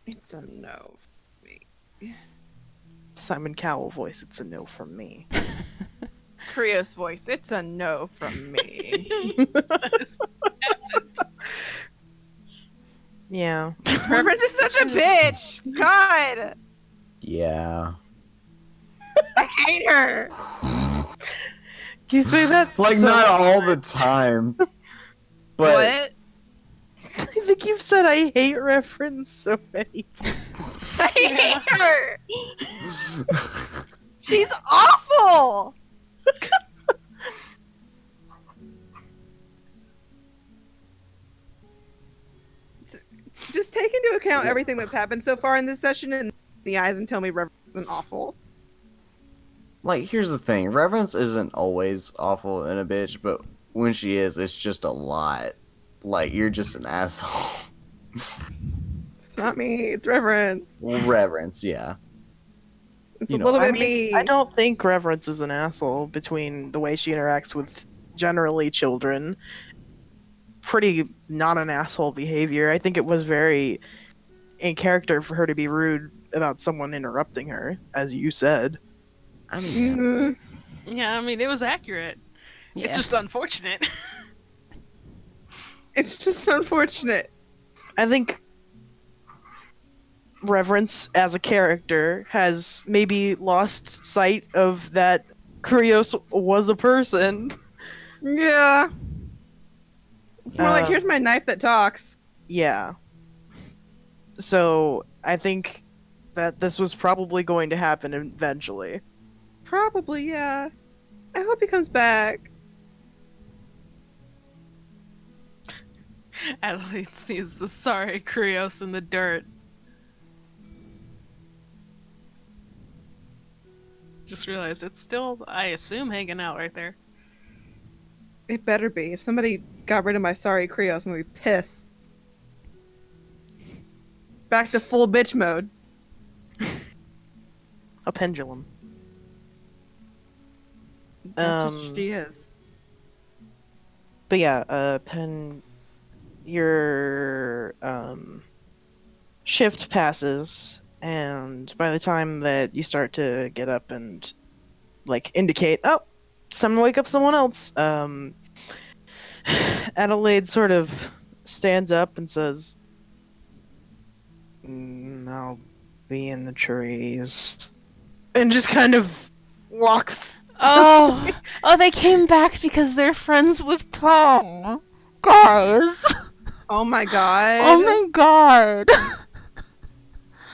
It's a no for me. Simon Cowell voice. It's a no from me. Krios voice. It's a no from me. Yeah. Reverence is such a bitch. God, Yeah. I hate her. Can you say that? Like, so not all much? the time. But What? I think you've said I hate reference so many times. I hate her. She's awful. Just take into account everything that's happened so far in this session and the eyes and tell me Reverence isn't awful. like, here's the thing. Reverence isn't always awful and a bitch, but when she is, it's just a lot. Like, you're just an asshole. It's not me. It's Reverence. Reverence, yeah. It's You a know, little I bit mean, me. I don't think Reverence is an asshole between the way she interacts with generally children. Pretty not an asshole behavior. I think it was very in character for her to be rude about someone interrupting her, as you said. I mean, Mm, Yeah, I mean it was accurate. Yeah. It's just unfortunate. it's just unfortunate. I think Reverence as a character has maybe lost sight of that Krios was a person. Yeah. It's more like, Um, here's my knife that talks. Yeah. So I think that this was probably going to happen eventually. Probably, yeah. I hope he comes back. Adelaide sees the sorry Krios in the dirt. Just realized it's still, I assume, hanging out right there. It better be. If somebody got rid of my sorry Krios, I'm gonna be pissed. Back to full bitch mode. A pendulum. That's Um, what she is. But yeah, your shift passes, and by the time that you start to get up and like indicate, oh, it's time to wake up someone else, Adelaide sort of stands up and says, I'll be in the trees," and just kind of walks. Oh, oh, they came back because they're friends with Pong. Guys. Oh my god. Oh my god.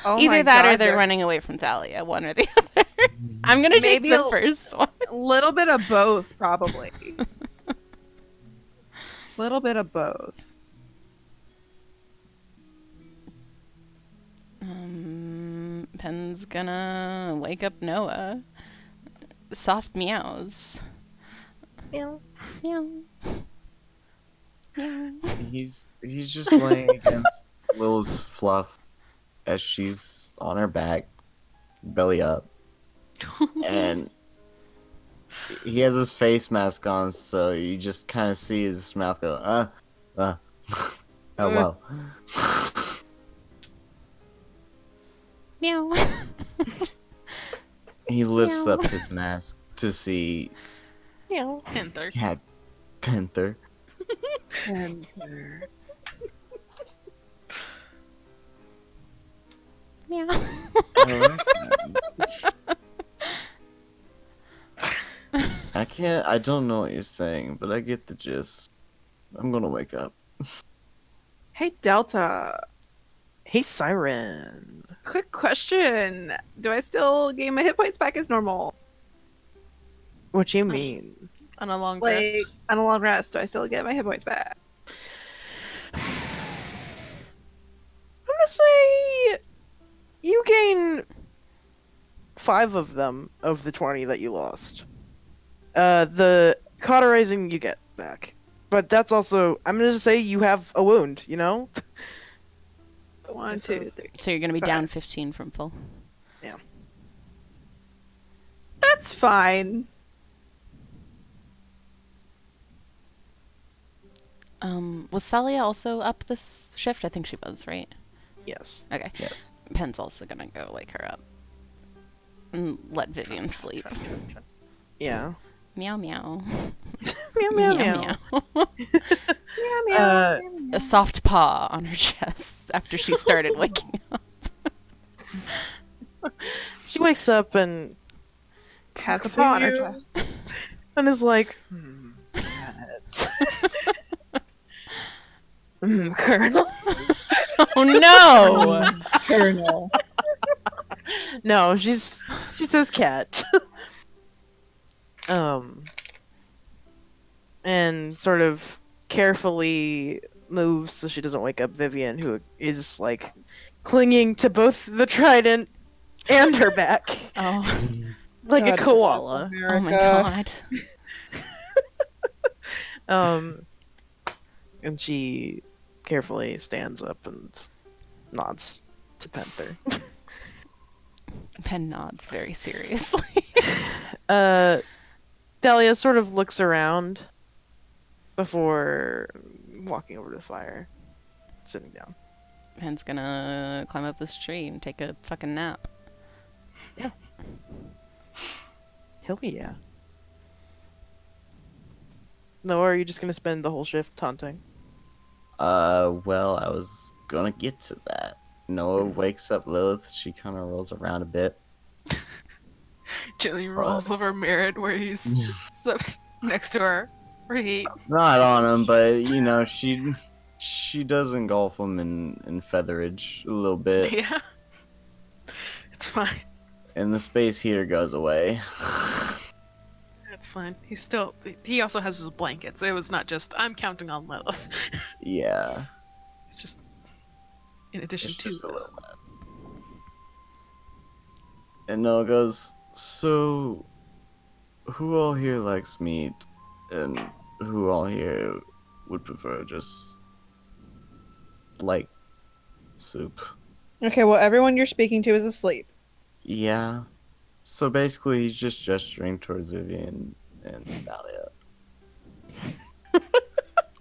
Oh Either my that or God, they're running away from Thalia, one or the other. I'm gonna take Maybe the a- first one. A little bit of both, probably. Little bit of both. Pen's gonna wake up Noah. Soft meows. Meow. Meow. Meow. he's just laying against Lil's fluff as she's on her back, belly up. And he has his face mask on, so you just kind of see his mouth go, hello. Meow. He lifts Meow. up his mask to see Meow. Panther. Cat Panther. Meow. I like that. I don't know what you're saying, but I get the gist. I'm gonna wake up. Hey, Delta. Hey, Siren. Quick question. Do I still gain my hit points back as normal? What you mean? On a long rest. Like, on a long rest, do I still get my hit points back? I'm gonna say you gain 5 of them of the 20 that you lost. The cauterizing you get back. But that's also, I'm gonna just say you have a wound, you know? 1, 2, 3. So you're gonna be 5. down 15 from full. That's fine. Was Thalia also up this shift? I think she was, right? Yes. Okay. Yes. Pen's also gonna go wake her up. And let Vivian sleep. Yeah. Meow meow. Meow, meow, meow. Meow, meow. A soft paw on her chest after she started waking up. She wakes up and Has a looks paw at on her you chest. and is like, cats. Colonel? Oh no! Colonel. No, she says cat. And sort of carefully moves so she doesn't wake up Vivian, who is like clinging to both the trident and her back Oh, like a God koala. bless oh my America. god. And she carefully stands up and nods to Panther. Pen nods very seriously. Dahlia sort of looks around before walking over to the fire, sitting down. Pen's gonna climb up this tree and take a fucking nap. Hell yeah. No, or are you just gonna spend the whole shift taunting? Well, I was gonna get to that. Noah wakes up Lilith. She kind of rolls around a bit. Jilly rolls over Merritt where he's slept next to her. Where he Not on him, but you know, she does engulf him in featherage a little bit, yeah. It's fine. and the space heater goes away. It's fine. He also has his blankets. It was not just I'm counting on Lilith. Yeah, It's just in addition it's to just a Lilith. little bit. And Noah goes, so who all here likes meat, and who all here would prefer just like soup? Okay, well, everyone you're speaking to is asleep. Yeah. So basically, he's just gesturing towards Vivian and Dahlia.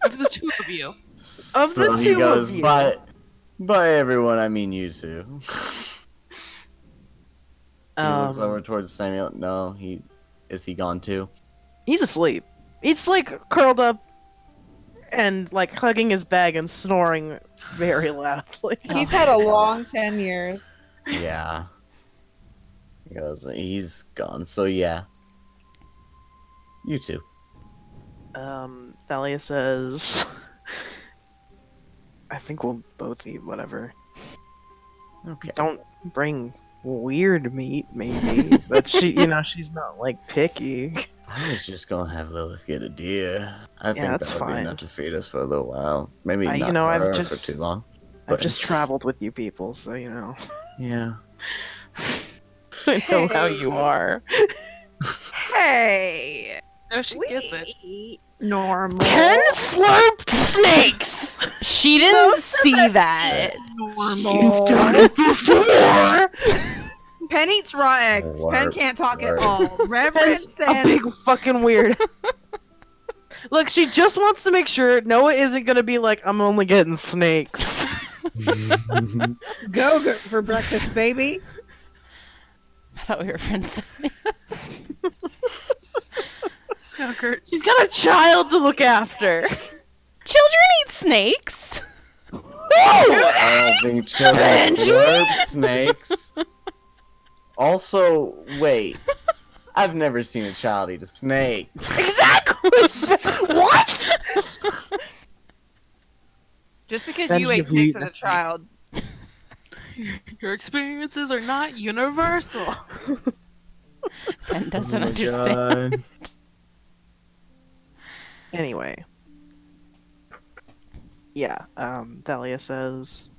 Of the two of you. Of the He two of goes, you. by everyone, I mean you two. He looks over Um, towards Samuel. No, is he gone too? he's asleep. He's like curled up and like hugging his bag and snoring very loudly. He's had a long 10 years. Yeah. He goes, he's gone. So yeah, you two. Thalia says, I think we'll both eat whatever. Okay. Don't bring weird meat, maybe. But she's not like picky. I was just gonna have Lilith get a deer. I think that's that would be fine. enough to feed us for a little while. Maybe I- not you know, I've her just- for too long. I've But- just traveled with you people, so Yeah. I know how you are. Hey! No, she gets it. eat normal. Pen slurped snakes! She didn't see that. Normal. it before! Pen eats raw eggs. Pen Warp, can't talk at warp. all. Reverence Pen's a and big fucking weird. Look, she just wants to make sure Noah isn't gonna be like, I'm only getting snakes. go for breakfast, baby. I thought we were friends. So Kurt, She's got a child to look after. Children eat snakes. I don't think children slurp snakes. Also, wait. I've never seen a child eat a snake. Exactly. What? Just because Then you ate have you snakes eaten as a a snake? child. Your experiences are not universal. Ben doesn't Oh my understand. God. Anyway. Yeah, Thalia says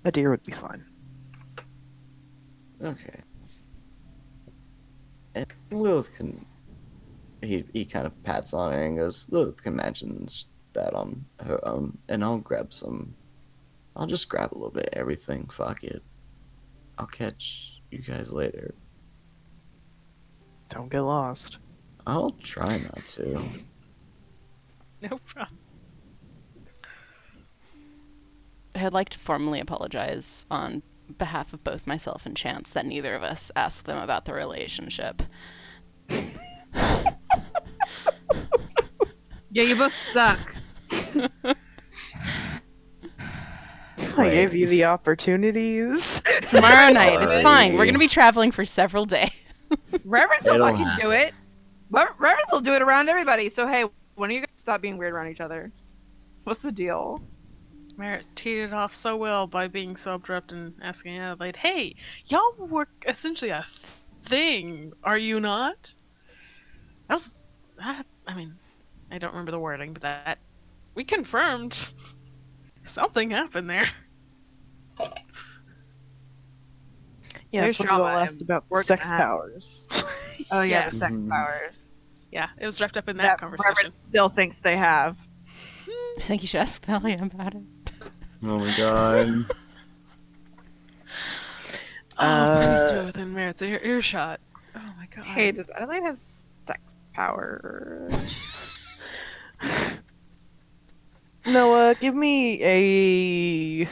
a deer would be fine. Okay. And Lilith can. He kind of pats on her and goes, Lilith can imagine that on her own, and I'll grab some. I'll just grab a little bit of everything. Fuck it. I'll catch you guys later. Don't get lost. I'll try not to. No problem. I'd like to formally apologize on behalf of both myself and Chance that neither of us asked them about the relationship. Yeah, you both suck. I gave you the opportunities. Tomorrow night, it's fine. We're Alrighty. gonna be traveling for several days. Reverends will It'll fucking happen. do it. Reverends will do it around everybody. So hey, when are you gonna stop being weird around each other? What's the deal? Merritt teed it off so well by being so abrupt and asking Adelaide, "Hey, y'all were essentially a thing, are you not?" I mean, I don't remember the wording, but that we confirmed something happened there. Yeah, There's that's what you all drama asked and about we're sex gonna have- powers. Oh yeah, Yeah. the sex Mhm. powers Yeah, it was wrapped up in that conversation. Reverend still thinks they have. I think you should ask Thalia about it. Oh my God. Oh, please do it within Merritt's earshot. Oh my god. Hey, does Adelaide have sex powers? Noah, give me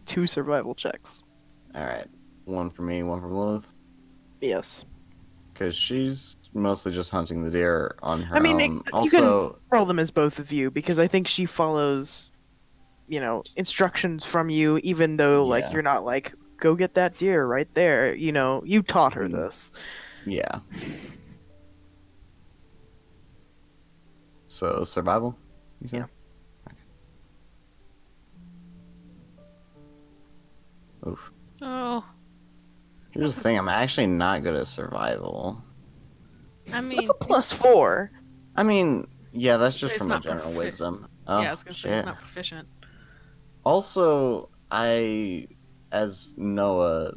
2 survival checks. All right. One for me, one for Lilith. Yes. Because she's mostly just hunting the deer on her I mean, own. you Also, can roll them as both of you because I think she follows, instructions from you, even though like Yeah. you're not like go get that deer right there. You taught her Mm. this. yeah. So, survival? You said? Yeah. Okay. Oof. Oh, Here's the thing, I'm actually not good at survival. I mean, That's a +4. I mean, yeah, that's just It's from my not general profi- wisdom. Oh, yeah, I was gonna say shit. it's not proficient. Also, as Noah,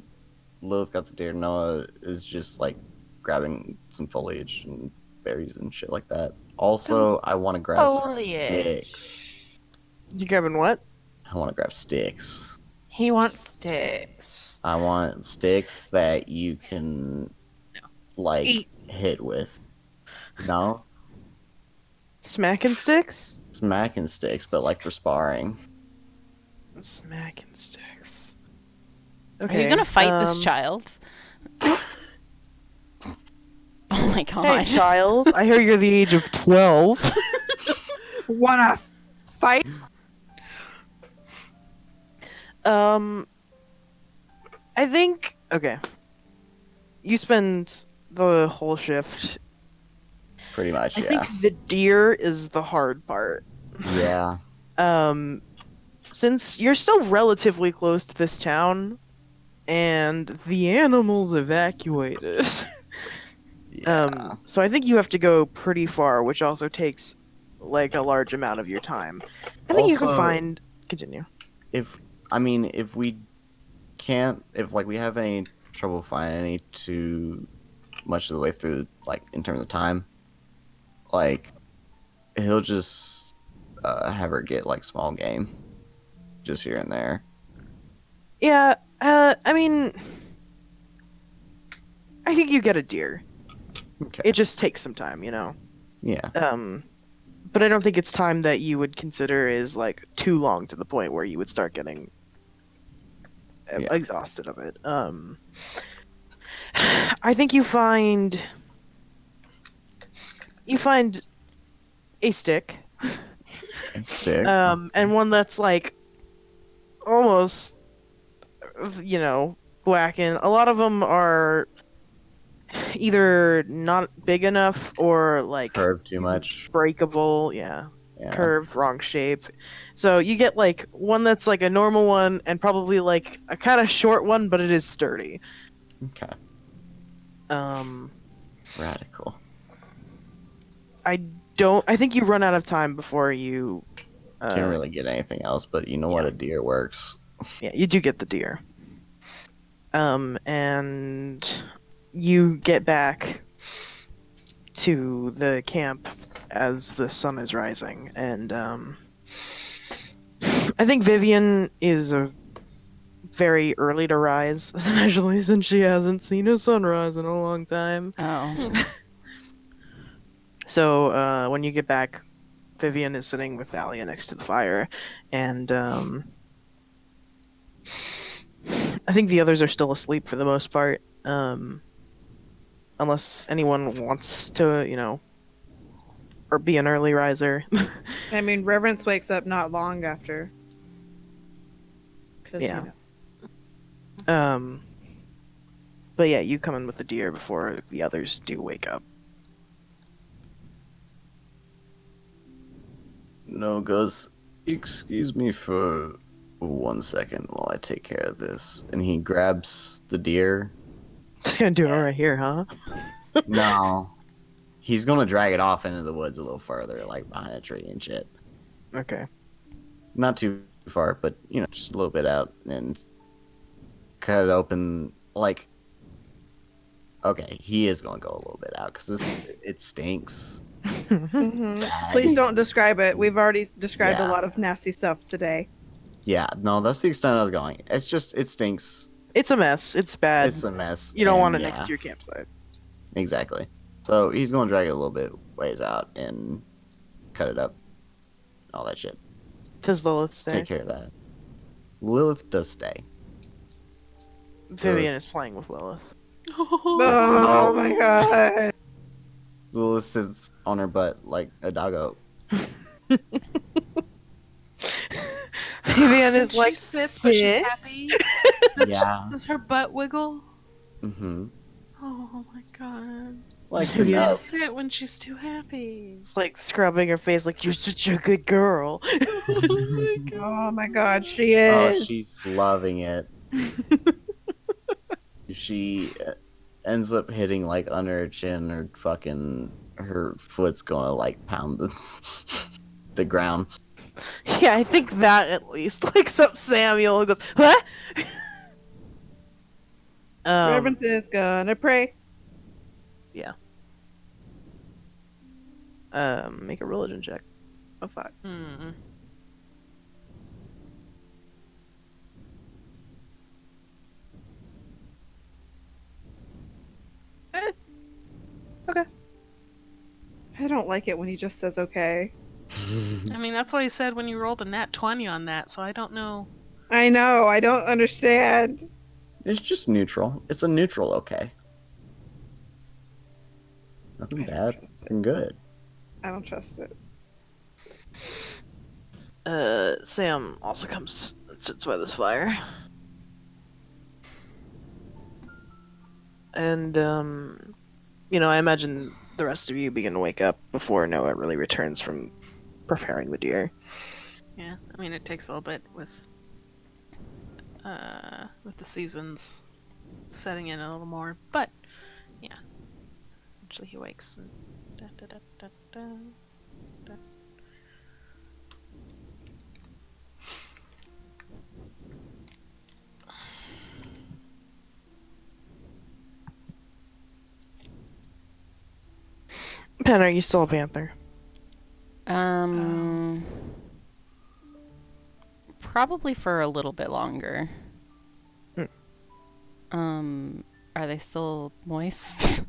Lilith got the deer, Noah is just like grabbing some foliage and berries and shit like that. Also, I want to grab some sticks. You grabbing what? I want to grab sticks. He wants sticks. I want sticks that you can, like, Eat. hit with. No? Smacking sticks? Smacking sticks, but like for sparring. Smacking sticks. Are Okay. you gonna fight this child? Oh my Hey, god. child. I hear you're the age of 12. Wanna fight? I think okay. You spend the whole shift. Pretty much, I yeah. think the deer is the hard part. Yeah. Since you're still relatively close to this town and the animals evacuated. Yeah. So I think you have to go pretty far, which also takes like a large amount of your time. I think you can Also- find continue. if we can't, if like we have any trouble finding any too much of the way through, like in terms of time, like he'll just have her get like small game, just here and there. Yeah, I mean I think you get a deer. Okay. It just takes some time, Yeah. But I don't think it's time that you would consider is like too long to the point where you would start getting Yeah. exhausted of it. I think you find a stick, Stick. and one that's like almost, blackened. A lot of them are either not big enough or like Curved too much. breakable. Yeah, Yeah. curved, wrong shape. So you get like one that's like a normal one and probably like a kind of short one, but it is sturdy. Okay. Um, Radical. I think you run out of time before you. Can't really get anything else, but you know what? yeah. A deer works. Yeah, you do get the deer. And you get back to the camp as the sun is rising, and I think Vivian is a very early to rise, especially since she hasn't seen a sunrise in a long time. Oh. So when you get back, Vivian is sitting with Thalia next to the fire, and I think the others are still asleep for the most part. Unless anyone wants to, or be an early riser. I mean, Reverence wakes up not long after. 'Cause, Yeah. But yeah, you come in with the deer before the others do wake up. No goes, excuse me for 1 second while I take care of this. And he grabs the deer. Just gonna do it right here, huh? No. He's gonna drag it off into the woods a little further, like behind a tree and shit. Okay. Not too far, but just a little bit out and cut it open. Like, okay, he is gonna go a little bit out because it stinks. Bad. Please don't describe it. We've already described a Yeah. lot of nasty stuff today. Yeah, no, that's the extent I was going. It's just it stinks. It's a mess. It's bad. It's a mess. You don't want it and next to your campsite. Exactly. So he's gonna drag it a little bit ways out and cut it up. All that shit. Does Lilith stay? Take care of that. Lilith does stay. Vivian is playing with Lilith. Oh my god. Lilith sits on her butt like a doggo. Vivian is She like, sits, but she's "Sit." happy. Yeah. Does her butt wiggle? Mm-hmm. Oh my god. Like Yeah. Can't enough. sit when she's too happy. It's like scrubbing her face, like, "You're such a good girl." Oh my god, she Oh, is. she's loving it. She ends up hitting like under her chin or fucking her foot's gonna like pound the ground. Yeah, I think that at least wakes up Samuel and goes, "What?" Reverence is gonna pray. Make a religion check. Oh fuck. Hmm. Okay. I don't like it when he just says okay. I mean, that's what he said when you rolled a nat 20 on that, so I don't know. I know, I don't understand. It's just neutral. It's a neutral okay. Nothing bad. Nothing good. I don't trust it. Sam also comes and sits by this fire. And, I imagine the rest of you begin to wake up before Noah really returns from preparing the deer. Yeah, I mean, it takes a little bit with the seasons setting in a little more, but yeah. Eventually he wakes and da, da, da, da, da, da. Pen, are you still a panther? Probably for a little bit longer. Hmm. Are they still moist?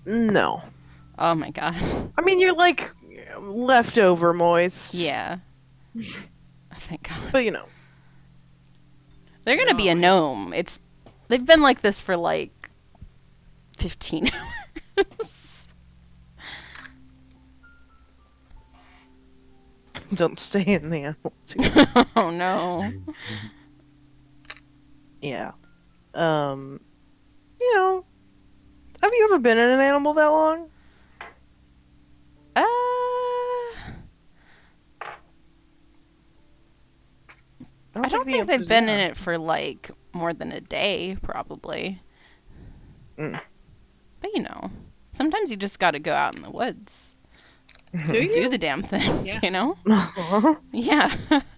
No. Oh my god. I mean, you're like leftover moist. Yeah. Thank god. But They're gonna be a gnome. They've been like this for like 15 hours. don't stay in the animal too. Oh no. Yeah. Um, you know, have you ever been in an animal that long? Uh, I I don't think don't the think answer they've is been in yeah. it for like more than a day, probably. Mm. But you know, sometimes you just got to go out in the woods, Do do you? the damn thing. Yes. You know? Yeah,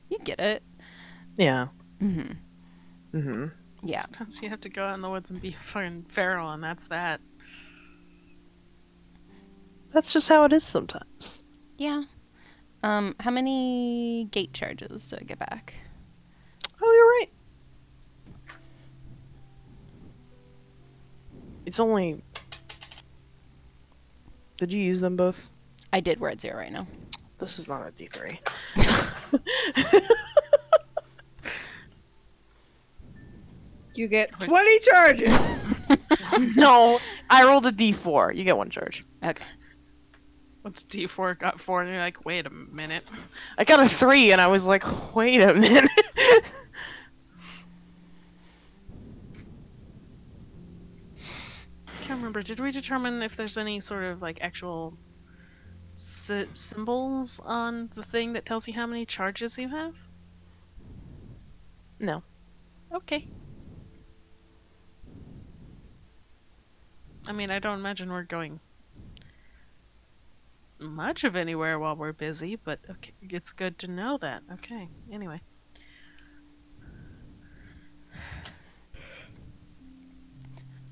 you get it. Yeah. Hmm. Hmm. Yeah. Sometimes you have to go out in the woods and be fucking feral, and that's that. That's just how it is sometimes. Yeah. How many gate charges do I get back? Oh, you're right. It's only. Did you use them both? I did. We're at 0 right now. This is not a D3. You get 20 charges. No, I rolled a D4. You get 1 charge. Okay. What's D4 got 4, and you're like, wait a minute. I got a 3, and I was like, wait a minute. I can't remember. Did we determine if there's any sort of like actual symbols on the thing that tells you how many charges you have? No. Okay. I mean, I don't imagine we're going much of anywhere while we're busy, but okay, it's good to know that. Okay. Anyway.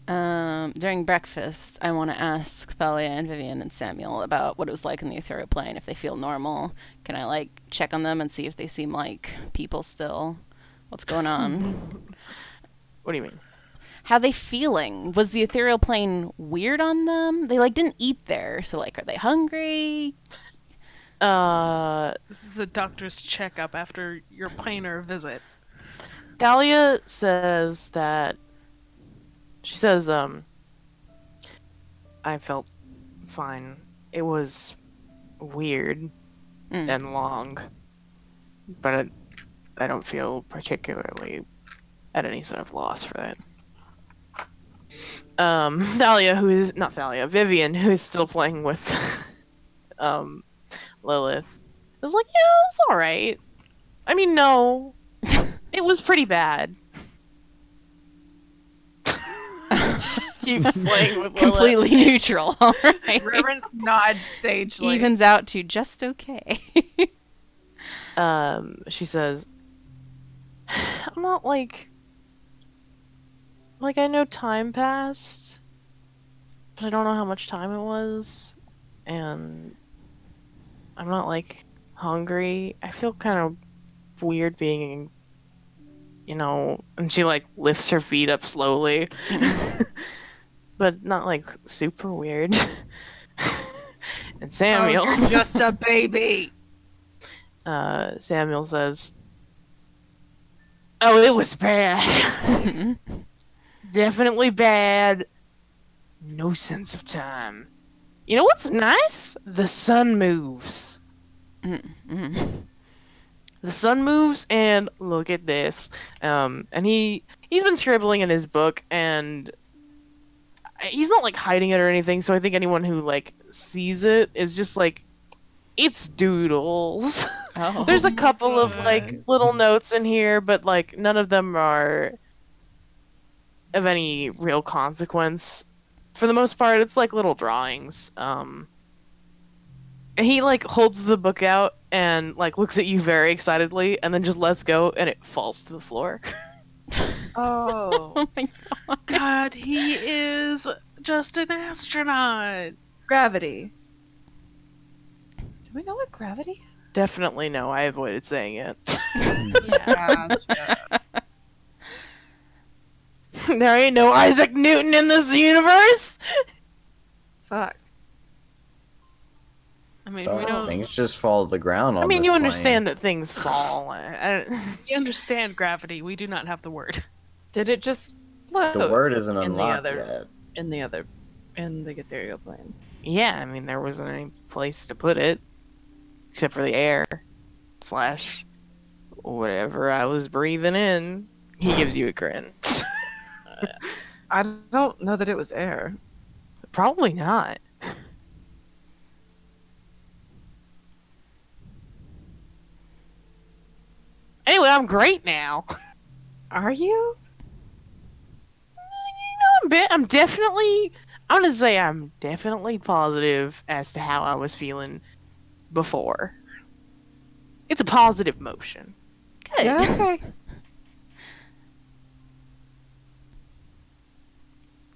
During breakfast, I want to ask Thalia and Vivian and Samuel about what it was like in the ethereal plane. If they feel normal, can I like check on them and see if they seem like people still? What's going on? What do you mean? How they feeling? Was the ethereal plane weird on them? They like didn't eat there, so like, are they hungry? This is the doctor's checkup after your planar visit. Dahlia says that. She says, I felt fine. It was weird and long, but I don't feel particularly at any sort of loss for that. Thalia, who is not Thalia, Vivian, who is still playing with Lilith, is like, yeah, it's all right. I mean, no, it was pretty bad. Keeps playing with Lilith. Completely neutral. All right. Reverence nods sagely. Evens out to just okay. She says, I'm not like I know time passed, but I don't know how much time it was, and I'm not like hungry. I feel kind of weird being, and she like lifts her feet up slowly, but not like super weird. And Samuel, Oh, you're just a baby. Samuel says, "Oh, it was bad. Definitely bad. No sense of time. You know what's nice? The sun moves. The sun moves, and look at this. And he's been scribbling in his book, and he's not like hiding it or anything. So I think anyone who like sees it is just like, it's doodles." Oh. There's a couple of like little notes in here, but like none of them are of any real consequence. For the most part, it's like little drawings. And he like holds the book out and like looks at you very excitedly, and then just lets go, and it falls to the floor. Oh. Oh my god. God, he is just an astronaut. Gravity. Do we know what gravity is? Definitely no. I avoided saying it. Gotcha. There ain't no Isaac Newton in this universe. Fuck. I mean, So we don't. things just fall to the ground on I mean, this you plane. understand that things fall. We understand gravity. We do not have the word. Did it just float The word isn't in the unlocked other- yet. in the ethereal plane? Yeah, I mean, there wasn't any place to put it except for the air / whatever I was breathing in. He gives you a grin. I don't know that it was air. Probably not. Anyway, I'm great now. Are you? I'm gonna say I'm definitely positive as to how I was feeling before. It's a positive motion. Good. Yeah, okay.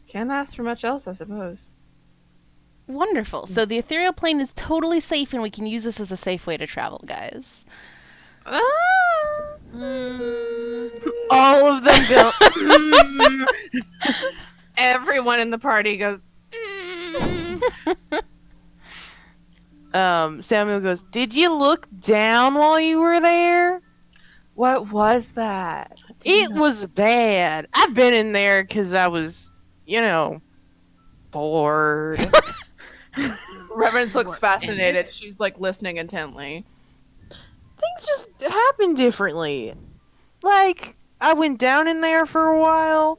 Can't ask for much else, I suppose. Wonderful. So the ethereal plane is totally safe, and we can use this as a safe way to travel, guys. All of them go. Everyone in the party goes. Samuel goes, "Did you look down while you were there?" What was that? It was bad. I've been in there because I was, bored. Reverence looks fascinated. She's like listening intently. Things just happen differently. Like, I went down in there for a while,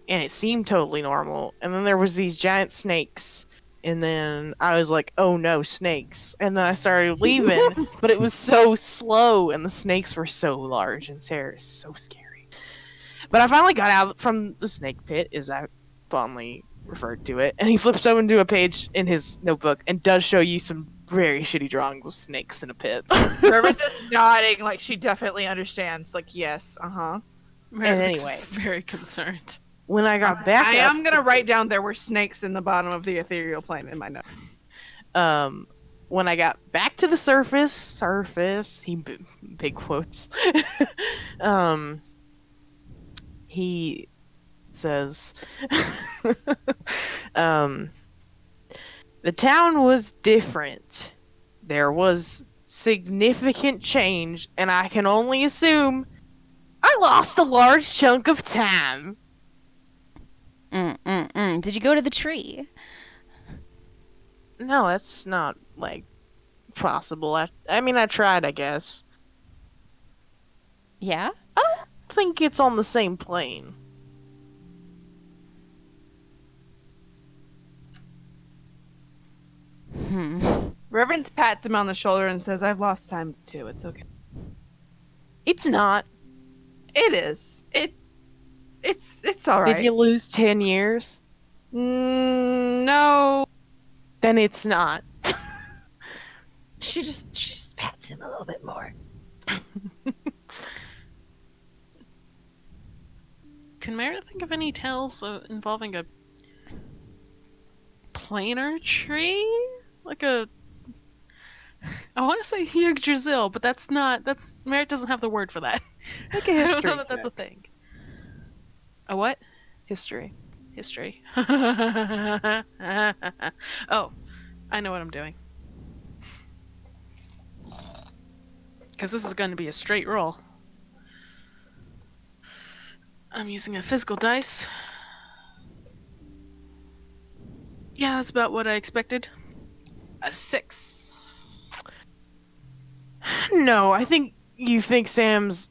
and it seemed totally normal. And then there was these giant snakes. And then I was like, oh no, snakes. And then I started leaving, but it was so slow, and the snakes were so large, and Sarah is so scary. But I finally got out from the snake pit, as I fondly referred to it, and he flips open to a page in his notebook and does show you some very shitty drawings of snakes in a pit. Reverence is nodding like she definitely understands. Like, yes, uh-huh. Meredith anyway. very concerned. When I got back I up, am gonna write down there were snakes in the bottom of the ethereal plane in my note. when I got back to the surface, big quotes, he says, the town was different. There was significant change, and I can only assume I lost a large chunk of time. Did you go to the tree? No, that's not, possible. I mean, I tried, I guess. Yeah? I don't think it's on the same plane. Reverence pats him on the shoulder and says, I've lost time too. It's okay. It's not. It is. It's all right. Did you lose 10 years? No. Then it's not. She just pats him a little bit more. Can Meredith think of any tales involving a planar tree? Like a... I want to say Yggdrasil, but that's not... Meredith doesn't have the word for that. Like a I don't history know that that's a check. thing. A what? History. History. Oh, I know what I'm doing. Because this is going to be a straight roll. I'm using a physical dice. Yeah, that's about what I expected. A 6. No, I think you think Sam's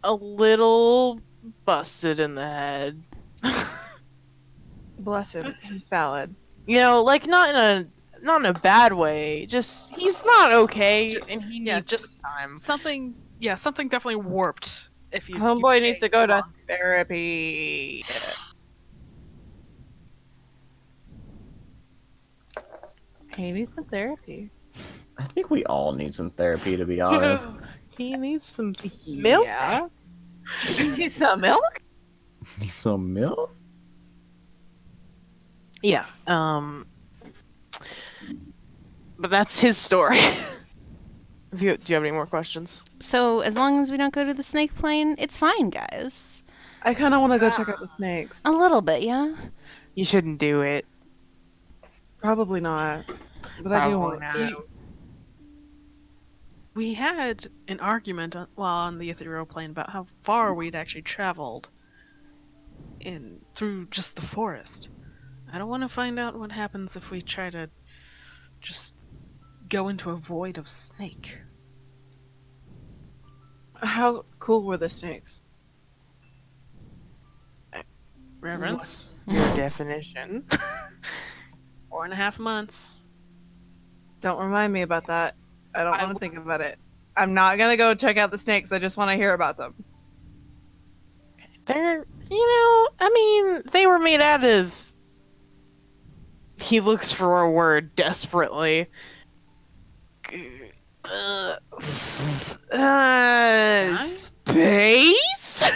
a little busted in the head. Bless him. He's valid. Not in a bad way. Just he's not okay, and he Yeah, needs just some time. something definitely warped. If you Homeboy you needs to go to therapy. He needs some therapy. I think we all need some therapy, to be honest. He needs some milk. Yeah. He needs some milk? Need some milk? Yeah. But that's his story. Do you have any more questions? So, as long as we don't go to the snake plane, it's fine, guys. I kind of want to go check out the snakes. A little bit, yeah? You shouldn't do it. Probably not. But I do Probably want not. to. We had an argument on the ethereal plane about how far we'd actually traveled through just the forest. I don't want to find out what happens if we try to just go into a void of snake. How cool were the snakes? Reverence. Your definition. 4.5 months. Don't remind me about that. I don't I want to think about it. I'm not gonna go check out the snakes. I just want to hear about them. They're, I mean, they were made out of. He looks for a word desperately. Uh, space?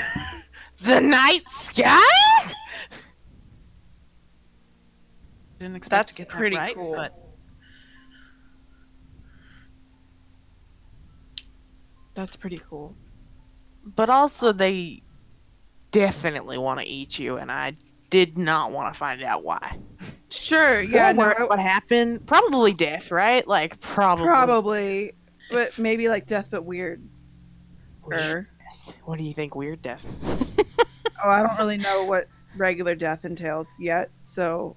The night sky? Didn't expect That's to get pretty that right, cool. but That's pretty cool. But also, they definitely want to eat you, and I did not want to find out why. Sure, yeah, Or no, what happened? Probably death, right? Like, probably, but maybe like death, but weird. What do you think weird death is? Oh, I don't really know what regular death entails yet, so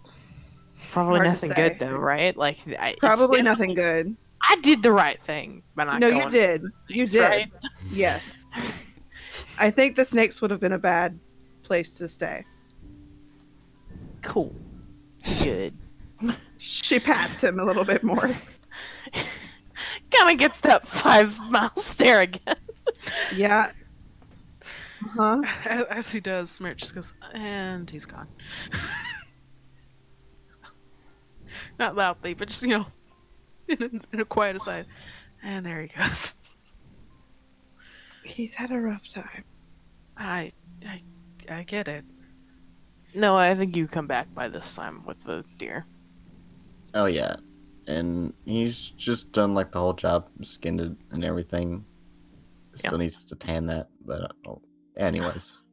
Probably hard to nothing say. good, though, right? Like, Probably nothing good. I did the right thing by not No, going. you did. You did. Right? Yes. I think the snakes would have been a bad place to stay. Cool. Good. She pats him a little bit more. Kind of gets that 5-mile stare again. Yeah. Huh? as he does, Smirch just goes, and he's gone. Not loudly, but just, in a quiet aside. And there he goes. He's had a rough time. I get it. No, I think you come back by this time with the deer. Oh yeah, and he's just done like the whole job, skinned it and everything. Still needs to tan that, but anyways.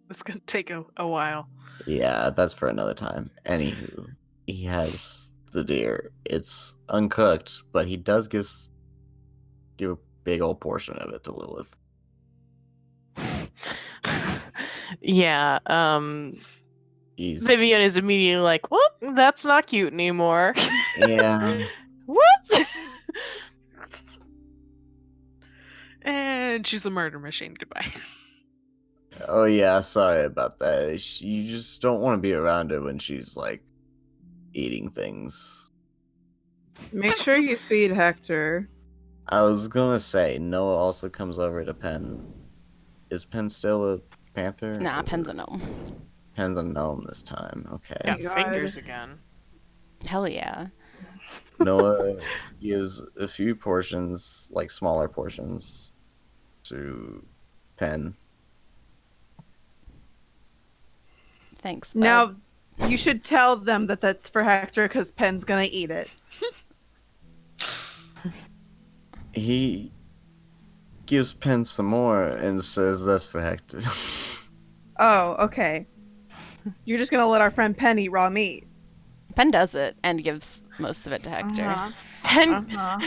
It's gonna take a while. Yeah, that's for another time. Anywho, he has the deer. It's uncooked, but he does give a big old portion of it to Lilith. Yeah, Vivian is immediately like, well, that's not cute anymore. Yeah. What? And she's a murder machine. Goodbye. Oh yeah, sorry about that. You just don't want to be around her when she's like eating things. Make sure you feed Hector. I was gonna say Noah also comes over to Penn. Is Penn still a panther? Nah, Penn's a gnome. Penn's a gnome this time. Okay. Got God. fingers again. Hell yeah. Noah gives a few portions, like smaller portions, to Penn. Thanks, bud. Now, you should tell them that that's for Hector because Penn's gonna eat it. He gives Penn some more and says that's for Hector. Oh, okay. You're just gonna let our friend Penn eat raw meat. Penn does it and gives most of it to Hector. Uh-huh.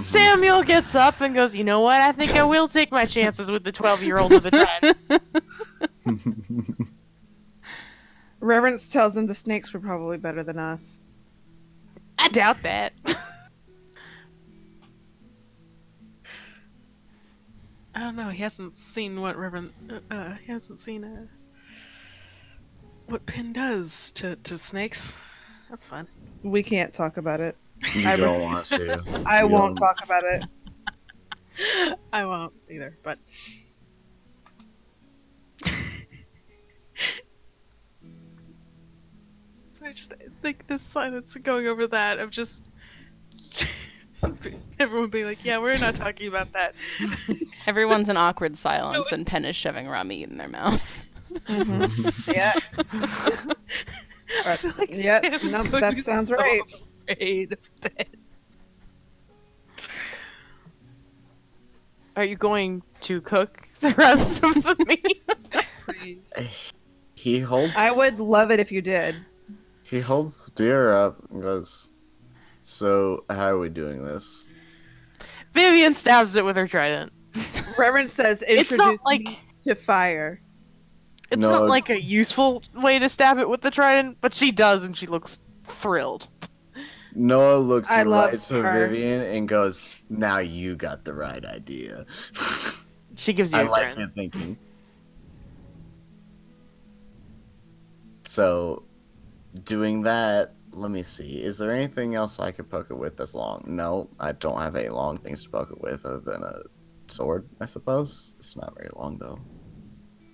Samuel gets up and goes, you know what? I think I will take my chances with the 12-year-old with the trident. Reverence tells them the snakes were probably better than us. I doubt that. I don't know. He hasn't seen what he hasn't seen what Pin does to snakes. That's fun. We can't talk about it. You don't want to. I You won't don't- talk about it. I won't either, but so I just think this silence going over that of just everyone being like, yeah, we're not talking about that. Everyone's in awkward silence, and Penn is shoving raw meat in their mouth. Yeah. Like, Yep. Sam's No, going that to be sounds so right. afraid of that. Are you going to cook the rest of the meat? Please. He holds. I would love it if you did. He holds the deer up and goes, "So how are we doing this?" Vivian stabs it with her trident. Reverence says It's introduce not like me to fire. it's No. not like a useful way to stab it with the trident, but she does, and she looks thrilled. Noah looks I love right to her. Vivian and goes, "Now you got the right idea." She gives you I a like grin. your thinking. So, doing that, let me see. Is there anything else I could poke it with that's long? No, I don't have any long things to poke it with other than a sword, I suppose. It's not very long, though.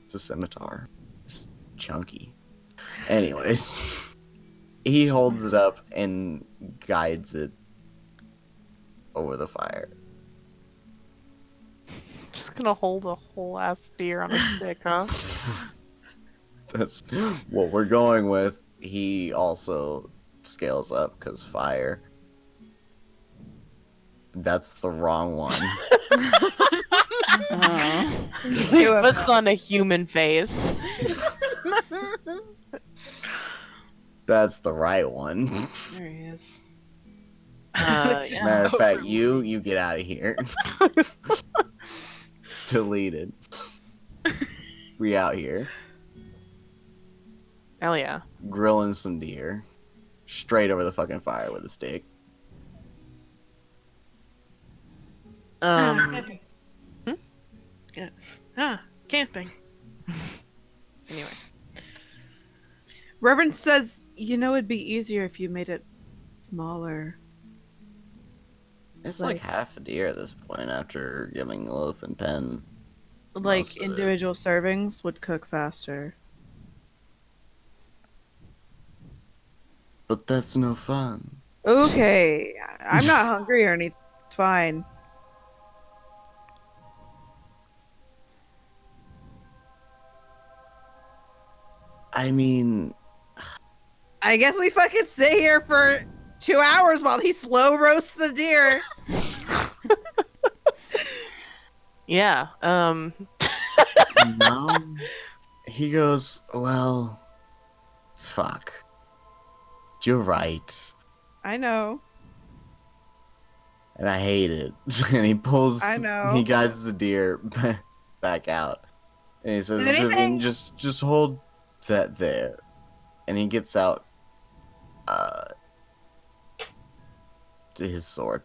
It's a scimitar. It's chunky. Anyways, he holds it up and guides it over the fire. Just gonna hold a whole ass deer on a stick, huh? That's what we're going with. He also scales up because fire. That's the wrong one. He puts on a human face. That's the right one. There he is. Yeah. Matter of fact, you get out of here. Deleted. We out here. Hell yeah. Grilling some deer. Straight over the fucking fire with a stick. Camping. Yeah. Camping. Anyway. Reverend says, it'd be easier if you made it smaller. It's like half a deer at this point after giving Loath and Pen. Like Most of it. individual servings would cook faster. But that's no fun. Okay, I'm not hungry or anything. It's fine. I mean, I guess we fucking sit here for 2 hours while he slow roasts the deer. Yeah. no. He goes, well, fuck. You're right. I know. And I hate it. And he pulls, I know. he guides the deer back out. And he says, Anything- Vivian, just hold that there. And he gets out his sword.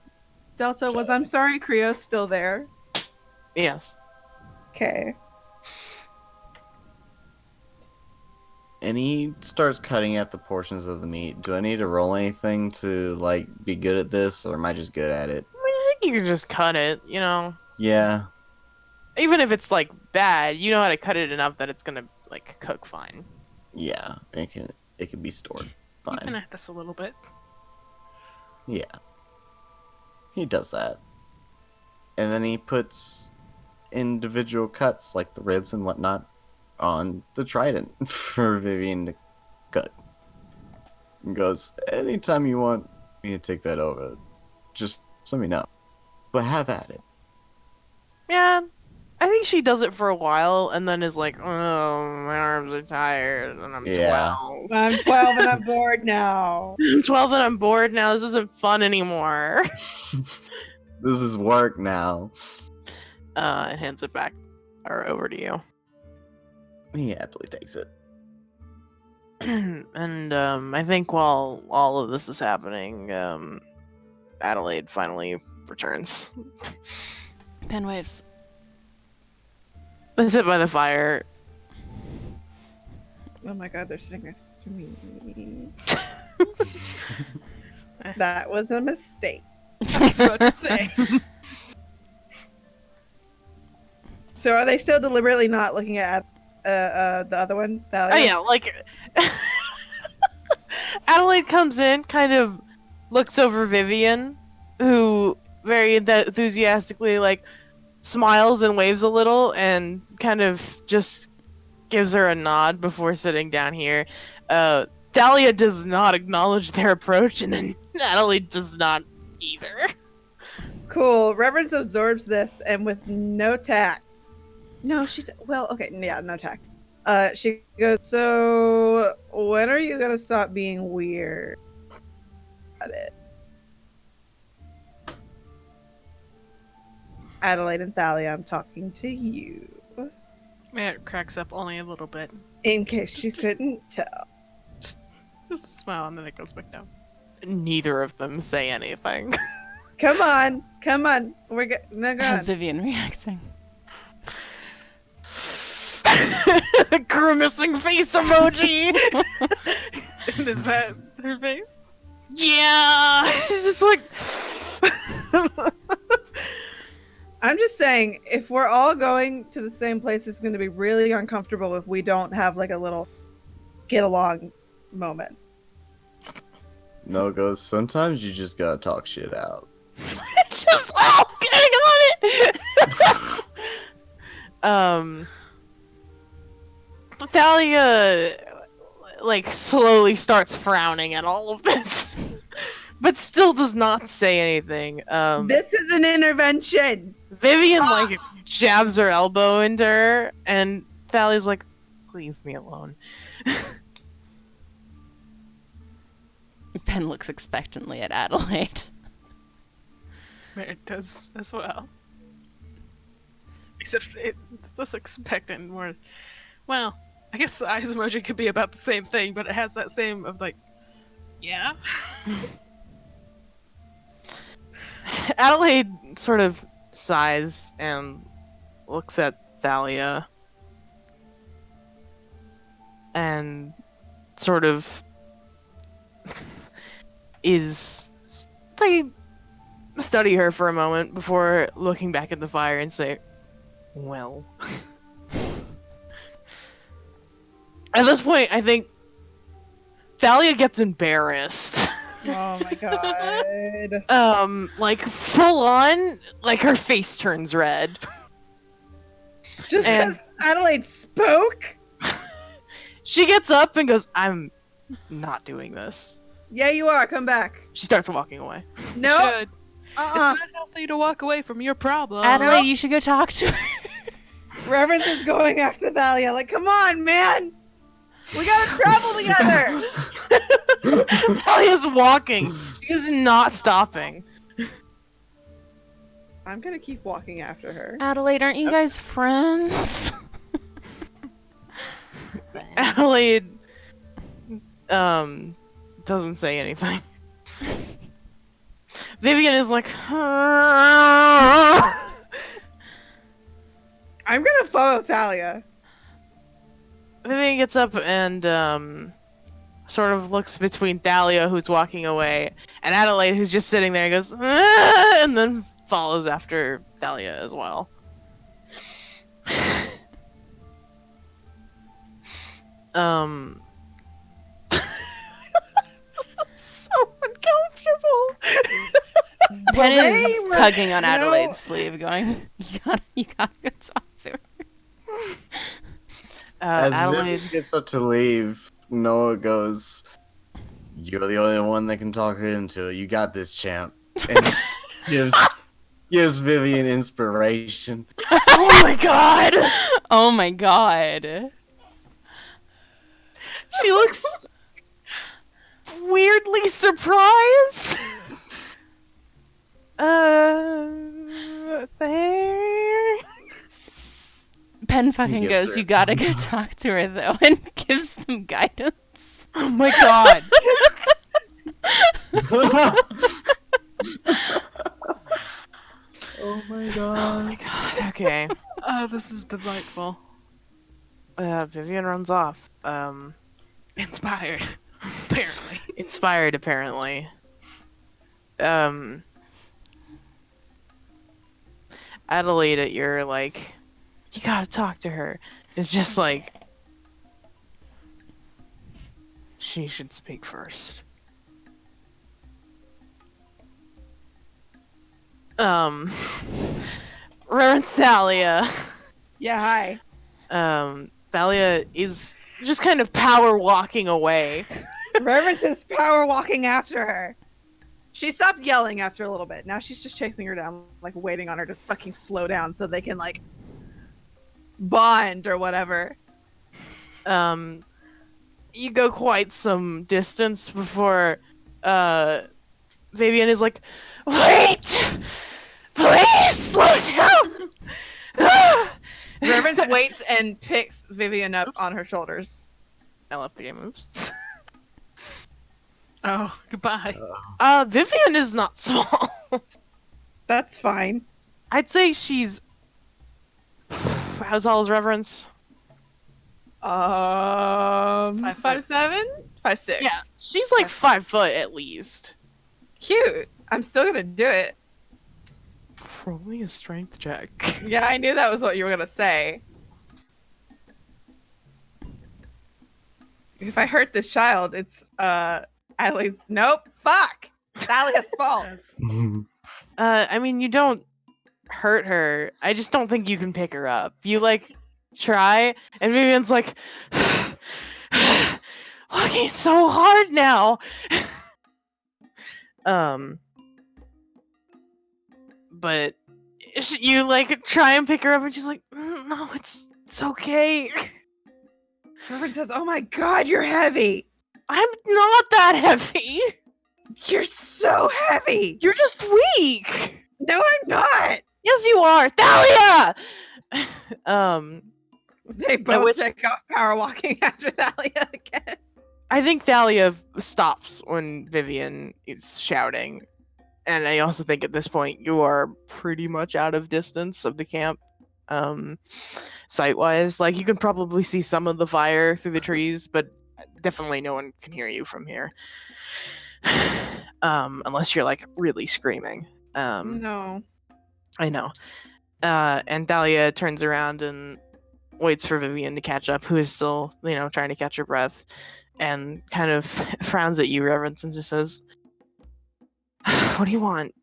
Delta, was I'm sorry, Creo's still there? Yes. Okay. And he starts cutting at the portions of the meat. Do I need to roll anything to, like, be good at this, or am I just good at it? I think you can just cut it, you know? Yeah. Even if it's, like, bad, you know how to cut it enough that it's gonna, like, cook fine. Yeah. It can be stored You can fine. act this a little bit. Yeah. He does that. And then he puts individual cuts, like the ribs and whatnot, on the trident for Vivian to cut. And goes, anytime you want me to take that over, just let me know. But have at it. Yeah. I think she does it for a while and then is like, oh, my arms are tired and I'm Yeah. 12. I'm 12 and I'm bored now. I'm 12 and I'm bored now. This isn't fun anymore. This is work now. And hands it back or over to you. He happily takes it. And I think while all of this is happening, Adelaide finally returns. Pen waves. They sit by the fire. Oh my god, they're sitting next to me. That was a mistake. I was about to say. So are they still deliberately not looking at the other one? Oh Thalia? yeah, like Adelaide comes in, kind of looks over Vivian, who very enthusiastically like smiles and waves a little, and kind of just gives her a nod before sitting down here. Thalia does not acknowledge their approach, and then Adelaide does not either. Cool. Reverence absorbs this, and with no tact. No, well, okay, yeah, no tact. She goes, so when are you gonna stop being weird at it? Adelaide and Thalia, I'm talking to you. It cracks up only a little bit. In case you couldn't tell. Just a smile and then it goes back down. Neither of them say anything. Come on. We're no, go on. How's Vivian reacting? Grimacing face emoji. Is that her face? Yeah. She's just like. I'm just saying, if we're all going to the same place, it's going to be really uncomfortable if we don't have like a little get along moment. No, it goes, sometimes you just gotta talk shit out. Just getting on it. Thalia like slowly starts frowning at all of this, but still does not say anything. This is an intervention. Vivian like jabs her elbow into her, and Thalia's like, "Leave me alone." Ben looks expectantly at Adelaide. It does as well. Except it's less expectant, more. Well, I guess the eyes emoji could be about the same thing, but it has that same of like, yeah. Adelaide sort of sighs and looks at Thalia and sort of they study her for a moment before looking back at the fire and say, well. At this point, I think Thalia gets embarrassed. Oh my god. Like full on, like her face turns red. Just And- because Adelaide spoke? She gets up and goes, I'm not doing this. Yeah, you are. Come back. She starts walking away. No. Should. Uh-uh. It's not healthy to walk away from your problem. Adelaide, you should go talk to her. Reverence is going after Thalia. Like, come on, man. We gotta travel together. Thalia's walking. She's not stopping. I'm gonna keep walking after her. Adelaide, aren't you guys friends? Adelaide doesn't say anything. Vivian is like I'm gonna follow Thalia. Vivian gets up and sort of looks between Thalia, who's walking away, and Adelaide, who's just sitting there, and goes, and then follows after Thalia as well. So uncomfortable. Ben they is were- tugging on you know- Adelaide's sleeve, going, you gotta go talk to her. As Adelaide. Vivian gets up to leave, Noah goes, "You're the only one that can talk her into it. You got this, champ." And gives Vivian inspiration. Oh my god! Oh my god. She looks weirdly surprised. Thanks. Ben fucking gives goes, her- you gotta go talk to her though, and gives them guidance. Oh my god. Oh my Oh god. my god. Okay. Oh, this is delightful. Vivian runs off. Inspired, apparently. Inspired apparently. Adelaide, you're like, you gotta talk to her. It's just like, she should speak first. Reverend Thalia. Yeah, hi. Thalia is just kind of power walking away. Reverence is power walking after her. She stopped yelling after a little bit. Now she's just chasing her down, like waiting on her to fucking slow down so they can like bond or whatever. You go quite some distance before Vivian is like, wait! Please slow down! Reverence waits and picks Vivian up on her shoulders. I left the game moves. Oh, goodbye. Vivian is not small. That's fine. I'd say she's how tall is Reverence? 5 foot. 5'7", 5'6". Yeah, she's like 5 foot at least. Cute. I'm still gonna do it. Roll me a strength check. Yeah, I knew that was what you were gonna say. If I hurt this child, it's Adelaide's. Nope. Fuck. It's Alia's fault. Yes. I mean, you don't hurt her. I just don't think you can pick her up. You like try, and Vivian's like, working so hard now. But you like try and pick her up, and she's like, no, it's okay. Reverend says, "Oh my god, you're heavy. I'm not that heavy. You're so heavy. You're just weak. No, I'm not." Yes, you are, Thalia. They both which- take off power walking after Thalia again. I think Thalia stops when Vivian is shouting. And I also think at this point you are pretty much out of distance of the camp. Sight-wise. Like you can probably see some of the fire through the trees, but definitely no one can hear you from here. Unless you're like really screaming. No. I know. And Dahlia turns around and waits for Vivian to catch up, who is still, trying to catch her breath, and kind of frowns at you, Reverence, and just says, "What do you want?"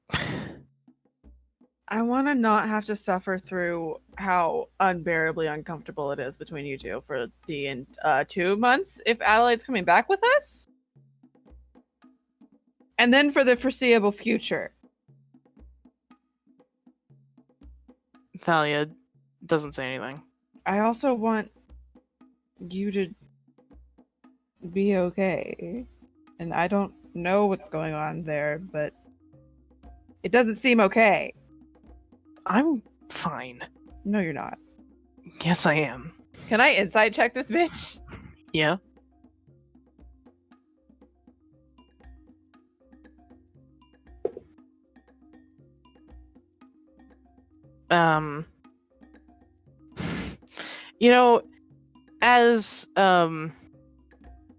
I want to not have to suffer through how unbearably uncomfortable it is between you two for the 2 months if Adelaide's coming back with us. And then for the foreseeable future. Thalia doesn't say anything. I also want you to be okay. And I don't know what's going on there, but it doesn't seem okay. I'm fine. No, you're not. Yes, I am. Can I inside check this bitch? Yeah. As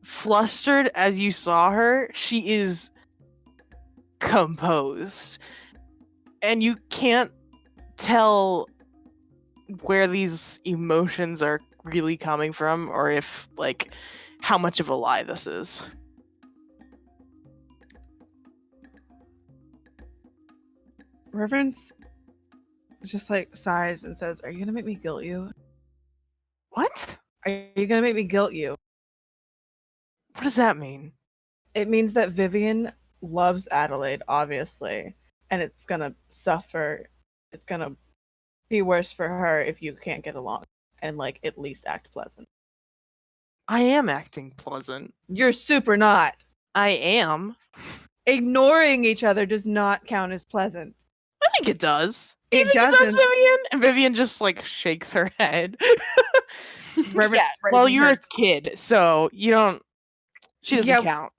flustered as you saw her, she is composed. And you can't tell where these emotions are really coming from, or if, like, how much of a lie this is. Reverence just like sighs and says, "Are you gonna make me guilt you? What? Are you gonna make me guilt you?" What does that mean? It means that Vivian loves Adelaide, obviously, and it's gonna suffer. It's gonna be worse for her if you can't get along and like at least act pleasant. I am acting pleasant. You're super not. I am. Ignoring each other does not count as pleasant. I think it does. It You think doesn't. Vivian? And Vivian just like shakes her head. Reverence Yeah, well, raises you're her- a kid, so you don't. She doesn't Yeah. count.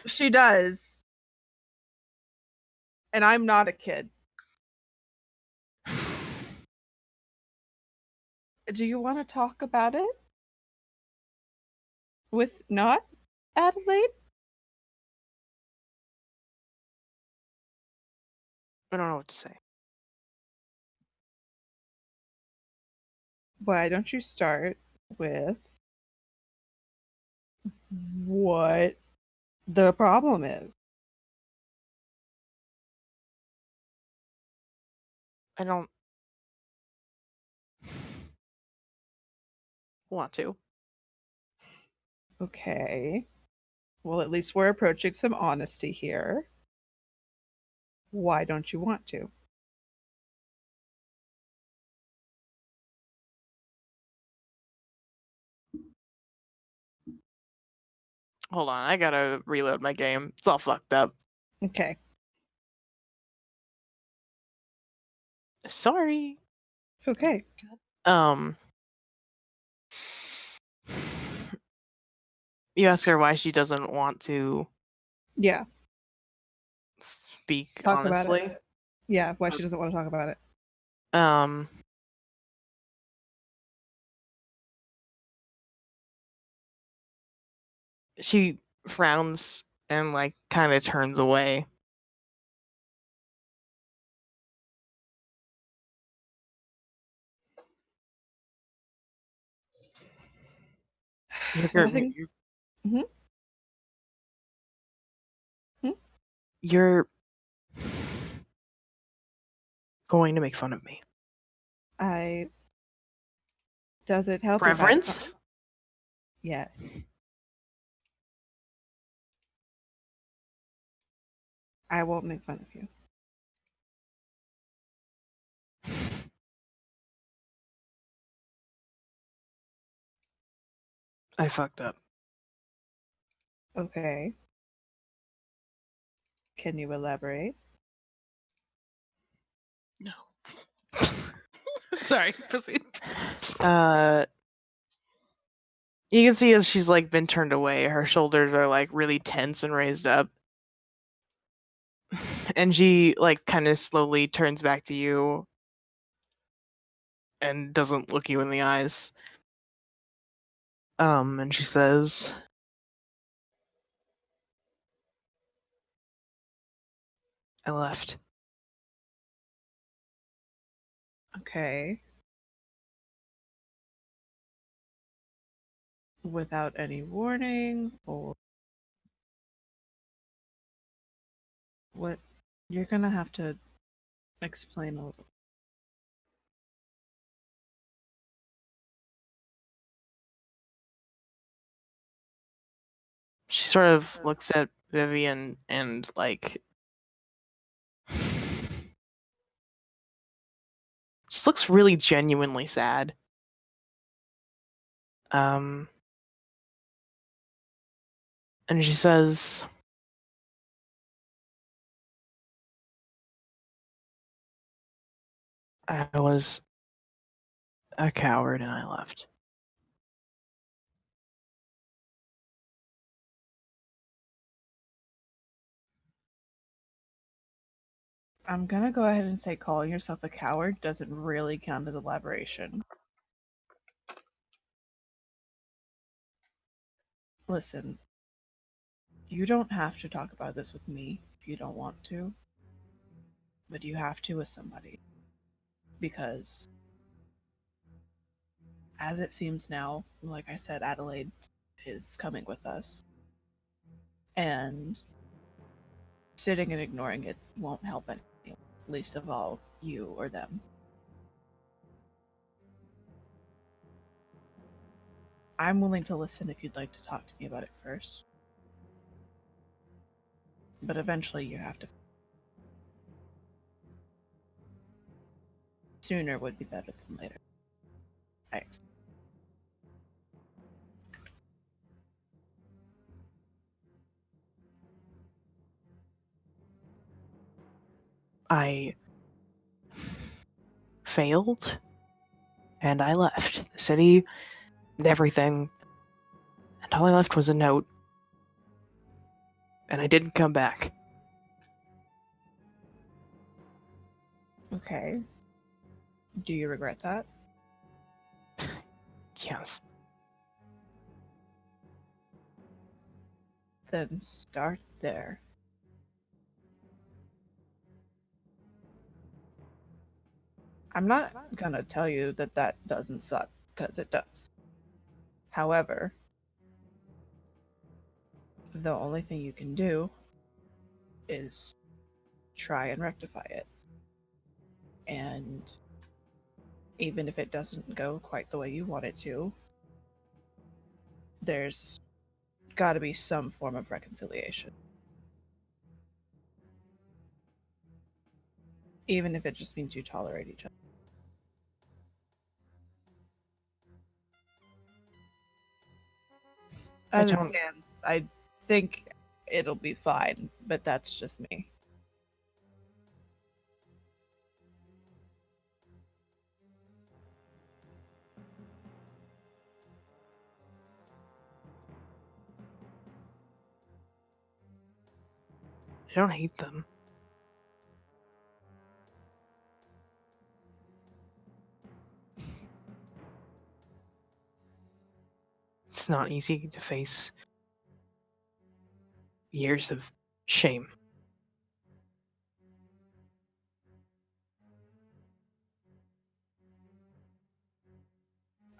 She does. And I'm not a kid. Do you want to talk about it? With not Adelaide? I don't know what to say. Why don't you start with what the problem is? I don't want to. Okay. Well, at least we're approaching some honesty here. Why don't you want to? Hold on, I gotta reload my game. It's all fucked up. Okay. Sorry. It's okay. You ask her why she doesn't want to Yeah. speak Talk about honestly. it. Yeah, why she doesn't want to talk about it. Um She frowns and like kind of turns away. Nothing. Mhm. You're going to make fun of me. Does it help if I? Reverence? Yes. I won't make fun of you. I fucked up. Okay. Can you elaborate? No. Sorry, proceed. You can see as she's like been turned away, her shoulders are like really tense and raised up. And she like kind of slowly turns back to you and doesn't look you in the eyes. And she says, I left. Okay. Without any warning or what? You're gonna have to explain a little. She sort of looks at Vivian and like just looks really genuinely sad. And she says, I was a coward and I left. I'm gonna go ahead and say calling yourself a coward doesn't really count as elaboration. Listen, you don't have to talk about this with me if you don't want to, but you have to with somebody. Because, as it seems now, like I said, Adelaide is coming with us. And sitting and ignoring it won't help anything, least of all you or them. I'm willing to listen if you'd like to talk to me about it first. But eventually you have to. Sooner would be better than later. I failed and I left the city and everything. And all I left was a note. And I didn't come back. Okay. Do you regret that? Yes. Then start there. I'm not gonna tell you that that doesn't suck, because it does. However, the only thing you can do is try and rectify it. And even if it doesn't go quite the way you want it to, there's got to be some form of reconciliation. Even if it just means you tolerate each other. I As it don't. stands, I think it'll be fine, but that's just me. I don't hate them. It's not easy to face Years of shame.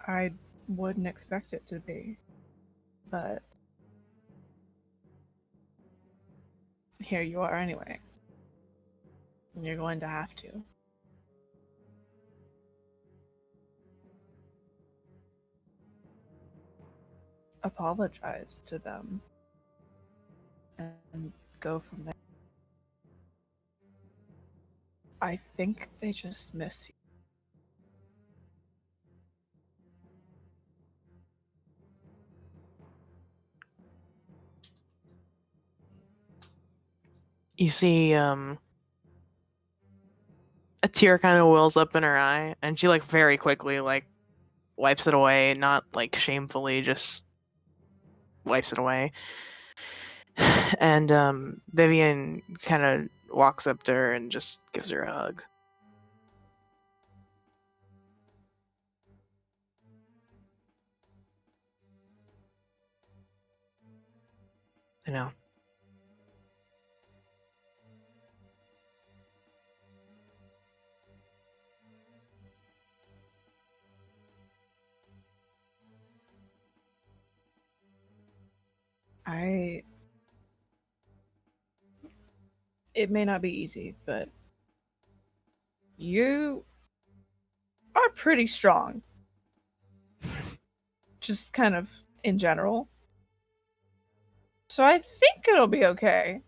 I wouldn't expect it to be, but here you are anyway. And you're going to have to. Apologize to them and go from there. I think they just miss you. You see, a tear kind of wells up in her eye, and she like very quickly like wipes it away, not like shamefully, just wipes it away. And Vivian kind of walks up to her and just gives her a hug. You know. It may not be easy, but you are pretty strong. Just kind of in general. So I think it'll be okay.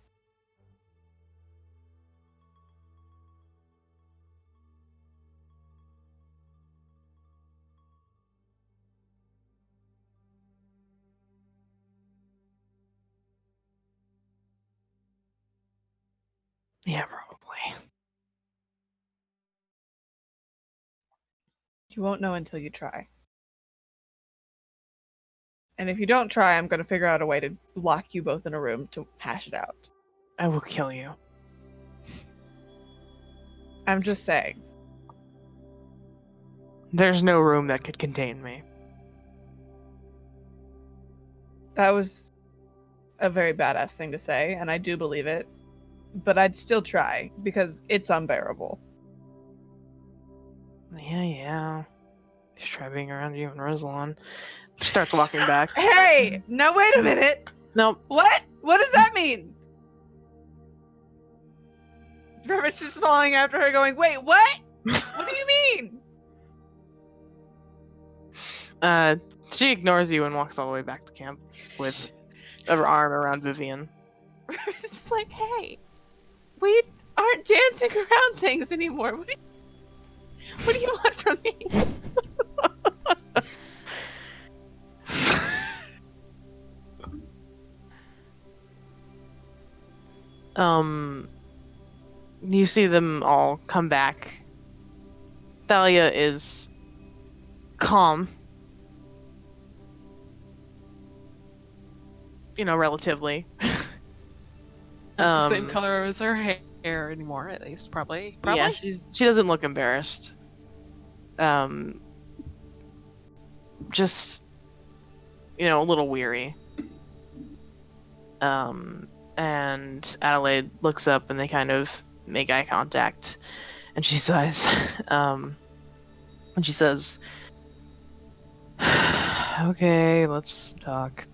Yeah, probably. You won't know until you try. And if you don't try, I'm going to figure out a way to lock you both in a room to hash it out. I will kill you. I'm just saying. There's no room that could contain me. That was a very badass thing to say, and I do believe it. But I'd still try, because it's unbearable. Yeah. Just try being around you and Rosalind. She starts walking back. Hey! No, wait a minute! Nope. What? What does that mean? Trevor's just following after her going, wait, what? What do you mean? She ignores you and walks all the way back to camp with her arm around Vivian. Trevor's just like, hey, we aren't dancing around things anymore. What do you want from me? You see them all come back. Thalia is calm. You know, relatively. Not the same color as her hair anymore, at least, probably. Yeah, she doesn't look embarrassed. Just, you know, a little weary. And Adelaide looks up and they kind of make eye contact, and she sighs. And she says, "Okay, let's talk."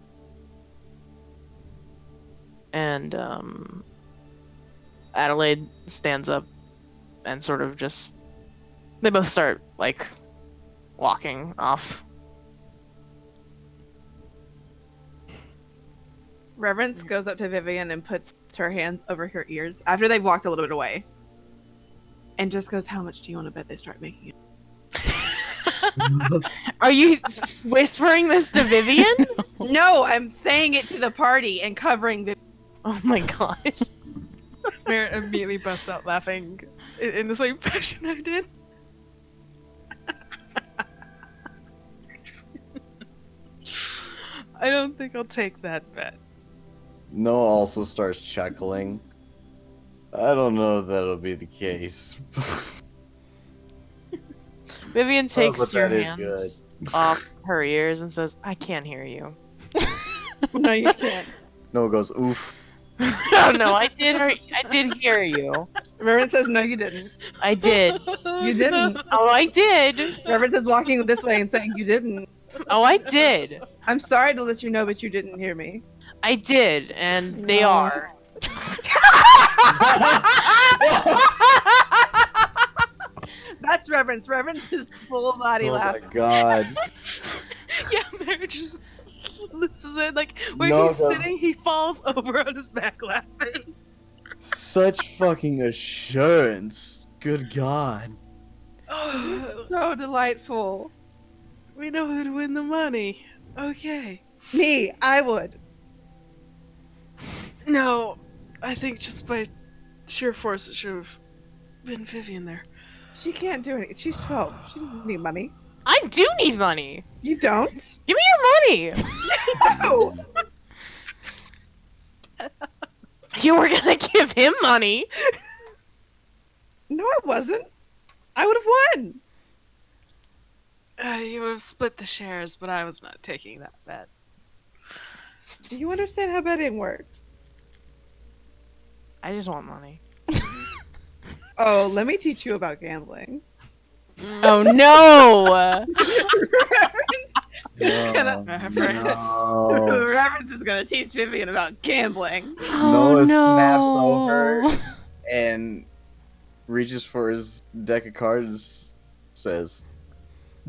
And Adelaide stands up and sort of just, they both start like walking off. Reverence goes up to Vivian and puts her hands over her ears after they've walked a little bit away, and just goes, how much do you want to bet they start making it? Are you whispering this to Vivian? No, I'm saying it to the party and covering Vivian. Oh my gosh. Merritt immediately busts out laughing in the same fashion I did. I don't think I'll take that bet. Noah also starts chuckling. I don't know if that'll be the case. Vivian takes but your that is hands good. off her ears and says, "I can't hear you." No, you can't. Noah goes, oof. Oh no, I did hear you. Reverend says, no, you didn't. I did. You didn't. Oh, I did. Reverend says, walking this way and saying, you didn't. Oh, I did. I'm sorry to let you know, but you didn't hear me. I did, and they No. are. That's Reverence. Reverence is full body Oh my laugh. god. Yeah, Mary just loses it. Like where No, he's that's- sitting, he falls over on his back laughing. Such fucking assurance. Good god. Oh, So delightful. we know who'd win the money. Okay. Me, I would. No, I think just by sheer force it should have been Vivian there. She can't do anything. She's 12. She doesn't need money. I do need money. You don't? Give me your money. No. You were gonna give him money. No, I wasn't. I would have won. You have split the shares, but I was not taking that bet. Do you understand how betting works? I just want money. Oh, let me teach you about gambling. Oh no! No. No. Reverence is gonna teach Vivian about gambling. Noah Oh no! snaps over and reaches for his deck of cards. Says,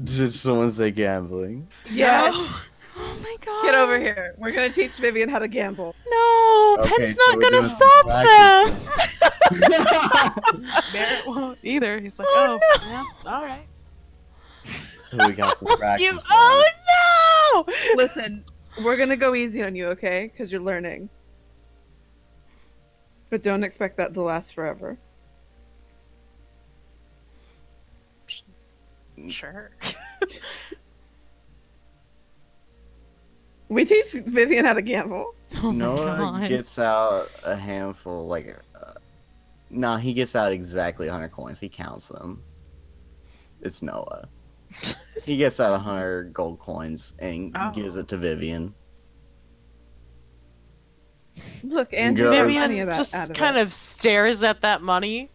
"Did someone say gambling?" Yes. Oh my god! Get over here. We're gonna teach Vivian how to gamble. No, Okay, Pen's so not we're gonna doing some stop practice. them. Barrett won't either. He's like, Oh, oh, yeah, all right. So we got some practice. You. going. Oh no! Listen, we're gonna go easy on you, okay? Because you're learning. But don't expect that to last forever. Sure. We teach Vivian how to gamble. Oh my Noah god. gets out a handful, nah, he gets out exactly 100 coins. He counts them. It's Noah. He gets out 100 gold coins and Oh. gives it to Vivian. Look, Andrew, Goes- got Vivian money just out of kind it. of stares at that money.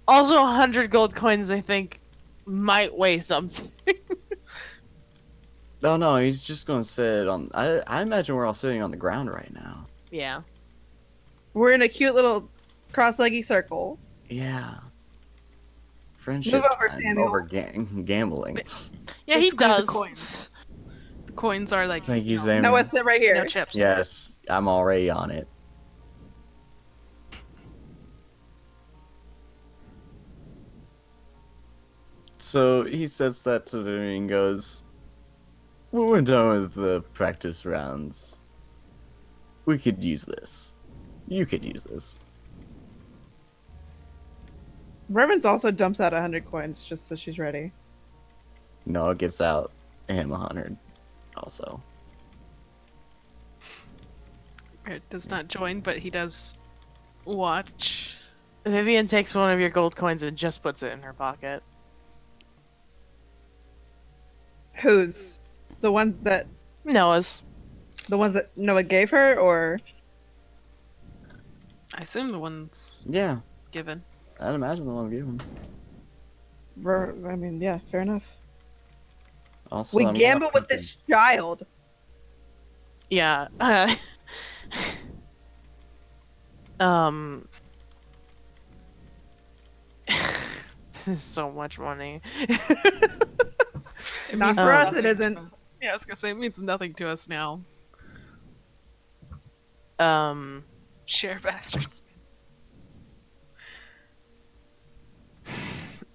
Also, 100 gold coins, I think, might weigh something. Oh no, he's just gonna sit on. I imagine we're all sitting on the ground right now. Yeah. We're in a cute little cross-leggy circle. Yeah. Friendship Move over, time Samuel. over gambling. Yeah, he Basically the does. coins. The coins are like Thank you, no, Sam. Noah, sit right here. no chips. Yes, I'm already on it. So he says that to me and goes, "When we're done with the practice rounds, we could use this. You could use this." Reverence also dumps out 100 coins just so she's ready. Noah gets out him 100 also. Barrett does not join, but he does watch. Vivian takes one of your gold coins and just puts it in her pocket. Who's? The ones that Noah's. Noah gave her, or I assume the ones Yeah, given. I'd imagine the one given. I mean, yeah, fair enough. Also, We I'm gamble not with this child. Yeah. Um. This is so much money. Not means for us, nothing it isn't. to- Yeah, I was gonna say it means nothing to us now. um. Share bastards.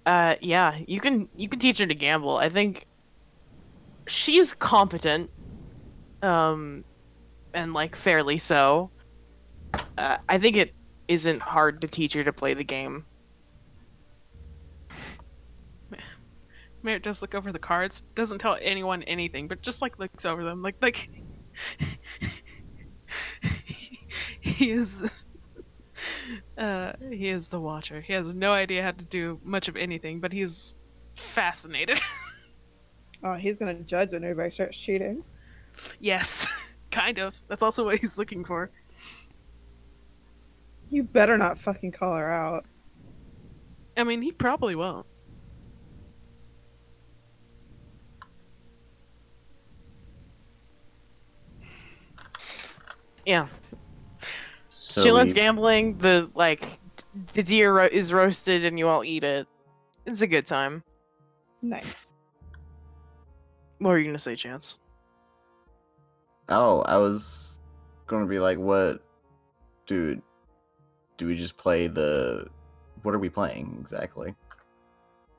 Yeah, you can teach her to gamble. I think she's competent, and like fairly so. I think it isn't hard to teach her to play the game. Merritt does look over the cards, doesn't tell anyone anything, but just like looks over them, like he is he is the watcher. He has no idea how to do much of anything, but he's fascinated. Oh, he's gonna judge when everybody starts cheating. Yes, kind of. That's also what he's looking for. You better not fucking call her out. I mean, he probably won't. Yeah. So She learns we gambling. The deer is roasted, and you all eat it. It's a good time. Nice. What were you gonna say, Chance? Oh, I was gonna be like, what, dude? Do we just play the? What are we playing exactly?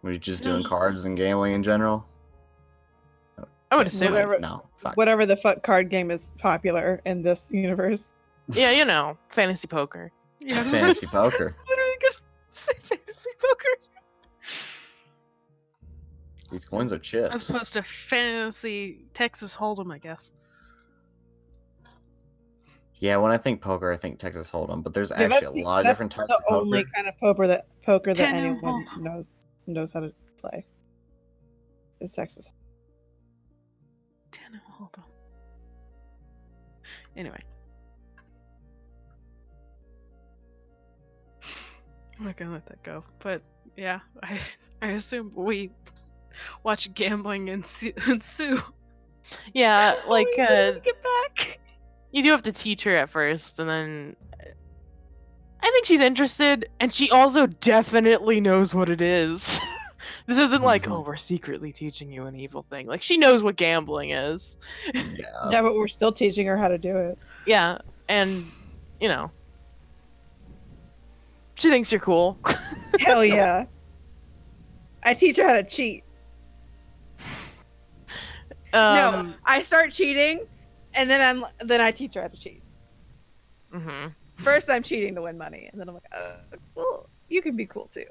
We're just doing cards and gambling in general. I would Okay, assume. Whatever. No, fine. Whatever the fuck card game is popular in this universe. Yeah, you know, fantasy poker. Yeah, Fantasy poker. Literally gonna say fantasy poker. These coins are As chips. opposed to fantasy Texas Hold'em, I guess. Yeah, when I think poker, I think Texas Hold'em, but there's Yeah, actually a lot of different types the of poker. only kind of poker that Ten anyone and knows how to play. Is Texas. Ten Hold'em. Anyway. I'm not gonna let that go. But yeah, I assume we watch gambling ensue. Yeah, like We gotta get back. you do have to teach her at first, and then I think she's interested, and she also definitely knows what it is. This isn't like, oh, we're secretly teaching you an evil thing. Like, she knows what gambling is. Yeah. Yeah, but we're still teaching her how to do it. Yeah, and you know, she thinks you're cool. Hell yeah. I teach her how to cheat. No, I start cheating, and then I teach her how to cheat. Mhm. First, I'm cheating to win money, and then I'm like, well, you can be cool too.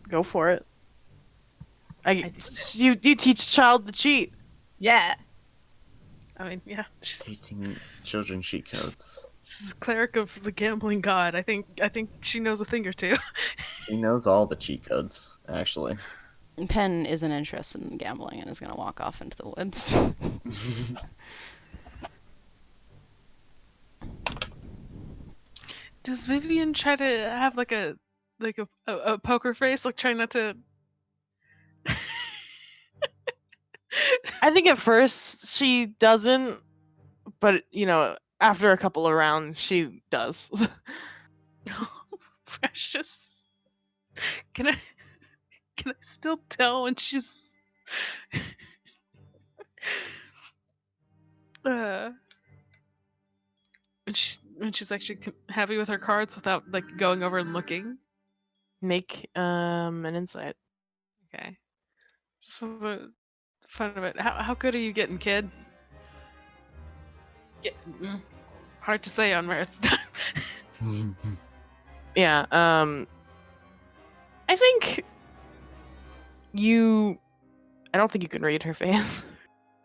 Go for it. You teach a child to cheat. Yeah. I mean, yeah, Teaching children cheat codes. she's a cleric of the gambling god. I think she knows a thing or two. He knows all the cheat codes, actually. Penn isn't interested in gambling and is going to walk off into the woods. Does Vivian try to have like a poker face, like try not to? I think at first she doesn't, but you know, after a couple of rounds, she does. Precious. Can I still tell when she's when she's actually happy with her cards without like going over and looking? Make an insight. Okay. Just for the fun of it. How good are you getting, kid? Hard to say on Merit's time. Yeah. I think you. I don't think you can read her face.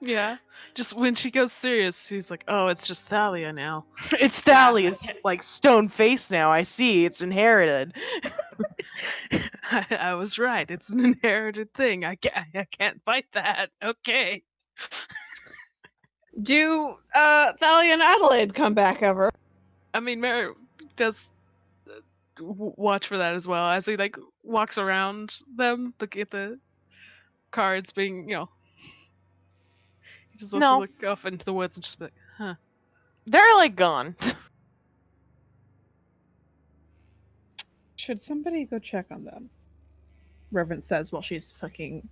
Yeah. Just when she goes serious, she's like, "Oh, it's just Thalia now." It's Thalia's like stone face now. I see. It's inherited. I was right. It's an inherited thing. I can't fight that. Okay. Do Thalia and Adelaide come back ever? I mean, Merit does watch for that as well as he like walks around them, looking at the cards, being he just also No. look off into the woods and just be like, huh. They're like gone. Should somebody go check on them? Reverend says while she's fucking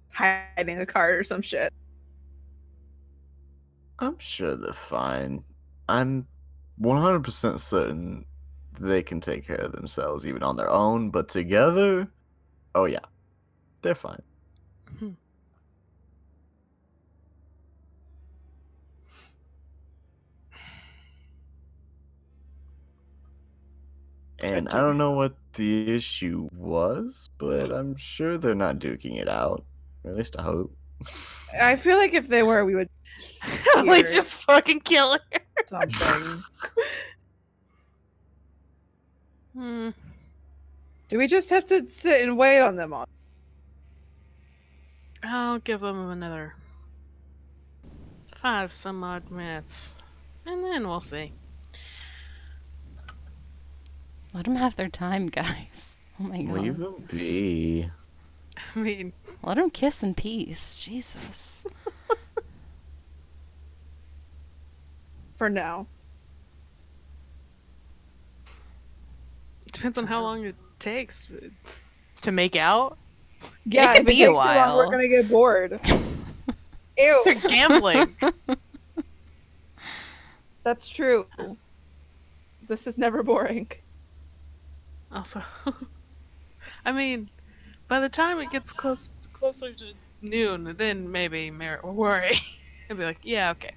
hiding a card or some shit. I'm sure they're fine. I'm 100% certain they can take care of themselves even on their own, but together, oh yeah, they're fine. Hmm. And I don't know what the issue was, but I'm sure they're not duking it out. Or at least I hope. I feel like if they were, we would Like Here. just fucking kill her. something. Hmm. Do we just have to sit and wait on them all? I'll give them another 5 some odd minutes. And then we'll see. Let them have their time, guys. Oh my Leave god. him be. I mean, Let them kiss in peace. Jesus. For now. it depends on how long it takes. To make out? Yeah, could if be it a takes too long, we're while. gonna get bored. Ew, They're gambling. that's true. This is never boring. Also, I mean, by the time it gets closer to noon, then maybe Merritt will worry. He'll be like, yeah, okay.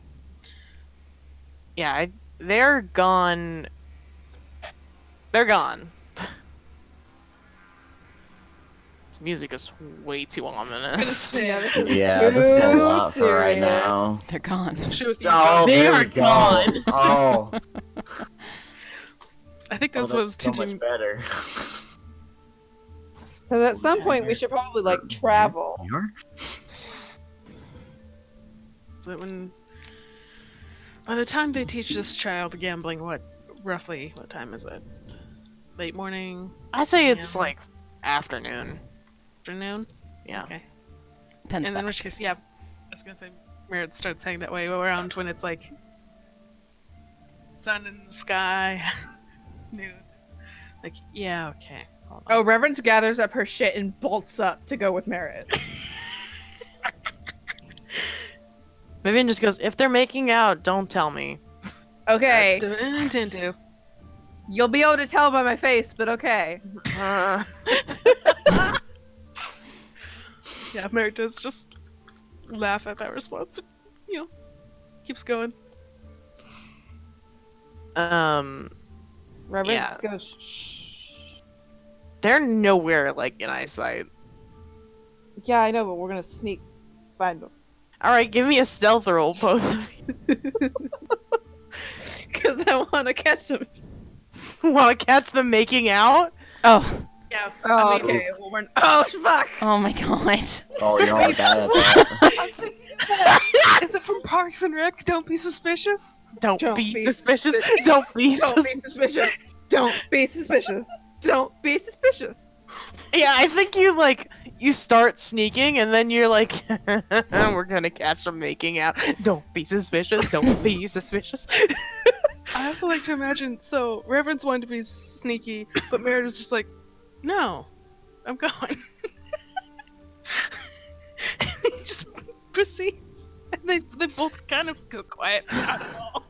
Yeah, they're gone. They're gone. This music is way too ominous. Yeah, this is Yeah, this is a too lot for right serious. now. They're gone. Especially with you. Oh, They there are we go. gone. Oh, I think oh, that's what was so much teaching. better. Because at some point we should probably like travel. You're? That when, by the time they teach this child gambling, what time is it? Late morning, I'd say it's Yeah. like afternoon. afternoon? Yeah. Okay. Depends And in back. which case, yeah, I was gonna say Merritt starts saying that way around when it's like sun in the sky, noon. Like, yeah, okay. Hold on. Oh, Reverence gathers up her shit and bolts up to go with Merritt. Vivian just goes, if they're making out, don't tell me. Okay, Didn't intend to. you'll be able to tell by my face, but okay. Uh, Yeah, Merritt does just laugh at that response, but keeps going. Reverence Yeah. goes, shh. they're nowhere like in eyesight. Yeah, I know, but we're gonna sneak find them. All right, give me a stealth roll, both of you. Because I want to catch them. Want to catch them making out? Oh. Yeah. Oh, I mean, okay. Well, we're. Oh, fuck! Oh my god. Oh, you're all bad at that. I'm thinking, is it from Parks and Rec? Don't be suspicious. Don't, Don't be, be suspicious. suspicious. Don't be Don't be suspicious. Don't be suspicious. Don't be suspicious. Yeah, I think you start sneaking and then you're like, we're gonna catch them making out. Don't be suspicious. Don't be suspicious. I also like to imagine, so Reverence wanted to be sneaky, but Merritt was just like, no, I'm going. And he just proceeds. And they both kind of go quiet, but not at all.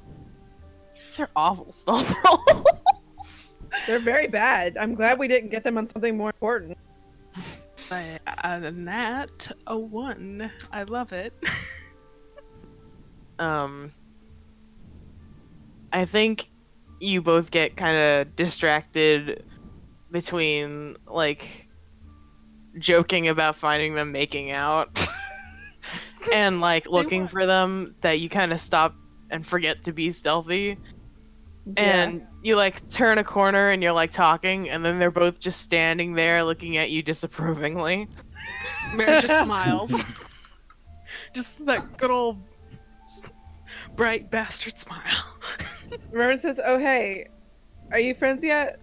These are awful stealth rolls. They're very bad. I'm glad we didn't get them on something more important. But that, a 1. I love it. I think you both get kind of distracted between like joking about finding them making out and like looking for them that you kind of stop and forget to be stealthy. And you like turn a corner and you're like talking and then they're both just standing there looking at you disapprovingly. Merritt just smiles. Just that good old bright bastard smile. Reverend says, "Oh hey, are you friends yet?"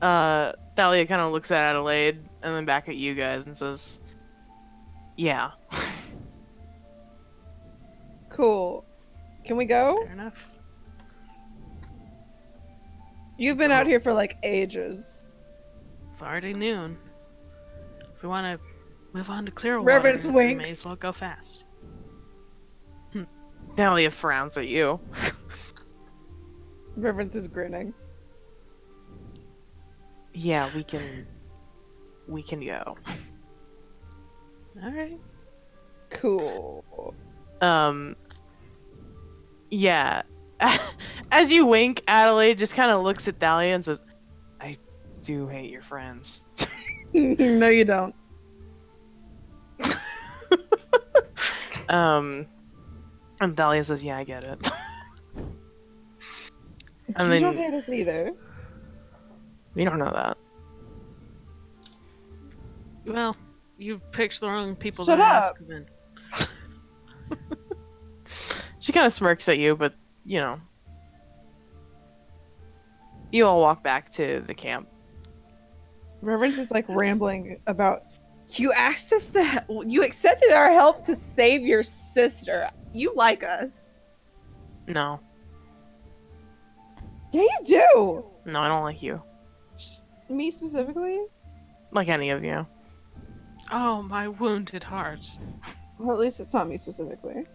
Thalia kind of looks at Adelaide and then back at you guys and says, yeah. Cool. Can we go? Fair enough. You've been out here for like ages. It's already noon. If we want to move on to Clearwater, Reverence we winks. may as well go fast. Thalia frowns at you. Reverence is grinning. Yeah, we can go. Alright. Cool. Yeah. As you wink, Adelaide just kind of looks at Thalia and says, I do hate your friends. No, you don't. And Thalia says, yeah, I get it. And You then don't hate us either. we don't know that. Well, You picked the wrong people Shut to ask up. then. She kind of smirks at you, but you know, you all walk back to the camp. Reverence is like rambling about. You asked us to. You accepted our help to save your sister. You like us. No, Yeah, you do. no, I don't like you. Me specifically. Like any of you. Oh, my wounded heart. Well, at least it's not me specifically.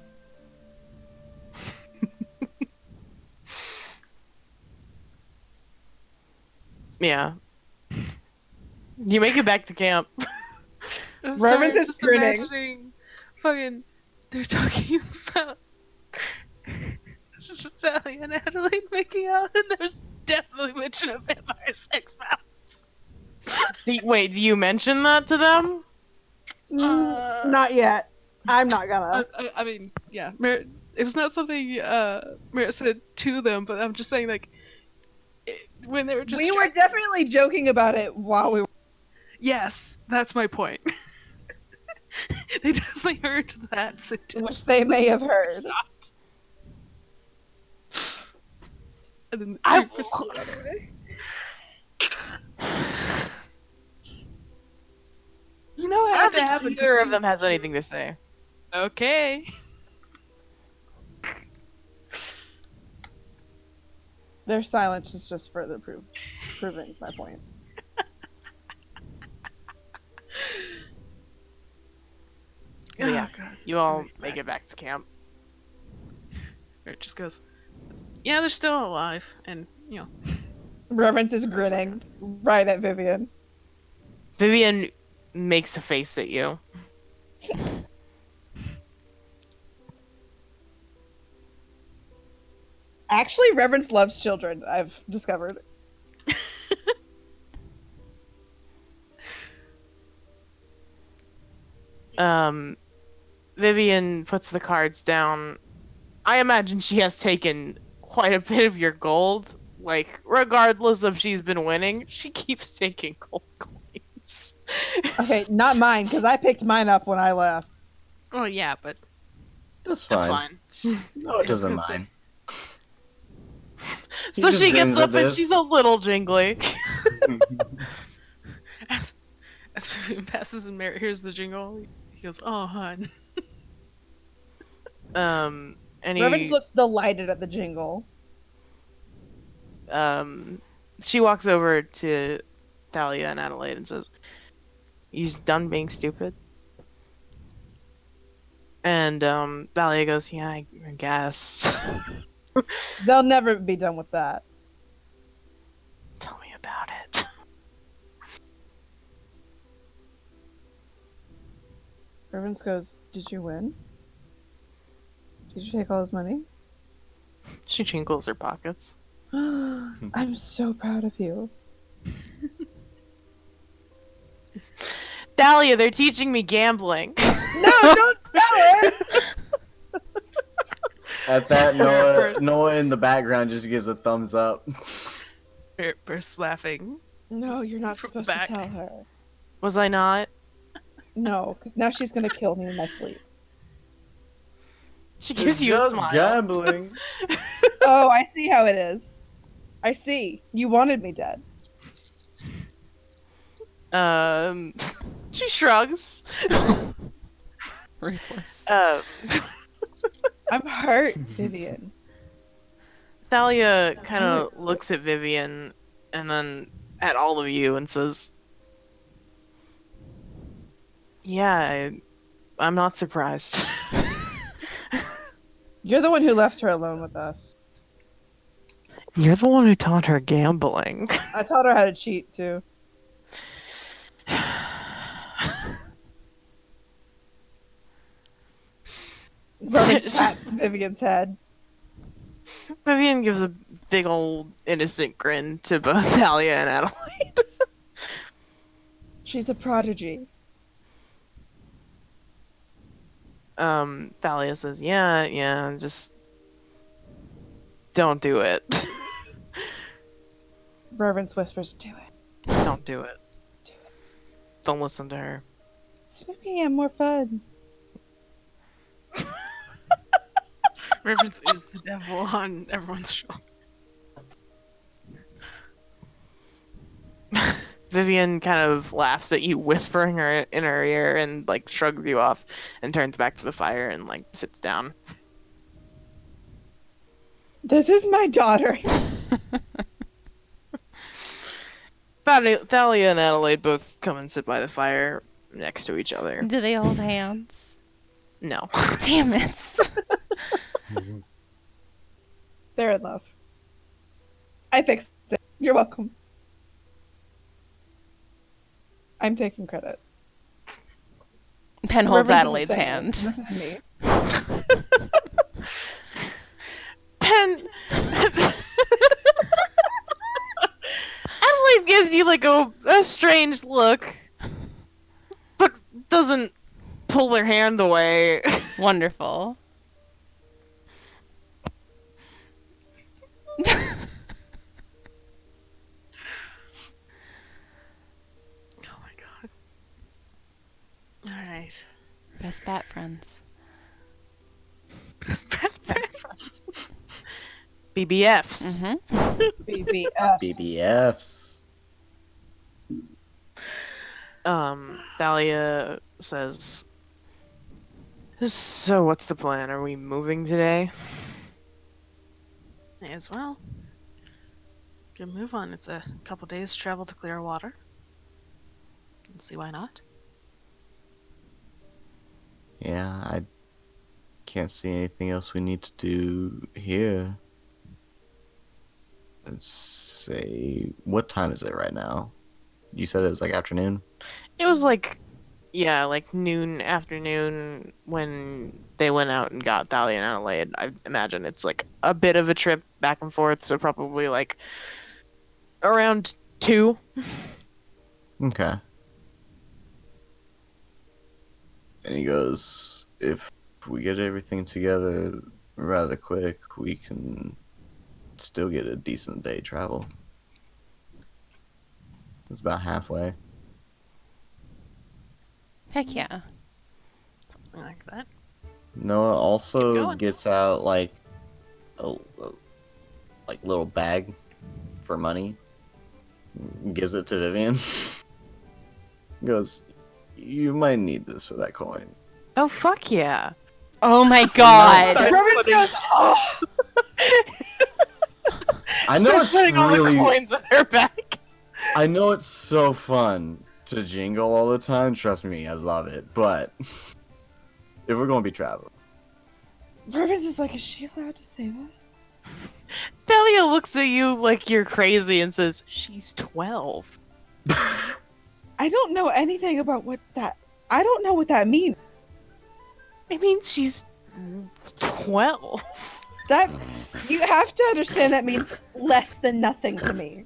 Yeah. You make it back to camp. I'm Reverence sorry, is just grinning. imagining fucking they're talking about Valley and Adelaide making out, and there's definitely mention of vampire sex mouths. Wait, do you mention that to them? Not yet. I'm not gonna. I mean, yeah, it was not something Merritt said to them, but I'm just saying, like, when they were just We were definitely joking about it while we were. yes, that's my point. They definitely heard that sentence. Which they may have heard. And then I- we proceed on our way. You know, I I have don't to think have either of them has anything to say. Okay. Their silence is just further proving my point. But yeah, Oh, God. you all Right make back. it back to camp. It just goes, yeah, they're still alive, and you know, Reverence is grinning right at Vivian. Vivian makes a face at you. Actually, Reverence loves children, I've discovered. Vivian puts the cards down. I imagine she has taken quite a bit of your gold. Like, regardless of she's been winning, she keeps taking gold coins. Okay, not mine, because I picked mine up when I left. oh yeah, but That's That's fine. fine. No, it doesn't gonna say- mind. He So just she grins gets at up and this. she's a little jingly. as Vivian passes and Merritt hears the jingle, he goes, "Oh, hun." And Reverence looks delighted at the jingle. she walks over to Thalia and Adelaide and says, "You done being stupid?" And Thalia goes, "Yeah, I guess." They'll never be done with that. Tell me about it. Reverence goes, "Did you win? Did you take all his money?" She jingles her pockets. I'm so proud of you. Thalia, they're teaching me gambling. No, don't tell her! At that, Noah in the background just gives a thumbs up. Merritt bursts laughing. No, you're not From supposed back. to tell her. Was I not? No, because now she's gonna kill me in my sleep. She It's gives you a just smile. gambling. Oh, I see how it is. I see. You wanted me dead. She shrugs. Ruthless. I'm hurt, Vivian. Thalia kind of looks at Vivian and then at all of you and says, "Yeah, I'm not surprised." You're the one who left her alone with us. You're the one who taught her gambling. I taught her how to cheat too. Reverence pats Vivian's head. Vivian gives a big old innocent grin to both Thalia and Adelaide. She's a prodigy. Thalia says, yeah, just don't do it. Reverence whispers, "Do it. Don't do it. Don't listen to her. 7 p.m. more fun. Reverence is the devil on everyone's show. Vivian kind of laughs at you, whispering her in her ear, and like shrugs you off, and turns back to the fire and like sits down. This is my daughter. Thalia and Adelaide both come and sit by the fire next to each other. Do they hold hands? No. Damn it. They're in love. I fixed it. You're welcome. I'm taking credit. Pen holds Reverence isn't Adelaide's saying hand. This is me. Pen. Adelaide gives you like a strange look, but doesn't pull their hand away. Wonderful. Oh my god. Alright. Best bat friends. BBFs. Mm-hmm. BBF. BBFs. Thalia says, "So what's the plan? Are we moving today?" May as well. Good move on. It's a couple days travel to clear water. Let's see why not. Yeah, I can't see anything else we need to do here. Let's say, what time is it right now? You said it was like afternoon? It was like, yeah, like noon, afternoon when they went out and got Thalia and Adelaide. I imagine it's like a bit of a trip back and forth, so probably like around 2. Okay. And he goes, if we get everything together rather quick, we can still get a decent day travel. It's about halfway. Heck yeah. Something like that. Noah Keep also going. gets out like a like little bag for money. Gives it to Vivian. Goes, you might need this for that coin. Oh, fuck yeah. Oh my god. Reverence goes, oh! I know it's putting all the really. coins in her bag. I know it's so fun to jingle all the time. Trust me, I love it. But if we're gonna be traveling, Reverence is like, is she allowed to say that? Thalia looks at you like you're crazy and says, "She's 12." I don't know anything about what that. I don't know what that means. It means she's 12. That you have to understand that means less than nothing to me.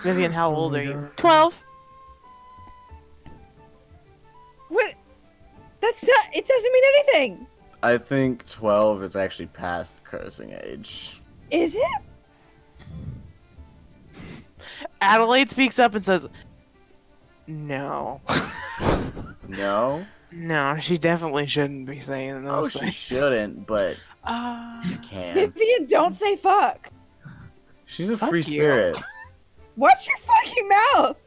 Vivian, how old are you? 12. What? That's not. It doesn't mean anything. I think 12 is actually past cursing age. Is it? Adelaide speaks up and says, "No." No? No, she definitely shouldn't be saying Oh, those she things. shouldn't, but she can. Vivian, don't say fuck. She's a Fuck free you. spirit. Watch your fucking mouth.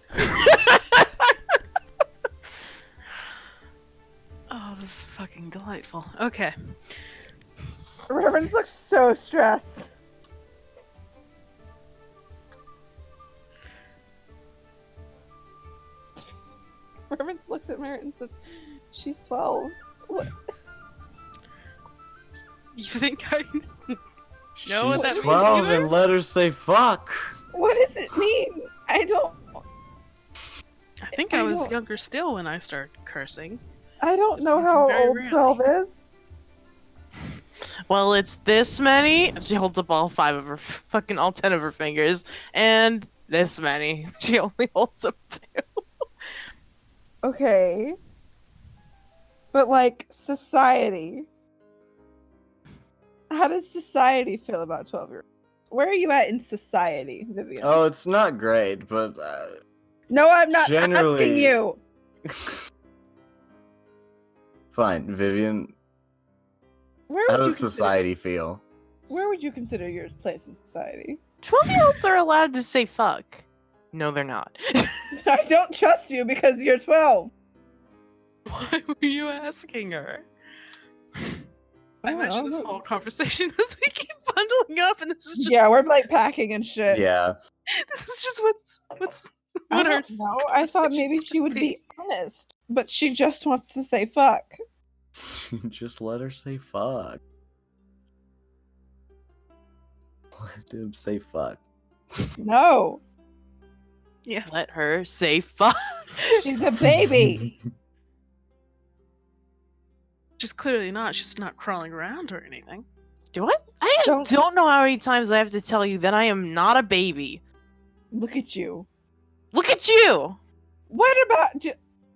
Oh, this is fucking delightful. Okay. Reverence looks so stressed. Reverence looks at Merritt and says, "She's 12." What? You think I know what that She's means 12 either? and let her say fuck. What does it mean? I don't. I think I was younger still when I started cursing. I don't know Very how old rarely. 12 is. Well, it's this many. She holds up all 5 of her, fucking all 10 of her fingers, and this many. She only holds up 2. Okay. But like society. How does society feel about 12-year-olds? Where are you at in society, Vivian? Oh, it's not great, but No, I'm not asking Generally- you. Fine, Vivian. Where How would you does society feel? Where would you consider your place in society? 12-year-olds are allowed to say fuck. No, they're not. I don't trust you because you're 12. Why were you asking her? I imagine this know. whole conversation as we keep bundling up, and this is just Yeah, we're like packing and shit. Yeah. this is just what I our don't know. I thought maybe she would be honest, but she just wants to say fuck. Just let her say fuck. Let him say fuck. No, Yes. Let her say fuck. she's a baby. She's clearly not. She's not crawling around or anything. Do I? I Don't- don't know how many times I have to tell you that I am not a baby. Look at you. Look at you! What about?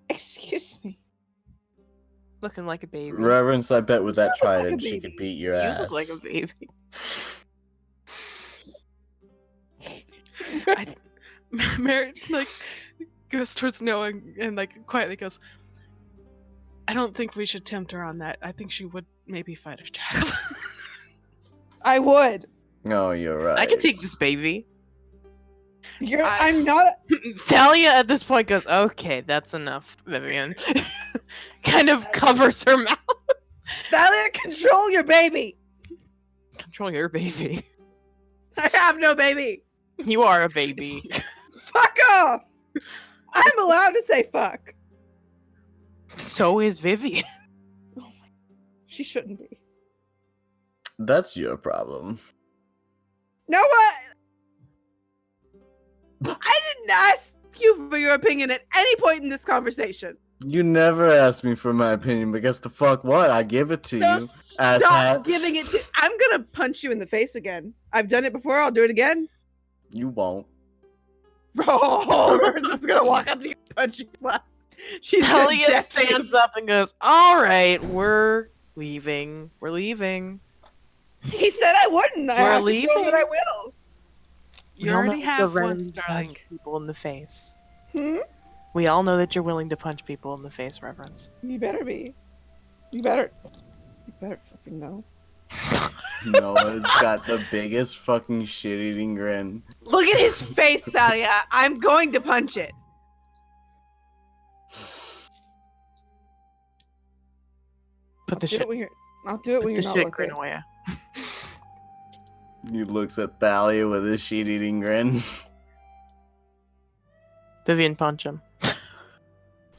Excuse me. Looking like a baby. Reverence, I bet with that You look like a trident she could baby. beat your You ass. look like a baby. Merritt like goes towards Noah and like quietly goes, I don't think we should tempt her on that. I think she would maybe fight a child. I would. Oh, you're right. I can take this baby. I'm not. Talia at this point goes, okay, that's enough, Vivian. Kind of covers her mouth. Thalia, control your baby. Control your baby. I have no baby. You are a baby. Fuck off. I'm allowed to say fuck. So is Vivian. She shouldn't be. That's your problem. Know what? I didn't ask you for your opinion at any point in this conversation. You never asked me for my opinion, but guess the fuck what? I give it to So you. Asshat. stop giving it to. I'm gonna punch you in the face again. I've done it before. I'll do it again. You won't. Oh, Rivers is gonna walk up to you and punch you flat. She's gonna Talia deck you. stands up and goes, alright, we're leaving. We're leaving. He said I wouldn't. I We're have to show leaving. that I will. You We all already know have you're once, willing to darling. punch people in the face. Hmm? We all know that you're willing to punch people in the face, Reverence. You better be. You better. You better fucking know. Noah's got the biggest fucking shit-eating grin. Look at his face, Thalia. I'm going to punch it. Put the Do it shit, when you're. I'll do it put when the you're not shit looking. grin away. He looks at Thalia with his shit-eating grin. Vivian, punch him.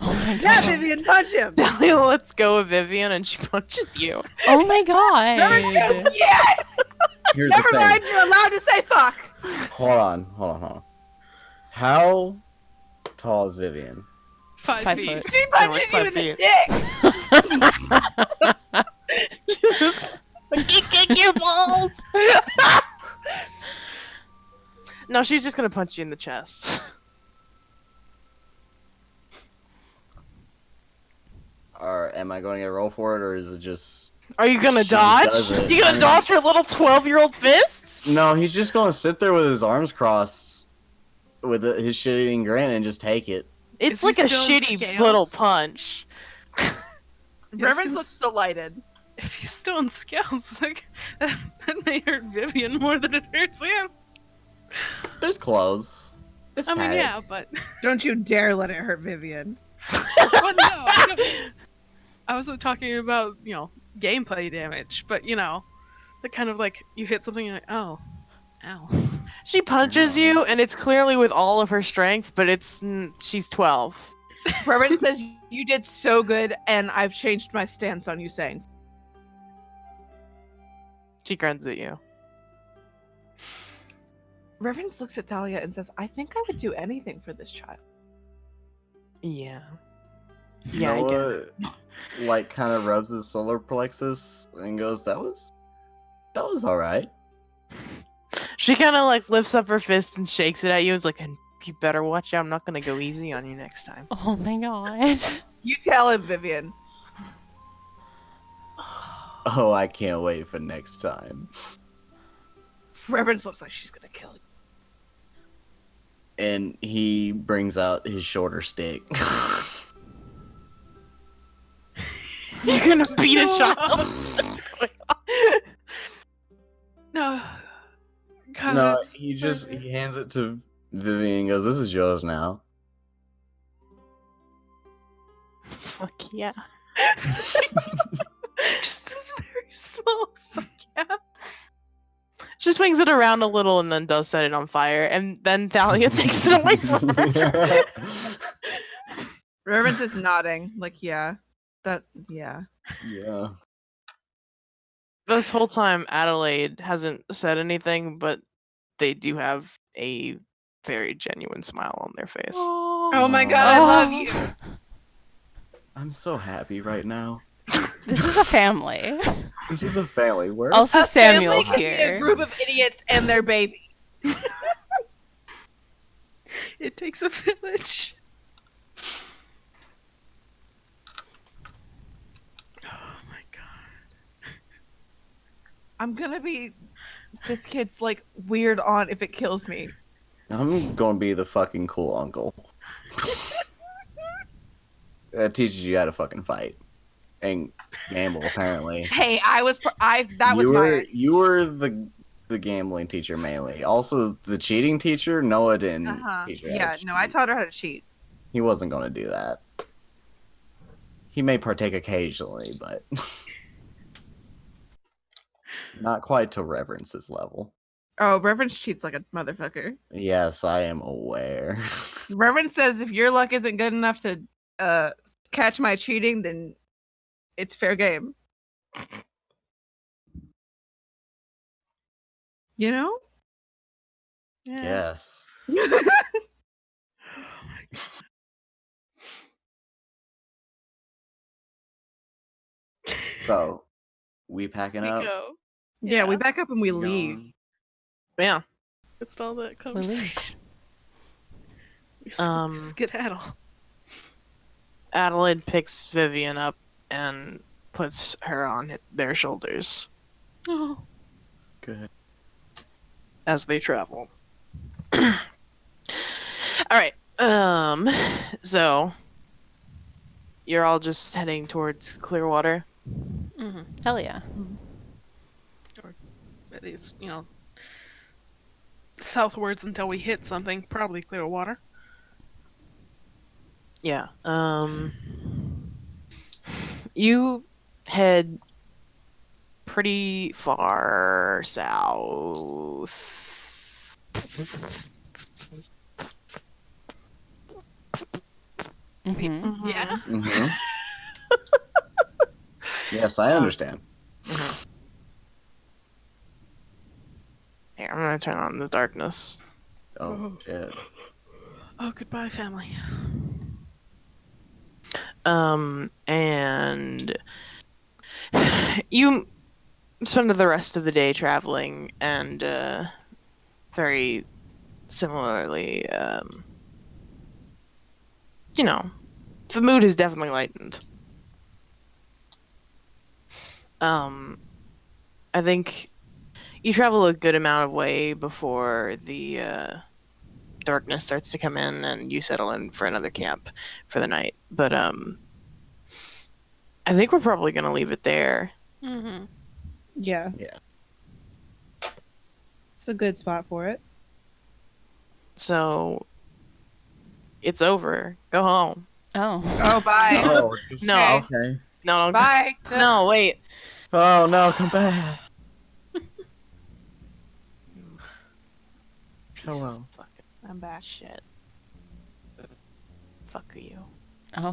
Oh my Yeah, god. Vivian, punch him. Talia lets go of Vivian and she punches you. Oh my Never god. do. Yes. Here's Never the thing. mind. You're allowed to say fuck. Hold on. How tall is Vivian? 5 5 feet. foot. She punches like you in the 5 dick. Jesus. Kick your balls. No, she's just gonna punch you in the chest. Or am I going to roll for it, or is it just... Are you gonna She dodge? does it. You I gonna mean- dodge her little 12-year-old fists? No, he's just going to sit there with his arms crossed with his shit-eating grin and just take it. It's Is he like a still in shitty scales? little punch. Reverence looks delighted. If he's still in scales, like that may hurt Vivian more than it hurts him. There's clothes. It's I mean, padded. yeah, but Don't you dare let it hurt Vivian. well, no, I wasn't talking about gameplay damage, but the kind of like you hit something and you're like, oh, ow. She punches you, and it's clearly with all of her strength, but she's 12. Reverence says you did so good, and I've changed my stance on you saying. She grins at you. Reverence looks at Thalia and says, "I think I would do anything for this child." Yeah. Yeah, I get it. Noah, like, kind of rubs his solar plexus and goes, that was alright. She kind of like lifts up her fist and shakes it at you. It's like, and you better watch out. I'm not gonna go easy on you next time. Oh my god. You tell him, Vivian. Oh, I can't wait for next time. Reverence looks like she's gonna kill you. and he brings out his shorter stick. You're gonna beat a No. child? What's going on? No. God, No, that's he hands it to Vivian and goes, "This is yours now." Fuck yeah. just this very small. Fuck yeah. She swings it around a little and then does set it on fire, and then Thalia takes it away from her. Reverence is nodding, like, yeah. Yeah. Yeah. This whole time, Adelaide hasn't said anything, but they do have a very genuine smile on their face. Oh my god, I love you. I'm so happy right now. This is a family. This is a family. Where? Also, A family Samuel's can be a here. group of idiots and their baby. It takes a village. Oh my god. I'm gonna be this kid's like weird aunt if it kills me. I'm gonna be the fucking cool uncle. That teaches you how to fucking fight and gamble. Apparently, Hey, that was you were the gambling teacher mainly. Also, the cheating teacher. Noah didn't teach her how Yeah, to no, I cheat. taught her how to cheat. He wasn't gonna do that. He may partake occasionally, but not quite to Reverence's level. Oh, Reverence cheats like a motherfucker. Yes, I am aware. Reverence says if your luck isn't good enough to catch my cheating, then it's fair game. You know? Yeah. Yes. Oh my god. So, we packing We up? go. Yeah, we Yeah. back up and we Gone? leave. Yeah. It's all that conversation. We Um, skedaddle. Adelaide picks Vivian up and puts her on their shoulders Oh. Good. as they travel. All right. So you're all just heading towards Clearwater. Mm-hmm. Hell yeah. At least, southwards until we hit something, probably clear water. Yeah. You head pretty far south. Mm-hmm. Yeah. Mm-hmm. Yes, I understand. Here, I'm gonna turn on the darkness. Oh, shit. Oh, goodbye, family. And you spend the rest of the day traveling, and very similarly, the mood has definitely lightened. I think you travel a good amount of way before the darkness starts to come in and you settle in for another camp for the night. But I think we're probably gonna leave it there. Mm-hmm. Yeah. Yeah. It's a good spot for it. So it's over. Go home. Oh. Oh, bye. Oh, No. okay. No, Bye. no, wait. Oh, no, come back. Piece Hello. of fucking I'm back. shit. Fuck you. Oh.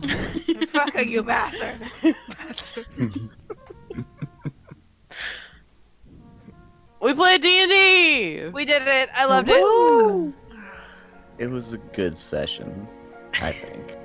Fuck you, bastard. We played D&D. We did it. I loved it. Woo! It was a good session, I think.